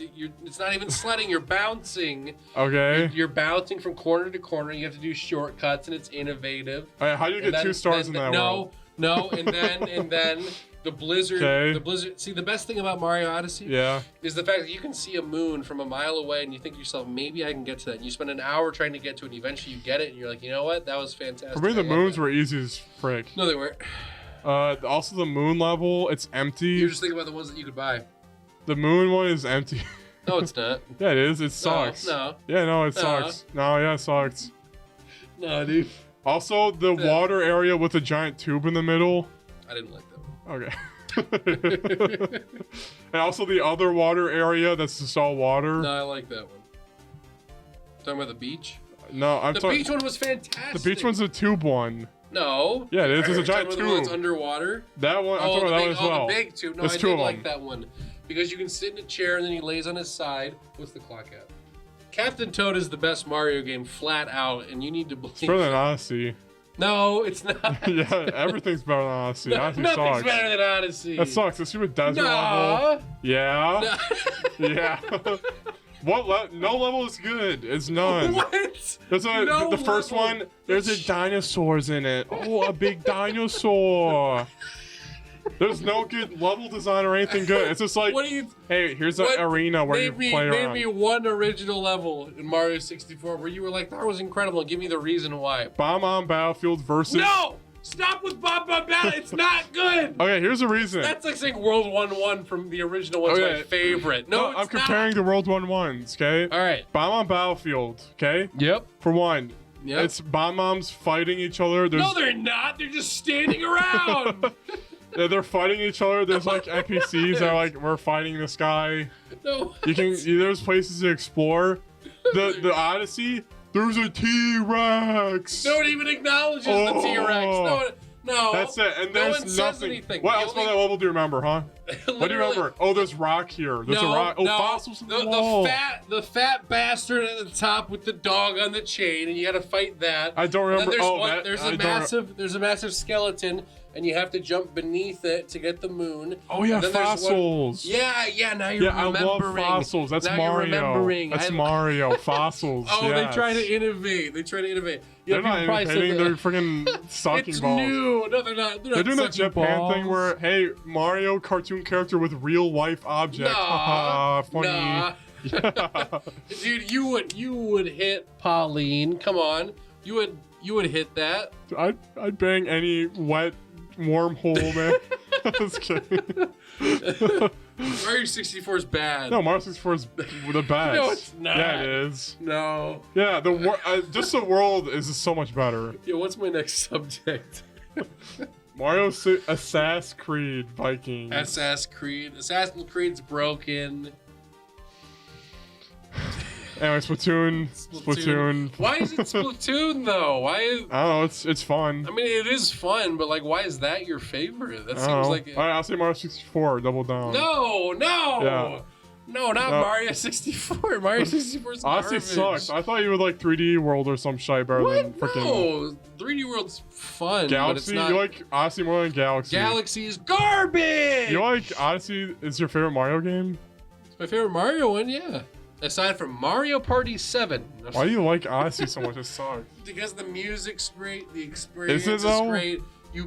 Speaker 1: It's not even sledding. You're bouncing.
Speaker 2: Okay.
Speaker 1: You're bouncing from corner to corner. You have to do shortcuts, and it's innovative.
Speaker 2: All right, how do you
Speaker 1: And
Speaker 2: get
Speaker 1: then-
Speaker 2: 2 stars in
Speaker 1: then-
Speaker 2: that
Speaker 1: no,
Speaker 2: world?
Speaker 1: No, and then the blizzard.
Speaker 2: Okay.
Speaker 1: The blizzard. See, the best thing about Mario Odyssey
Speaker 2: Yeah.
Speaker 1: is the fact that you can see a moon from a mile away, and you think to yourself, maybe I can get to that. And you spend an hour trying to get to it, and eventually you get it, and you're like, you know what? That was fantastic.
Speaker 2: For me, the
Speaker 1: I love
Speaker 2: moons
Speaker 1: that.
Speaker 2: were easy as frick.
Speaker 1: No, they weren't.
Speaker 2: Also, the moon level, it's empty.
Speaker 1: You're just thinking about the ones that you could buy.
Speaker 2: The moon one is empty.
Speaker 1: No, it's not.
Speaker 2: Yeah, it is. It sucks.
Speaker 1: No.
Speaker 2: Yeah, no, it
Speaker 1: No.
Speaker 2: sucks. No, yeah, it sucks.
Speaker 1: No, dude.
Speaker 2: Also, the
Speaker 1: Yeah.
Speaker 2: water area with a giant tube in the middle.
Speaker 1: I didn't like that one.
Speaker 2: Okay. And also the other water area that's just all water.
Speaker 1: No, I like that one. Talking about the beach?
Speaker 2: No, I'm
Speaker 1: The
Speaker 2: talking.
Speaker 1: beach one was fantastic.
Speaker 2: The beach one's a tube one.
Speaker 1: No.
Speaker 2: Yeah, it is. It's a
Speaker 1: You're
Speaker 2: giant
Speaker 1: talking about the one that's
Speaker 2: tube.
Speaker 1: underwater?
Speaker 2: That one. I'm talking about that one as well.
Speaker 1: the big tube. No,
Speaker 2: There's
Speaker 1: I
Speaker 2: 2
Speaker 1: did
Speaker 2: of
Speaker 1: like
Speaker 2: them.
Speaker 1: that one. Because you can sit in a chair and then he lays on his side. What's the clock at? Captain Toad is the best Mario game, flat out, and you need to believe
Speaker 2: It's better than Odyssey.
Speaker 1: No, it's not.
Speaker 2: Yeah, everything's better than Odyssey. Odyssey
Speaker 1: Nothing's
Speaker 2: sucks.
Speaker 1: better than Odyssey.
Speaker 2: That sucks. The stupid desert
Speaker 1: Nah.
Speaker 2: level. Yeah. Yeah. No level is good. It's none.
Speaker 1: What?
Speaker 2: There's
Speaker 1: No
Speaker 2: the first
Speaker 1: level.
Speaker 2: one. There's dinosaurs in it. Oh, a big dinosaur. There's no good level design or anything good. It's just like,
Speaker 1: What do you?
Speaker 2: hey, here's an
Speaker 1: What?
Speaker 2: arena where you play
Speaker 1: Name
Speaker 2: around.
Speaker 1: me one original level in Mario 64 where you were like, that was incredible. And give me the reason why.
Speaker 2: Bomb on Battlefield versus.
Speaker 1: No! Stop with Bob Bob Battle. It's not good.
Speaker 2: Okay, here's the reason.
Speaker 1: That's like saying World 1-1 from the original one's
Speaker 2: Okay.
Speaker 1: my favorite. No, it's
Speaker 2: I'm comparing the World 1-1s, okay?
Speaker 1: All right.
Speaker 2: Bomb on Battlefield, okay?
Speaker 1: Yep.
Speaker 2: For one,
Speaker 1: Yep.
Speaker 2: it's bomb bombs fighting each other. There's,
Speaker 1: No, they're not. They're just standing around.
Speaker 2: they're fighting each other. There's like NPCs that are like, we're fighting this guy.
Speaker 1: No.
Speaker 2: You can. There's places to explore. The Odyssey. There's a T-Rex.
Speaker 1: No one even acknowledges the
Speaker 2: Oh.
Speaker 1: T-Rex. No.
Speaker 2: That's it. And
Speaker 1: No
Speaker 2: there's
Speaker 1: one says
Speaker 2: nothing.
Speaker 1: anything.
Speaker 2: What
Speaker 1: The
Speaker 2: else about
Speaker 1: only-
Speaker 2: that level do you remember, huh? What do you
Speaker 1: Literally-
Speaker 2: remember? Oh, there's rock here. There's a rock. Oh, fossils in the wall.
Speaker 1: The fat bastard at the top with the dog on the chain, and you got to fight that.
Speaker 2: I don't
Speaker 1: And then
Speaker 2: remember.
Speaker 1: there's
Speaker 2: Oh,
Speaker 1: one,
Speaker 2: that,
Speaker 1: there's
Speaker 2: I
Speaker 1: a
Speaker 2: don't
Speaker 1: massive skeleton, and you have to jump beneath it to get the moon.
Speaker 2: Oh yeah,
Speaker 1: And then there's one-
Speaker 2: fossils.
Speaker 1: Yeah. Now you're
Speaker 2: Yeah, I
Speaker 1: remembering.
Speaker 2: love fossils. That's
Speaker 1: Now you're
Speaker 2: Mario.
Speaker 1: remembering.
Speaker 2: That's
Speaker 1: I-
Speaker 2: Mario. Fossils.
Speaker 1: Oh,
Speaker 2: yes.
Speaker 1: they try to innovate. Yeah,
Speaker 2: They're not
Speaker 1: people probably said
Speaker 2: innovating.
Speaker 1: that-
Speaker 2: They're freaking sucking
Speaker 1: It's
Speaker 2: balls.
Speaker 1: new. No, they're not.
Speaker 2: They're doing that
Speaker 1: sucking
Speaker 2: Japan
Speaker 1: balls.
Speaker 2: thing where, hey, Mario cartoon character with real life object.
Speaker 1: Nah,
Speaker 2: Haha, funny.
Speaker 1: nah.
Speaker 2: Yeah.
Speaker 1: Dude, you would hit Pauline. Come on, you would hit that.
Speaker 2: I'd bang any wet wormhole, man. I was kidding.
Speaker 1: Mario 64 is bad.
Speaker 2: No, Mario 64 is the best.
Speaker 1: No, it's not.
Speaker 2: Yeah, it is.
Speaker 1: No.
Speaker 2: Yeah, just the world is so much better.
Speaker 1: Yo, what's my next subject?
Speaker 2: Mario Assassin's Creed Vikings.
Speaker 1: Assassin's Creed's broken.
Speaker 2: Anyway, Splatoon.
Speaker 1: Why is it Splatoon though? Why is?
Speaker 2: I don't know. It's fun.
Speaker 1: I mean, it is fun, but like, why is that your favorite? That
Speaker 2: I
Speaker 1: seems
Speaker 2: don't know.
Speaker 1: like.
Speaker 2: All right, I'll say Mario 64. Double down.
Speaker 1: No.
Speaker 2: Yeah.
Speaker 1: No, not
Speaker 2: No.
Speaker 1: Mario 64. Mario 64 is
Speaker 2: Odyssey
Speaker 1: garbage.
Speaker 2: sucks. I thought you would like 3D World or some shit better than
Speaker 1: What?
Speaker 2: freaking
Speaker 1: No, 3D World's fun, but it's
Speaker 2: Galaxy.
Speaker 1: not.
Speaker 2: You like Odyssey more than Galaxy?
Speaker 1: Galaxy is garbage.
Speaker 2: You like Odyssey is your favorite Mario game?
Speaker 1: It's my favorite Mario one, yeah. Aside from Mario Party 7.
Speaker 2: Why do you like Odyssey so much? It sucks.
Speaker 1: Because the music's great, the experience is
Speaker 2: though?
Speaker 1: great. You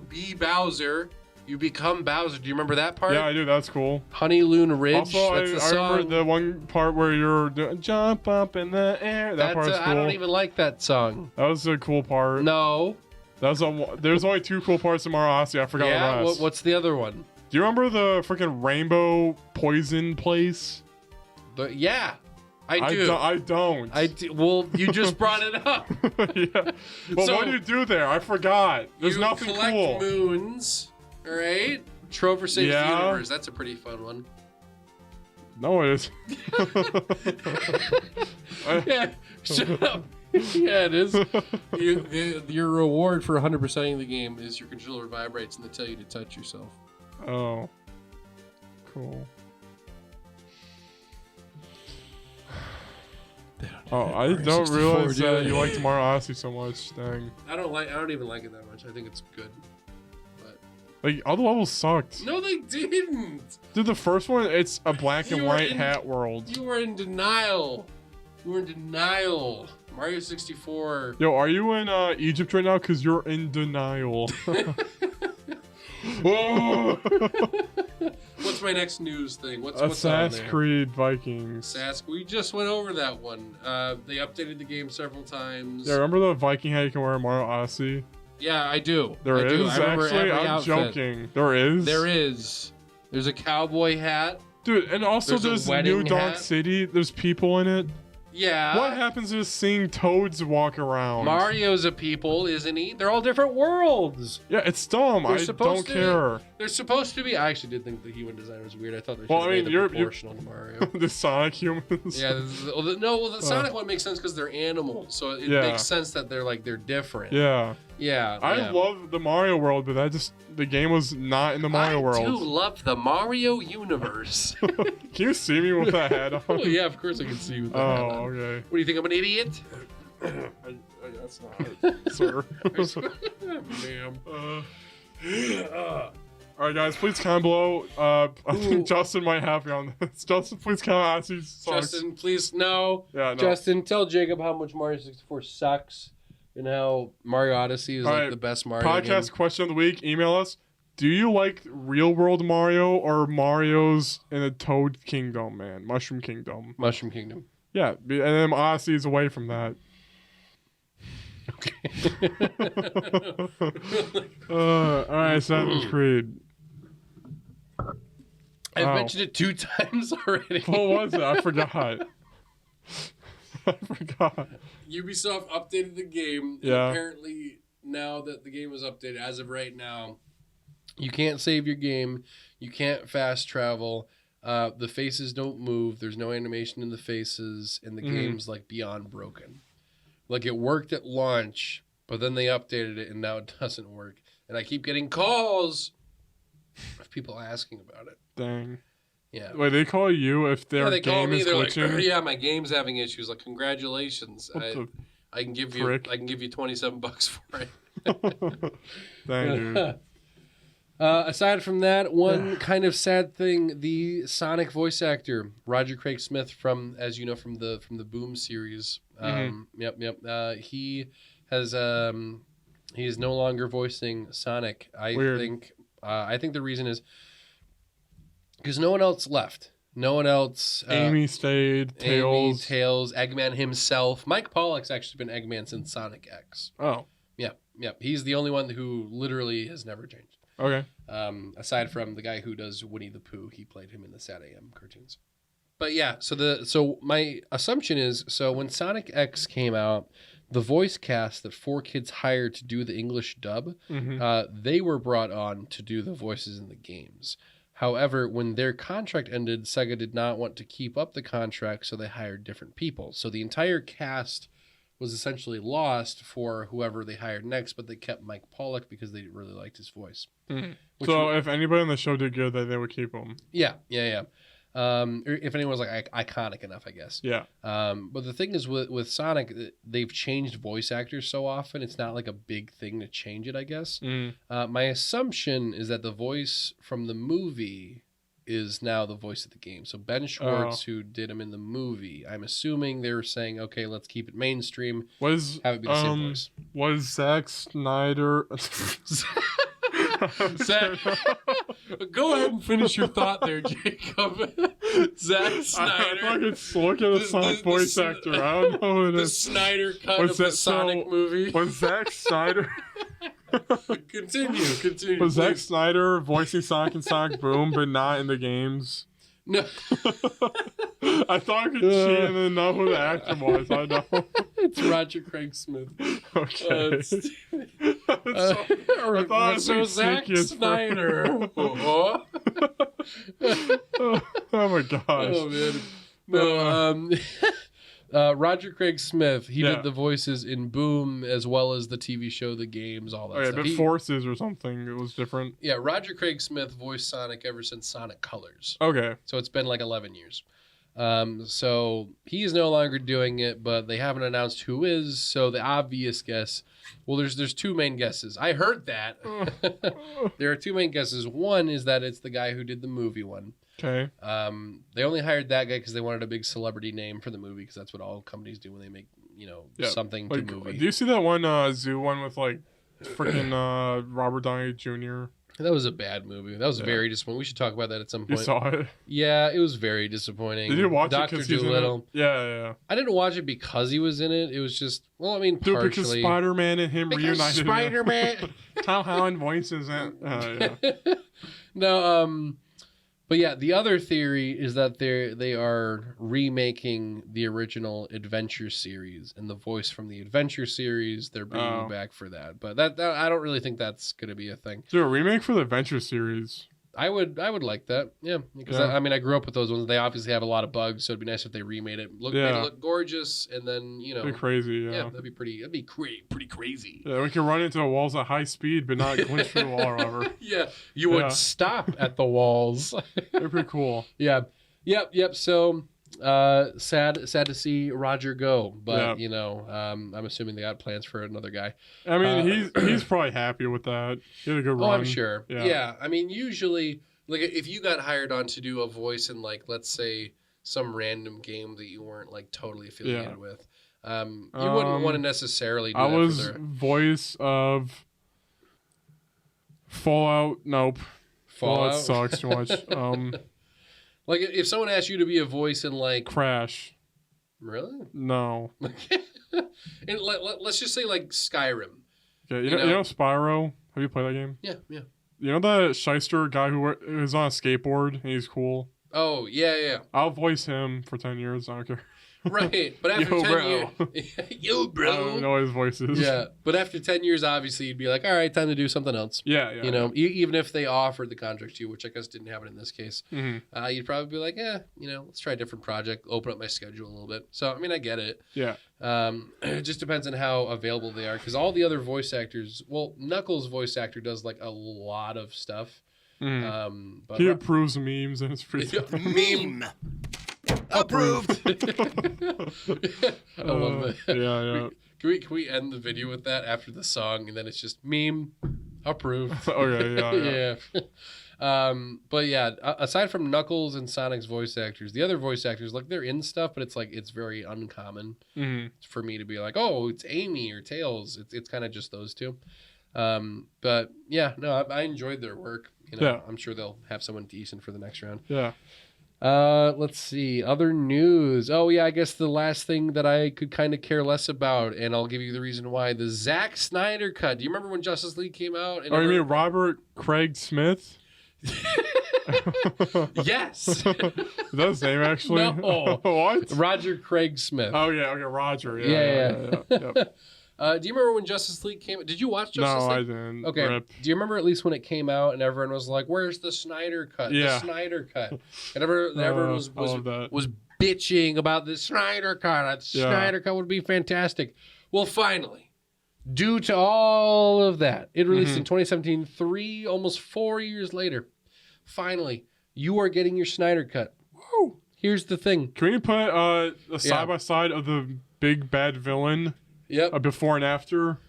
Speaker 1: be Bowser. You become Bowser. Do you remember that part?
Speaker 2: Yeah, I do. That's cool.
Speaker 1: Honeyloon Ridge.
Speaker 2: Also,
Speaker 1: that's the
Speaker 2: I remember
Speaker 1: song.
Speaker 2: the one part where you're doing jump up in the air. That part is cool.
Speaker 1: I don't even like that song.
Speaker 2: That was a cool part.
Speaker 1: No.
Speaker 2: That was there's only 2 cool parts in Mario Odyssey. I forgot
Speaker 1: Yeah.
Speaker 2: the rest.
Speaker 1: What's the other one?
Speaker 2: Do you remember the freaking rainbow poison place?
Speaker 1: Yeah, I do.
Speaker 2: I don't.
Speaker 1: I do. Well, you just brought it up.
Speaker 2: Yeah. Well,
Speaker 1: So-
Speaker 2: what do you do there? I forgot. There's
Speaker 1: you
Speaker 2: nothing
Speaker 1: collect
Speaker 2: cool.
Speaker 1: moons. All right. Trover saves the
Speaker 2: Yeah.
Speaker 1: universe. That's a pretty fun one.
Speaker 2: No, it is.
Speaker 1: Yeah. Shut up. Yeah, it is. Your reward for 100%ing the game is your controller vibrates and they tell you to touch yourself.
Speaker 2: Oh. Cool. Oh, I don't
Speaker 1: 64,
Speaker 2: realize that
Speaker 1: dude.
Speaker 2: you liked Mario Odyssey so much. Dang.
Speaker 1: I don't even like it that much. I think it's good. But
Speaker 2: Like, all the levels sucked.
Speaker 1: no, they didn't.
Speaker 2: Dude, the first one, it's a black and
Speaker 1: You were
Speaker 2: white
Speaker 1: in-
Speaker 2: hat world.
Speaker 1: You were in denial. You were in denial. Mario 64.
Speaker 2: Yo, are you in Egypt right now? Because you're in denial.
Speaker 1: What's my next news thing? What's on
Speaker 2: Assassin's
Speaker 1: there?
Speaker 2: Creed Vikings.
Speaker 1: Sask. We just went over that one. They updated the game several times.
Speaker 2: Yeah, remember the Viking hat you can wear in Mario Odyssey?
Speaker 1: Yeah, I do.
Speaker 2: There
Speaker 1: I
Speaker 2: is
Speaker 1: do. I remember
Speaker 2: actually.
Speaker 1: every
Speaker 2: I'm
Speaker 1: outfit.
Speaker 2: joking. There is.
Speaker 1: There is. There's a cowboy hat.
Speaker 2: Dude, and also
Speaker 1: There's a
Speaker 2: there's
Speaker 1: wedding
Speaker 2: New Donk
Speaker 1: hat.
Speaker 2: City. There's people in it.
Speaker 1: Yeah.
Speaker 2: What happens is seeing toads walk around?
Speaker 1: Mario's a people, isn't he? They're all different worlds.
Speaker 2: Yeah, it's dumb.
Speaker 1: They're
Speaker 2: I
Speaker 1: supposed
Speaker 2: don't
Speaker 1: to-
Speaker 2: care.
Speaker 1: They're supposed to be. I actually did think the human design was weird. I thought they should
Speaker 2: Well,
Speaker 1: have
Speaker 2: I mean,
Speaker 1: made it
Speaker 2: you're-
Speaker 1: proportional to Mario.
Speaker 2: The Sonic humans.
Speaker 1: Yeah, the Sonic one makes sense because they're animals, so it
Speaker 2: Yeah.
Speaker 1: makes sense that they're different.
Speaker 2: Yeah.
Speaker 1: Yeah,
Speaker 2: I
Speaker 1: yeah.
Speaker 2: love the Mario world, but the game was not in the Mario
Speaker 1: I
Speaker 2: world.
Speaker 1: do love the Mario universe.
Speaker 2: Can you see me with that hat on?
Speaker 1: Oh yeah, of course I can see you with that.
Speaker 2: Oh,
Speaker 1: hat on.
Speaker 2: okay.
Speaker 1: What do you think? I'm an idiot?
Speaker 2: I guess not, sir.
Speaker 1: Ma'am.
Speaker 2: All right, guys, please comment below. I think Justin might have me on this. Justin, please comment.
Speaker 1: Justin, please, no.
Speaker 2: Yeah, no.
Speaker 1: Justin, tell Jacob how much Mario 64 sucks and how Mario Odyssey is like the best Mario
Speaker 2: Podcast
Speaker 1: game.
Speaker 2: question of the week. Email us. Do you like real world Mario or Mario's in a Toad Kingdom, man? Mushroom Kingdom.
Speaker 1: Mushroom Kingdom.
Speaker 2: Yeah, and then Odyssey is away from that.
Speaker 1: Okay.
Speaker 2: All right, Assassin's Creed.
Speaker 1: I've mentioned it 2 times already.
Speaker 2: What was it? I forgot.
Speaker 1: Ubisoft updated the game. And apparently, now that the game is updated, as of right now, you can't save your game. You can't fast travel. The faces don't move. There's no animation in the faces. And the game's like beyond broken. Like it worked at launch, but then they updated it and now it doesn't work. And I keep getting calls of people asking about it.
Speaker 2: Dang.
Speaker 1: Yeah.
Speaker 2: Wait, they call you if their
Speaker 1: they
Speaker 2: game
Speaker 1: call me,
Speaker 2: is
Speaker 1: they're
Speaker 2: glitching?
Speaker 1: like, yeah, my game's having issues. Like, congratulations. I can give you $27 for it.
Speaker 2: Dang, dude.
Speaker 1: Aside from that, one kind of sad thing: the Sonic voice actor Roger Craig Smith, from, as you know, from the Boom series. He has he is no longer voicing Sonic. I think the reason is because no one else left. No one else.
Speaker 2: Amy stayed. Tails.
Speaker 1: Eggman himself. Mike Pollock's actually been Eggman since Sonic X.
Speaker 2: Oh.
Speaker 1: Yeah. He's the only one who literally has never changed.
Speaker 2: Okay.
Speaker 1: Aside from the guy who does Winnie the Pooh, he played him in the Sad AM cartoons. But yeah, so my assumption is, so when Sonic X came out, the voice cast that 4Kids hired to do the English dub, they were brought on to do the voices in the games. However, when their contract ended, Sega did not want to keep up the contract, so they hired different people. So the entire cast was essentially lost for whoever they hired next, but they kept Mike Pollock because they really liked his voice.
Speaker 2: So if anybody on the show did good, then they would keep him.
Speaker 1: Yeah. If anyone was like iconic enough, I guess.
Speaker 2: Yeah.
Speaker 1: But the thing is with Sonic, they've changed voice actors so often, it's not like a big thing to change it, I guess. My assumption is that the voice from the movie is now the voice of the game. So Ben Schwartz, who did him in the movie, I'm assuming they're saying, okay, let's keep it mainstream. Have it be the same voice.
Speaker 2: Was Zack Snyder...
Speaker 1: Zach, go ahead and finish your thought there, Jacob. Zack Snyder.
Speaker 2: I fucking look at a Sonic voice actor. I don't know who it is.
Speaker 1: The Snyder cut of the Sonic movie.
Speaker 2: Was Zack Snyder...
Speaker 1: Continue.
Speaker 2: Was Zack Snyder voicing Sonic and Sonic Boom, but not in the games?
Speaker 1: No.
Speaker 2: I thought I could cheat and then know who the actor was. I know.
Speaker 1: It's Roger Craig Smith.
Speaker 2: Okay.
Speaker 1: So Zack Snyder.
Speaker 2: Oh my gosh.
Speaker 1: Oh man. No. Roger Craig Smith. He did the voices in Boom as well as the TV show, the games, all that stuff.
Speaker 2: But Forces or something, it was different.
Speaker 1: Yeah, Roger Craig Smith voiced Sonic ever since Sonic Colors.
Speaker 2: Okay.
Speaker 1: So it's been like 11 years. So he is no longer doing it, but they haven't announced who is. So the obvious guess, well, there's 2 main guesses. I heard that. There are 2 main guesses. One is that it's the guy who did the movie one.
Speaker 2: Okay.
Speaker 1: They only hired that guy because they wanted a big celebrity name for the movie, because that's what all companies do when they make, something to movie.
Speaker 2: Do you see that one Zoo one with like freaking Robert Downey Jr.?
Speaker 1: That was a bad movie. That was very disappointing. We should talk about that at some point.
Speaker 2: You saw it?
Speaker 1: Yeah, it was very disappointing.
Speaker 2: Did you watch
Speaker 1: Dr.
Speaker 2: it? Dr.
Speaker 1: Dolittle.
Speaker 2: Yeah.
Speaker 1: I didn't watch it because he was in it. It was just, partially.
Speaker 2: Because Spider-Man and him reunited.
Speaker 1: Spider-Man.
Speaker 2: Tom Holland voices it.
Speaker 1: No, but yeah, the other theory is that they are remaking the original Adventure series, and the voice from the Adventure series, they're bringing back for that. But that I don't really think that's going to be a thing.
Speaker 2: So a remake for the Adventure series.
Speaker 1: I would like that. Yeah, because I mean I grew up with those ones. They obviously have a lot of bugs, so it'd be nice if they remade it. Made it look gorgeous, and then
Speaker 2: Be crazy. Yeah,
Speaker 1: that'd be pretty crazy.
Speaker 2: Yeah, we can run into the walls at high speed, but not glitch through the wall or whatever.
Speaker 1: Yeah, you would stop at the walls.
Speaker 2: They're pretty cool.
Speaker 1: Yeah. Yep. So Sad to see Roger go, but
Speaker 2: Yeah.
Speaker 1: I'm assuming they got plans for another guy.
Speaker 2: I mean, he's probably happy with that. He had a good run.
Speaker 1: Oh, I'm sure.
Speaker 2: Yeah.
Speaker 1: Yeah. I mean, usually, like, if you got hired on to do a voice in, like, let's say some random game that you weren't like totally affiliated with, you wouldn't want to necessarily do
Speaker 2: I
Speaker 1: that
Speaker 2: was
Speaker 1: for their
Speaker 2: voice of Fallout. Nope.
Speaker 1: Fallout.
Speaker 2: Sucks too much.
Speaker 1: Like, if someone asked you to be a voice in, like,
Speaker 2: Crash.
Speaker 1: really?
Speaker 2: No.
Speaker 1: And let's just say, like, Skyrim.
Speaker 2: Okay, you know Spyro? Have you played that game?
Speaker 1: Yeah, yeah.
Speaker 2: You know the shyster guy who is on a skateboard and he's cool?
Speaker 1: Oh, yeah.
Speaker 2: I'll voice him for 10 years. I don't care.
Speaker 1: Right, but after
Speaker 2: Yo,
Speaker 1: 10
Speaker 2: bro.
Speaker 1: years, yo,
Speaker 2: I
Speaker 1: bro.
Speaker 2: don't know his voices.
Speaker 1: Yeah, but after 10 years, obviously, you'd be like, all right, time to do something else.
Speaker 2: Yeah.
Speaker 1: Even if they offered the contract to you, which I guess didn't happen in this case,
Speaker 2: Mm-hmm.
Speaker 1: you'd probably be like, let's try a different project, open up my schedule a little bit. So, I mean, I get it.
Speaker 2: Yeah.
Speaker 1: It just depends on how available they are, because all the other voice actors, well, Knuckles' voice actor does like a lot of stuff.
Speaker 2: Mm-hmm.
Speaker 1: But
Speaker 2: He approves memes and it's pretty
Speaker 1: meme approved. I love that.
Speaker 2: Yeah.
Speaker 1: Can we end the video with that after the song, and then it's just meme approved?
Speaker 2: Okay,
Speaker 1: Yeah. But yeah, aside from Knuckles and Sonic's voice actors, the other voice actors, like, they're in stuff, but it's like it's very uncommon for me to be like, oh, it's Amy or Tails. It's kind of just those two. But yeah, no, I enjoyed their work.
Speaker 2: Yeah.
Speaker 1: I'm sure they'll have someone decent for the next round.
Speaker 2: Yeah.
Speaker 1: Let's see. Other news. Oh, yeah, I guess the last thing that I could kind of care less about, and I'll give you the reason why. The Zack Snyder cut. Do you remember when Justice League came out?
Speaker 2: You mean Robert Craig Smith?
Speaker 1: Yes.
Speaker 2: Is that his name, actually?
Speaker 1: No.
Speaker 2: What?
Speaker 1: Roger Craig Smith.
Speaker 2: Oh, yeah. Okay, Roger.
Speaker 1: Yeah.
Speaker 2: Yep.
Speaker 1: Do you remember when Justice League came? Did you watch Justice
Speaker 2: No,
Speaker 1: League?
Speaker 2: I didn't.
Speaker 1: Okay.
Speaker 2: Rip.
Speaker 1: Do you remember at least when it came out and everyone was like, "Where's the Snyder cut?
Speaker 2: Yeah.
Speaker 1: The Snyder cut." And everyone was bitching about the Snyder cut. The Snyder cut would be fantastic. Well, finally, due to all of that, it released in 2017. Almost 4 years later, finally, you are getting your Snyder cut. Woo! Here's the thing.
Speaker 2: Can we put a side by side of the big bad villain?
Speaker 1: Yep.
Speaker 2: Before and after.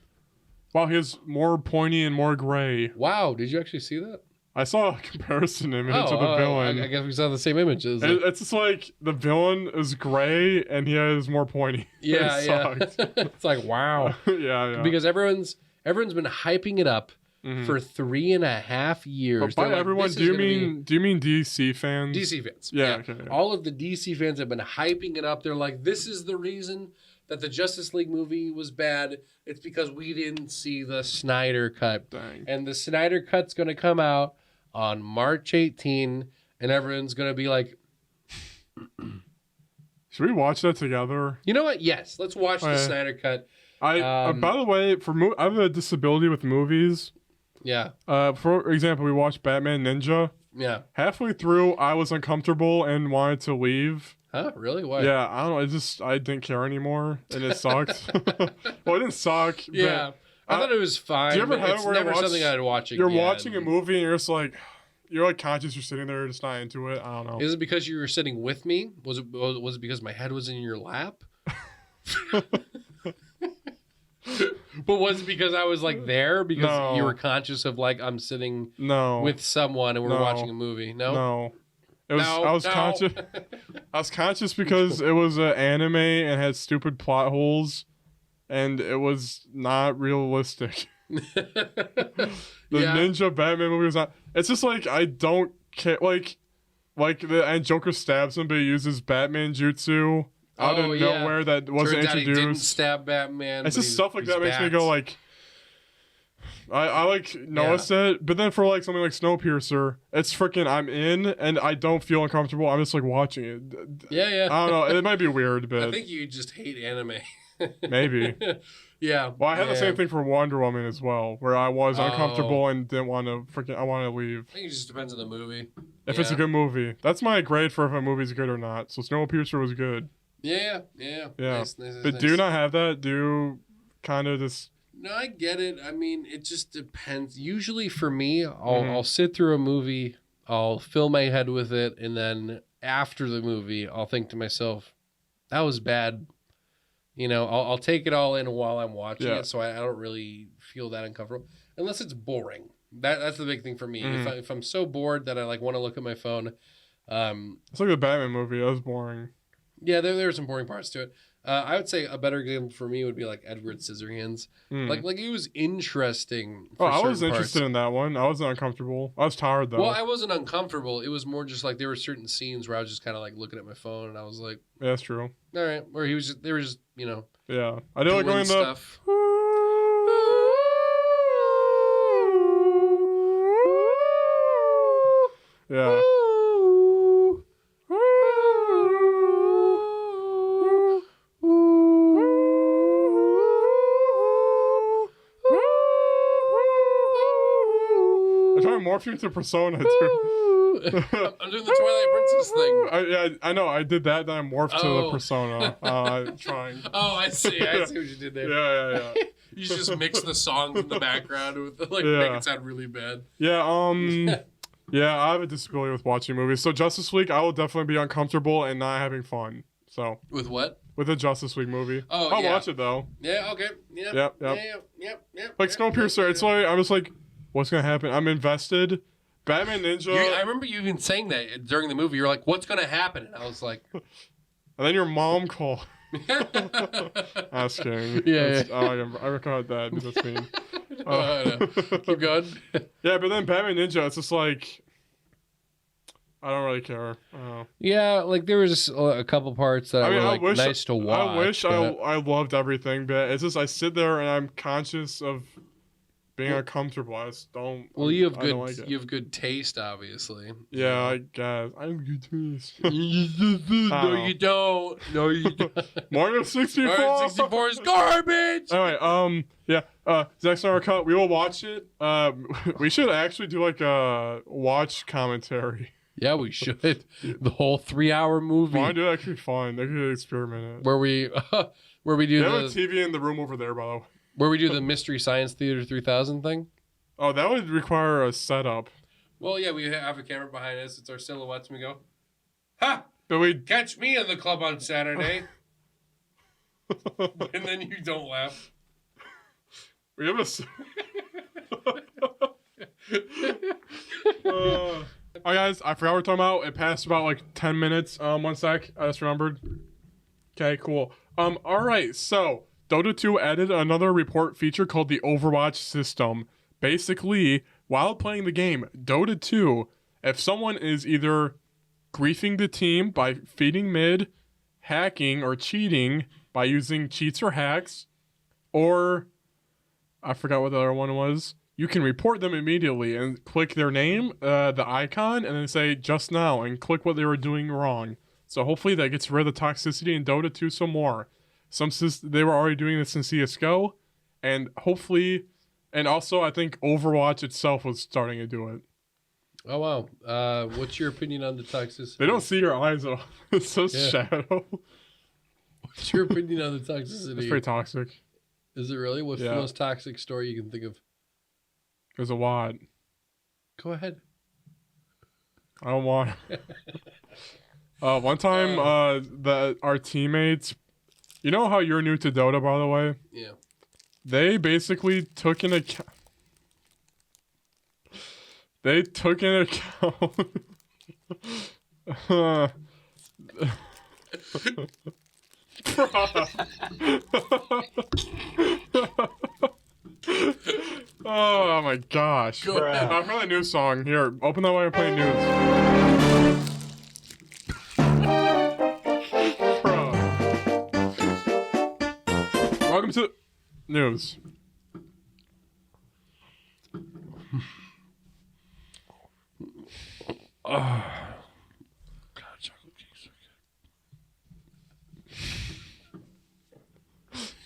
Speaker 2: Wow, he has more pointy and more gray.
Speaker 1: Wow, did you actually see that?
Speaker 2: I saw a comparison image of the villain.
Speaker 1: I guess we saw the same images.
Speaker 2: It's just like the villain is gray and he has more pointy.
Speaker 1: Yeah. It's like, wow.
Speaker 2: Yeah.
Speaker 1: Because everyone's been hyping it up for 3.5 years.
Speaker 2: But by everyone, do you mean DC fans?
Speaker 1: DC fans?
Speaker 2: Yeah. Okay.
Speaker 1: All of the DC fans have been hyping it up. They're like, this is the reason that the Justice League movie was bad. It's because we didn't see the Snyder cut.
Speaker 2: Dang.
Speaker 1: And the Snyder cut's going to come out on March 18, and everyone's going to be like,
Speaker 2: should we watch that together?
Speaker 1: you know what? Yes, let's watch the Snyder cut.
Speaker 2: By the way, I have a disability with movies.
Speaker 1: Yeah.
Speaker 2: For example, we watched Batman Ninja.
Speaker 1: Yeah.
Speaker 2: Halfway through, I was uncomfortable and wanted to leave.
Speaker 1: Huh? Really? Why?
Speaker 2: Yeah, I don't know. I didn't care anymore, and it sucked. Well, it didn't suck.
Speaker 1: Yeah. I thought it was fine.
Speaker 2: Do you ever have
Speaker 1: it's
Speaker 2: where
Speaker 1: never something I'd watch again.
Speaker 2: You're watching a movie and you're just like, you're like conscious. You're sitting there, just not into it. I don't know.
Speaker 1: Is it because you were sitting with me? Was it because my head was in your lap? But was it because I was like there because you were conscious of like I'm sitting with someone and we're watching a movie? No.
Speaker 2: It was. I was conscious. I was conscious because it was an anime and had stupid plot holes, and it was not realistic. The Ninja Batman movie was not. It's just like I don't care. Like and Joker stabs him, but he uses Batman jutsu out of nowhere that wasn't
Speaker 1: Turns out
Speaker 2: introduced.
Speaker 1: he didn't stab Batman.
Speaker 2: It's just stuff like that makes me go like. I like noticed it, but then for like something like Snowpiercer, it's freaking I'm in and I don't feel uncomfortable. I'm just like watching it.
Speaker 1: Yeah.
Speaker 2: I don't know. It might be weird, but
Speaker 1: I think you just hate anime.
Speaker 2: maybe.
Speaker 1: Yeah.
Speaker 2: Well, I had the same thing for Wonder Woman as well, where I was uncomfortable and didn't want to I wanted to leave.
Speaker 1: I think it just depends on the movie.
Speaker 2: If it's a good movie, that's my grade for if a movie's good or not. So Snowpiercer was good.
Speaker 1: Yeah. Nice,
Speaker 2: but do you not have that? Do you kind of just?
Speaker 1: No, I get it. I mean, it just depends. Usually for me, I'll sit through a movie, I'll fill my head with it, and then after the movie, I'll think to myself, that was bad. You know, I'll take it all in while I'm watching it, so I don't really feel that uncomfortable unless it's boring. That's the big thing for me. If I'm so bored that I like want to look at my phone,
Speaker 2: it's like the Batman movie. That was boring.
Speaker 1: Yeah, there are some boring parts to it. I would say a better example for me would be like Edward Scissorhands. Like it was interesting. For
Speaker 2: I was
Speaker 1: certain
Speaker 2: interested
Speaker 1: parts.
Speaker 2: in that one. I wasn't uncomfortable. I was tired though.
Speaker 1: Well, I wasn't uncomfortable. It was more just like there were certain scenes where I was just kind of like looking at my phone and I was like,
Speaker 2: yeah, that's true.
Speaker 1: all right. Where they were just
Speaker 2: Yeah, I did like
Speaker 1: doing
Speaker 2: going
Speaker 1: stuff.
Speaker 2: Yeah. I'm trying to morph you into Persona too.
Speaker 1: I'm doing the Twilight Princess thing.
Speaker 2: I know. I did that. Then I morphed to the Persona. Trying.
Speaker 1: Oh, I see. I see what you did there.
Speaker 2: Yeah.
Speaker 1: You just mix the song in the background with make it sound really bad.
Speaker 2: Yeah. Yeah, I have a disability with watching movies. So Justice League, I will definitely be uncomfortable and not having fun. So
Speaker 1: with what?
Speaker 2: With a Justice League movie.
Speaker 1: Oh,
Speaker 2: I'll watch it though.
Speaker 1: Yeah. Okay. Yep.
Speaker 2: Yep. Like Snowpiercer, it's like I was like, what's gonna happen? I'm invested. Batman Ninja.
Speaker 1: I remember you even saying that during the movie. You're like, what's gonna happen? And I was like,
Speaker 2: and then your mom called. Asking.
Speaker 1: Yeah.
Speaker 2: I recorded that. That's mean.
Speaker 1: Keep going.
Speaker 2: Yeah, but then Batman Ninja, it's just like I don't really care.
Speaker 1: Yeah, like there was a couple parts that were like nice to watch.
Speaker 2: I wish I loved everything, but it's just I sit there and I'm conscious of being uncomfortable. I just don't.
Speaker 1: Well, you have
Speaker 2: you
Speaker 1: have good taste, obviously.
Speaker 2: Yeah, I guess I have good taste.
Speaker 1: No, you don't. No, you don't.
Speaker 2: Mario 64.
Speaker 1: Mario 64 is garbage.
Speaker 2: Anyway, Zack Snyder Cut. We will watch it. We should actually do like a watch commentary.
Speaker 1: Yeah, we should. The whole 3-hour movie.
Speaker 2: Why do that? Could be fun. They could experiment it.
Speaker 1: Where we do
Speaker 2: they have a TV in the room over there, by the way.
Speaker 1: Where we do the Mystery Science Theater 3000 thing.
Speaker 2: Oh, that would require a setup.
Speaker 1: Well, yeah, we have a camera behind us. It's our silhouettes, and we go, ha!
Speaker 2: But we
Speaker 1: Catch me in the club on Saturday. And then you don't laugh.
Speaker 2: We have a. Alright, guys, I forgot what we're talking about. It passed about like 10 minutes. 1 sec. I just remembered. Okay, cool. Alright, so Dota 2 added another report feature called the Overwatch system. Basically, while playing the game, Dota 2, if someone is either griefing the team by feeding mid, hacking, or cheating by using cheats or hacks, or I forgot what the other one was, you can report them immediately and click their name, the icon, and then say just now and click what they were doing wrong. So hopefully that gets rid of the toxicity in Dota 2 some more. They were already doing this in CSGO, and hopefully, and also I think Overwatch itself was starting to do it.
Speaker 1: Oh, wow. What's your opinion on the toxicity?
Speaker 2: They don't see your eyes at all. It's so shadow.
Speaker 1: What's your opinion on the toxicity?
Speaker 2: It's pretty toxic.
Speaker 1: Is it really? What's the most toxic story you can think of?
Speaker 2: There's a lot.
Speaker 1: Go ahead.
Speaker 2: I don't want. One time, our teammates. You know how you're new to Dota, by the way?
Speaker 1: Yeah.
Speaker 2: They basically took an account. They took an account. Oh my gosh.
Speaker 1: Go ahead.
Speaker 2: I'm playing a new song. Here, open that way and play news. Welcome to news.
Speaker 1: God, chocolate cakes are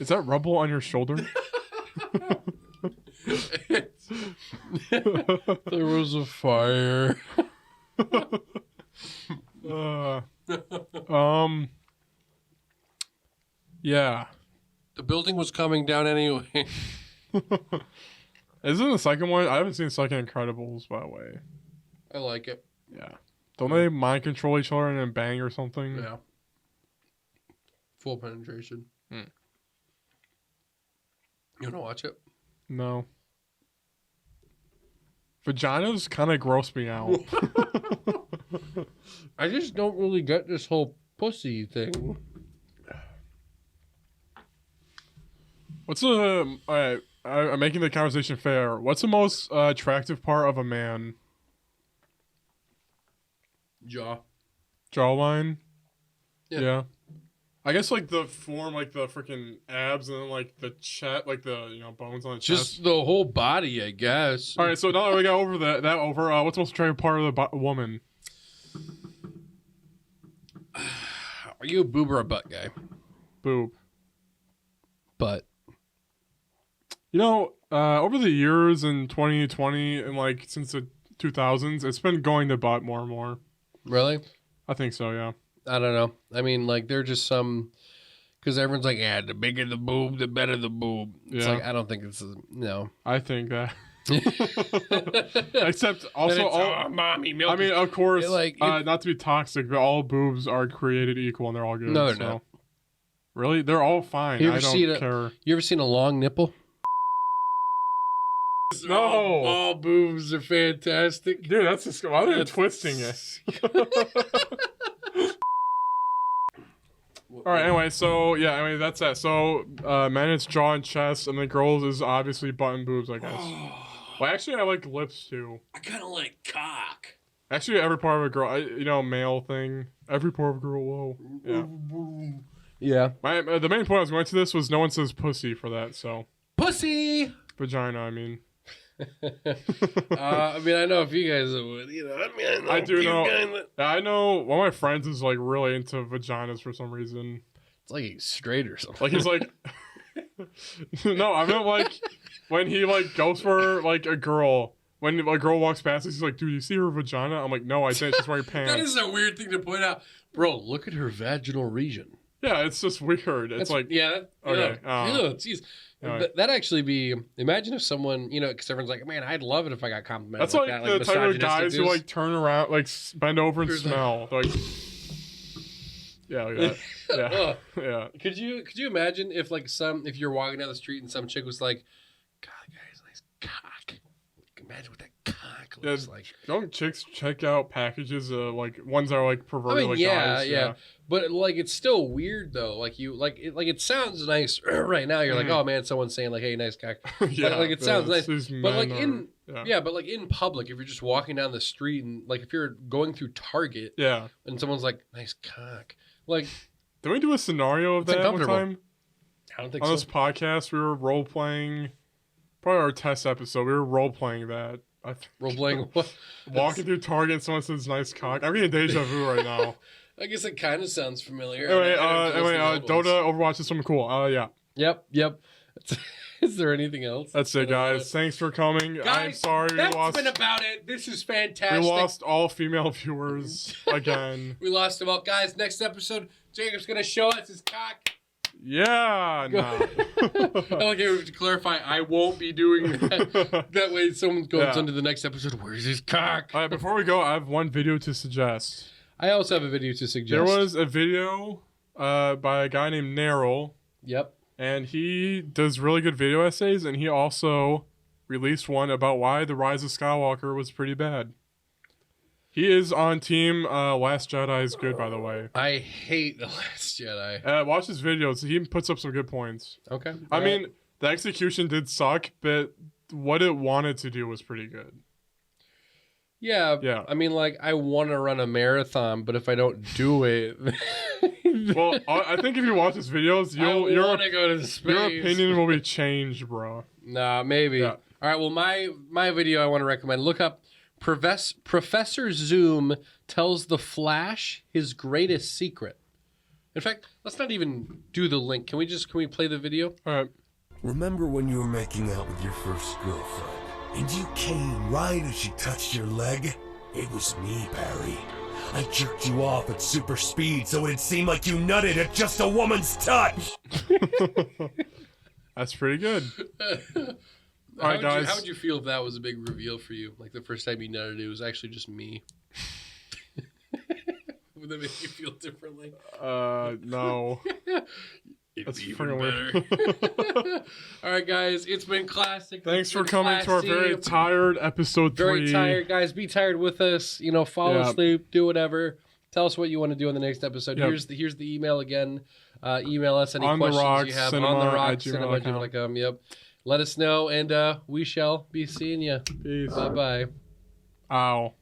Speaker 2: Is that rubble on your shoulder?
Speaker 1: There was a fire.
Speaker 2: Yeah.
Speaker 1: The building was coming down anyway.
Speaker 2: Isn't the second one? I haven't seen the second Incredibles, by the way.
Speaker 1: I like it.
Speaker 2: Yeah. Don't they mind control each other and then bang or something?
Speaker 1: Yeah. Full penetration.
Speaker 2: Hmm.
Speaker 1: You want to watch it?
Speaker 2: No. Vaginas kind of gross me out.
Speaker 1: I just don't really get this whole pussy thing.
Speaker 2: What's the... Alright, I'm making the conversation fair. What's the most attractive part of a man?
Speaker 1: Jaw.
Speaker 2: Jawline?
Speaker 1: Yeah.
Speaker 2: I guess like the form, like the freaking abs and then like the chest, like the, bones on the chest.
Speaker 1: Just the whole body, I guess.
Speaker 2: Alright, so now that we got over that over, what's the most attractive part of the woman?
Speaker 1: Are you a boob or a butt guy?
Speaker 2: Boob.
Speaker 1: Butt.
Speaker 2: Over the years in 2020 and like since the 2000s, it's been going to butt more and more.
Speaker 1: Really?
Speaker 2: I think so, yeah.
Speaker 1: I don't know. I mean, like, they're just some... Because everyone's like, yeah, the bigger the boob, the better the boob. It's
Speaker 2: Yeah.
Speaker 1: like, I don't think it's... No.
Speaker 2: I think that. Except also all...
Speaker 1: mommy milk.
Speaker 2: I mean, of course,
Speaker 1: Like,
Speaker 2: not to be toxic, but all boobs are created equal and they're all good.
Speaker 1: No, they're not.
Speaker 2: Really? They're all fine.
Speaker 1: You
Speaker 2: I
Speaker 1: ever seen
Speaker 2: don't care.
Speaker 1: You ever seen a long nipple?
Speaker 2: No.
Speaker 1: All boobs are fantastic.
Speaker 2: Dude, that's just... Why are they
Speaker 1: That's-
Speaker 2: twisting it? All right. Anyway, so yeah, I mean that's that. So men it's jaw and chest, and the girls is obviously butt and boobs, I guess. Well, actually, I like lips too.
Speaker 1: I kind of like cock.
Speaker 2: Actually, every part of a girl, male thing. Every part of a girl. Whoa. Yeah.
Speaker 1: Yeah.
Speaker 2: The main point I was going to this was no one says pussy for that, so
Speaker 1: Pussy.
Speaker 2: vagina. I mean,
Speaker 1: I mean, I know if you guys would,
Speaker 2: I do
Speaker 1: you
Speaker 2: know.
Speaker 1: guys-
Speaker 2: I know one of my friends is like really into vaginas for some reason.
Speaker 1: It's like he's straight or something.
Speaker 2: Like he's like, no, I meant like when he like goes for like a girl. When a girl walks past us, he's like, "Dude, you see her vagina?" I'm like, "No, I didn't. She's wearing pants."
Speaker 1: That is a weird thing to point out, bro. Look at her vaginal region.
Speaker 2: Yeah, it's just weird. It's like,
Speaker 1: yeah.
Speaker 2: okay,
Speaker 1: Jeez.
Speaker 2: Alright.
Speaker 1: That actually be. Imagine if someone, because everyone's like, man, I'd love it if I got complimented.
Speaker 2: that's like
Speaker 1: that,
Speaker 2: the type of
Speaker 1: misogynistic
Speaker 2: guys who
Speaker 1: dudes.
Speaker 2: like turn around, like bend over and
Speaker 1: Here's
Speaker 2: smell. They're like, yeah, like that. Yeah,
Speaker 1: Ugh.
Speaker 2: yeah.
Speaker 1: Could you imagine if if you're walking down the street and some chick was like, God, that guy has a nice cock. Imagine what that cock looks like.
Speaker 2: Don't chicks check out packages like ones that are like perverted?
Speaker 1: I mean,
Speaker 2: like
Speaker 1: yeah,
Speaker 2: guys?
Speaker 1: yeah, but like it's still weird though. It sounds nice right now. You're like, oh man, someone's saying like, hey, nice cock.
Speaker 2: Yeah,
Speaker 1: like it sounds nice.
Speaker 2: these
Speaker 1: But like
Speaker 2: men
Speaker 1: in but like in public, if you're just walking down the street and like if you're going through Target
Speaker 2: yeah.
Speaker 1: and someone's like, nice cock, like
Speaker 2: Did we do a scenario of
Speaker 1: It's
Speaker 2: that one
Speaker 1: uncomfortable.
Speaker 2: time?
Speaker 1: I don't think
Speaker 2: On
Speaker 1: so.
Speaker 2: this podcast, we were role playing. Probably our test episode. We were role playing that.
Speaker 1: Role playing. What?
Speaker 2: Walking through Target, and someone says "nice cock." I'm getting deja vu right now.
Speaker 1: I guess it kind of sounds familiar.
Speaker 2: Anyway,
Speaker 1: I don't know if it's
Speaker 2: Dota,
Speaker 1: the old ones.
Speaker 2: Overwatch is something cool. Yeah,
Speaker 1: Yep. Is there anything else?
Speaker 2: that's it, guys. Thanks for coming. I'm
Speaker 1: Guys,
Speaker 2: sorry we
Speaker 1: that's
Speaker 2: lost.
Speaker 1: been about it. This is
Speaker 2: We
Speaker 1: fantastic.
Speaker 2: lost all female viewers again.
Speaker 1: We lost them all. Guys, next episode, Jacob's going to show us his cock.
Speaker 2: Yeah, nah.
Speaker 1: Okay, to clarify, I won't be doing that. That way someone goes
Speaker 2: Yeah.
Speaker 1: into the next episode, where's his cock?
Speaker 2: All right, before we go, I have one video to suggest.
Speaker 1: I also have a video to suggest.
Speaker 2: There was a video by a guy named Neryl,
Speaker 1: Yep.
Speaker 2: and he does really good video essays, and he also released one about why The Rise of Skywalker was pretty bad. He is on team Last Jedi is good, by the way.
Speaker 1: I hate The Last Jedi.
Speaker 2: Watch his videos. He puts up some good points.
Speaker 1: Okay.
Speaker 2: I mean, the execution did suck, but what it wanted to do was pretty good.
Speaker 1: Yeah. I mean, like, I want to run a marathon, but if I don't do it...
Speaker 2: Well, I think if you watch his videos,
Speaker 1: I
Speaker 2: your
Speaker 1: want to go to space.
Speaker 2: opinion will be changed, bro.
Speaker 1: Nah, maybe.
Speaker 2: Yeah.
Speaker 1: All right, well, my video I want to recommend, look up Professor Zoom tells the Flash his greatest secret. In fact, let's not even do the link. Can we play the video?
Speaker 2: All right.
Speaker 6: Remember when you were making out with your first girlfriend, and you came right as she touched your leg? It was me, Barry. I jerked you off at super speed so it'd seem like you nutted at just a woman's touch!
Speaker 2: That's pretty good. All right, guys.
Speaker 1: How would you feel if that was a big reveal for you? Like the first time you nutted, it was actually just me. that make you feel differently?
Speaker 2: No.
Speaker 1: It'd
Speaker 2: That's
Speaker 1: be
Speaker 2: freaking
Speaker 1: even
Speaker 2: weird.
Speaker 1: better. All right, guys, it's been classic.
Speaker 2: Thanks
Speaker 1: It's
Speaker 2: for
Speaker 1: been
Speaker 2: coming to our
Speaker 1: classy.
Speaker 2: very tired episode
Speaker 1: Very
Speaker 2: 3.
Speaker 1: tired, guys. Be tired with us. You know, fall
Speaker 2: Yeah.
Speaker 1: asleep, do whatever. Tell us what you want to do in the next episode.
Speaker 2: Yep.
Speaker 1: Here's the email again. Email us any
Speaker 2: On the
Speaker 1: questions
Speaker 2: rocks,
Speaker 1: you have
Speaker 2: cinema
Speaker 1: on the rock,
Speaker 2: at gmail.com.
Speaker 1: Yep. Let us know, and we shall be seeing you.
Speaker 2: Peace.
Speaker 1: Bye bye.
Speaker 2: Ow.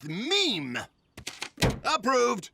Speaker 7: meme. Approved.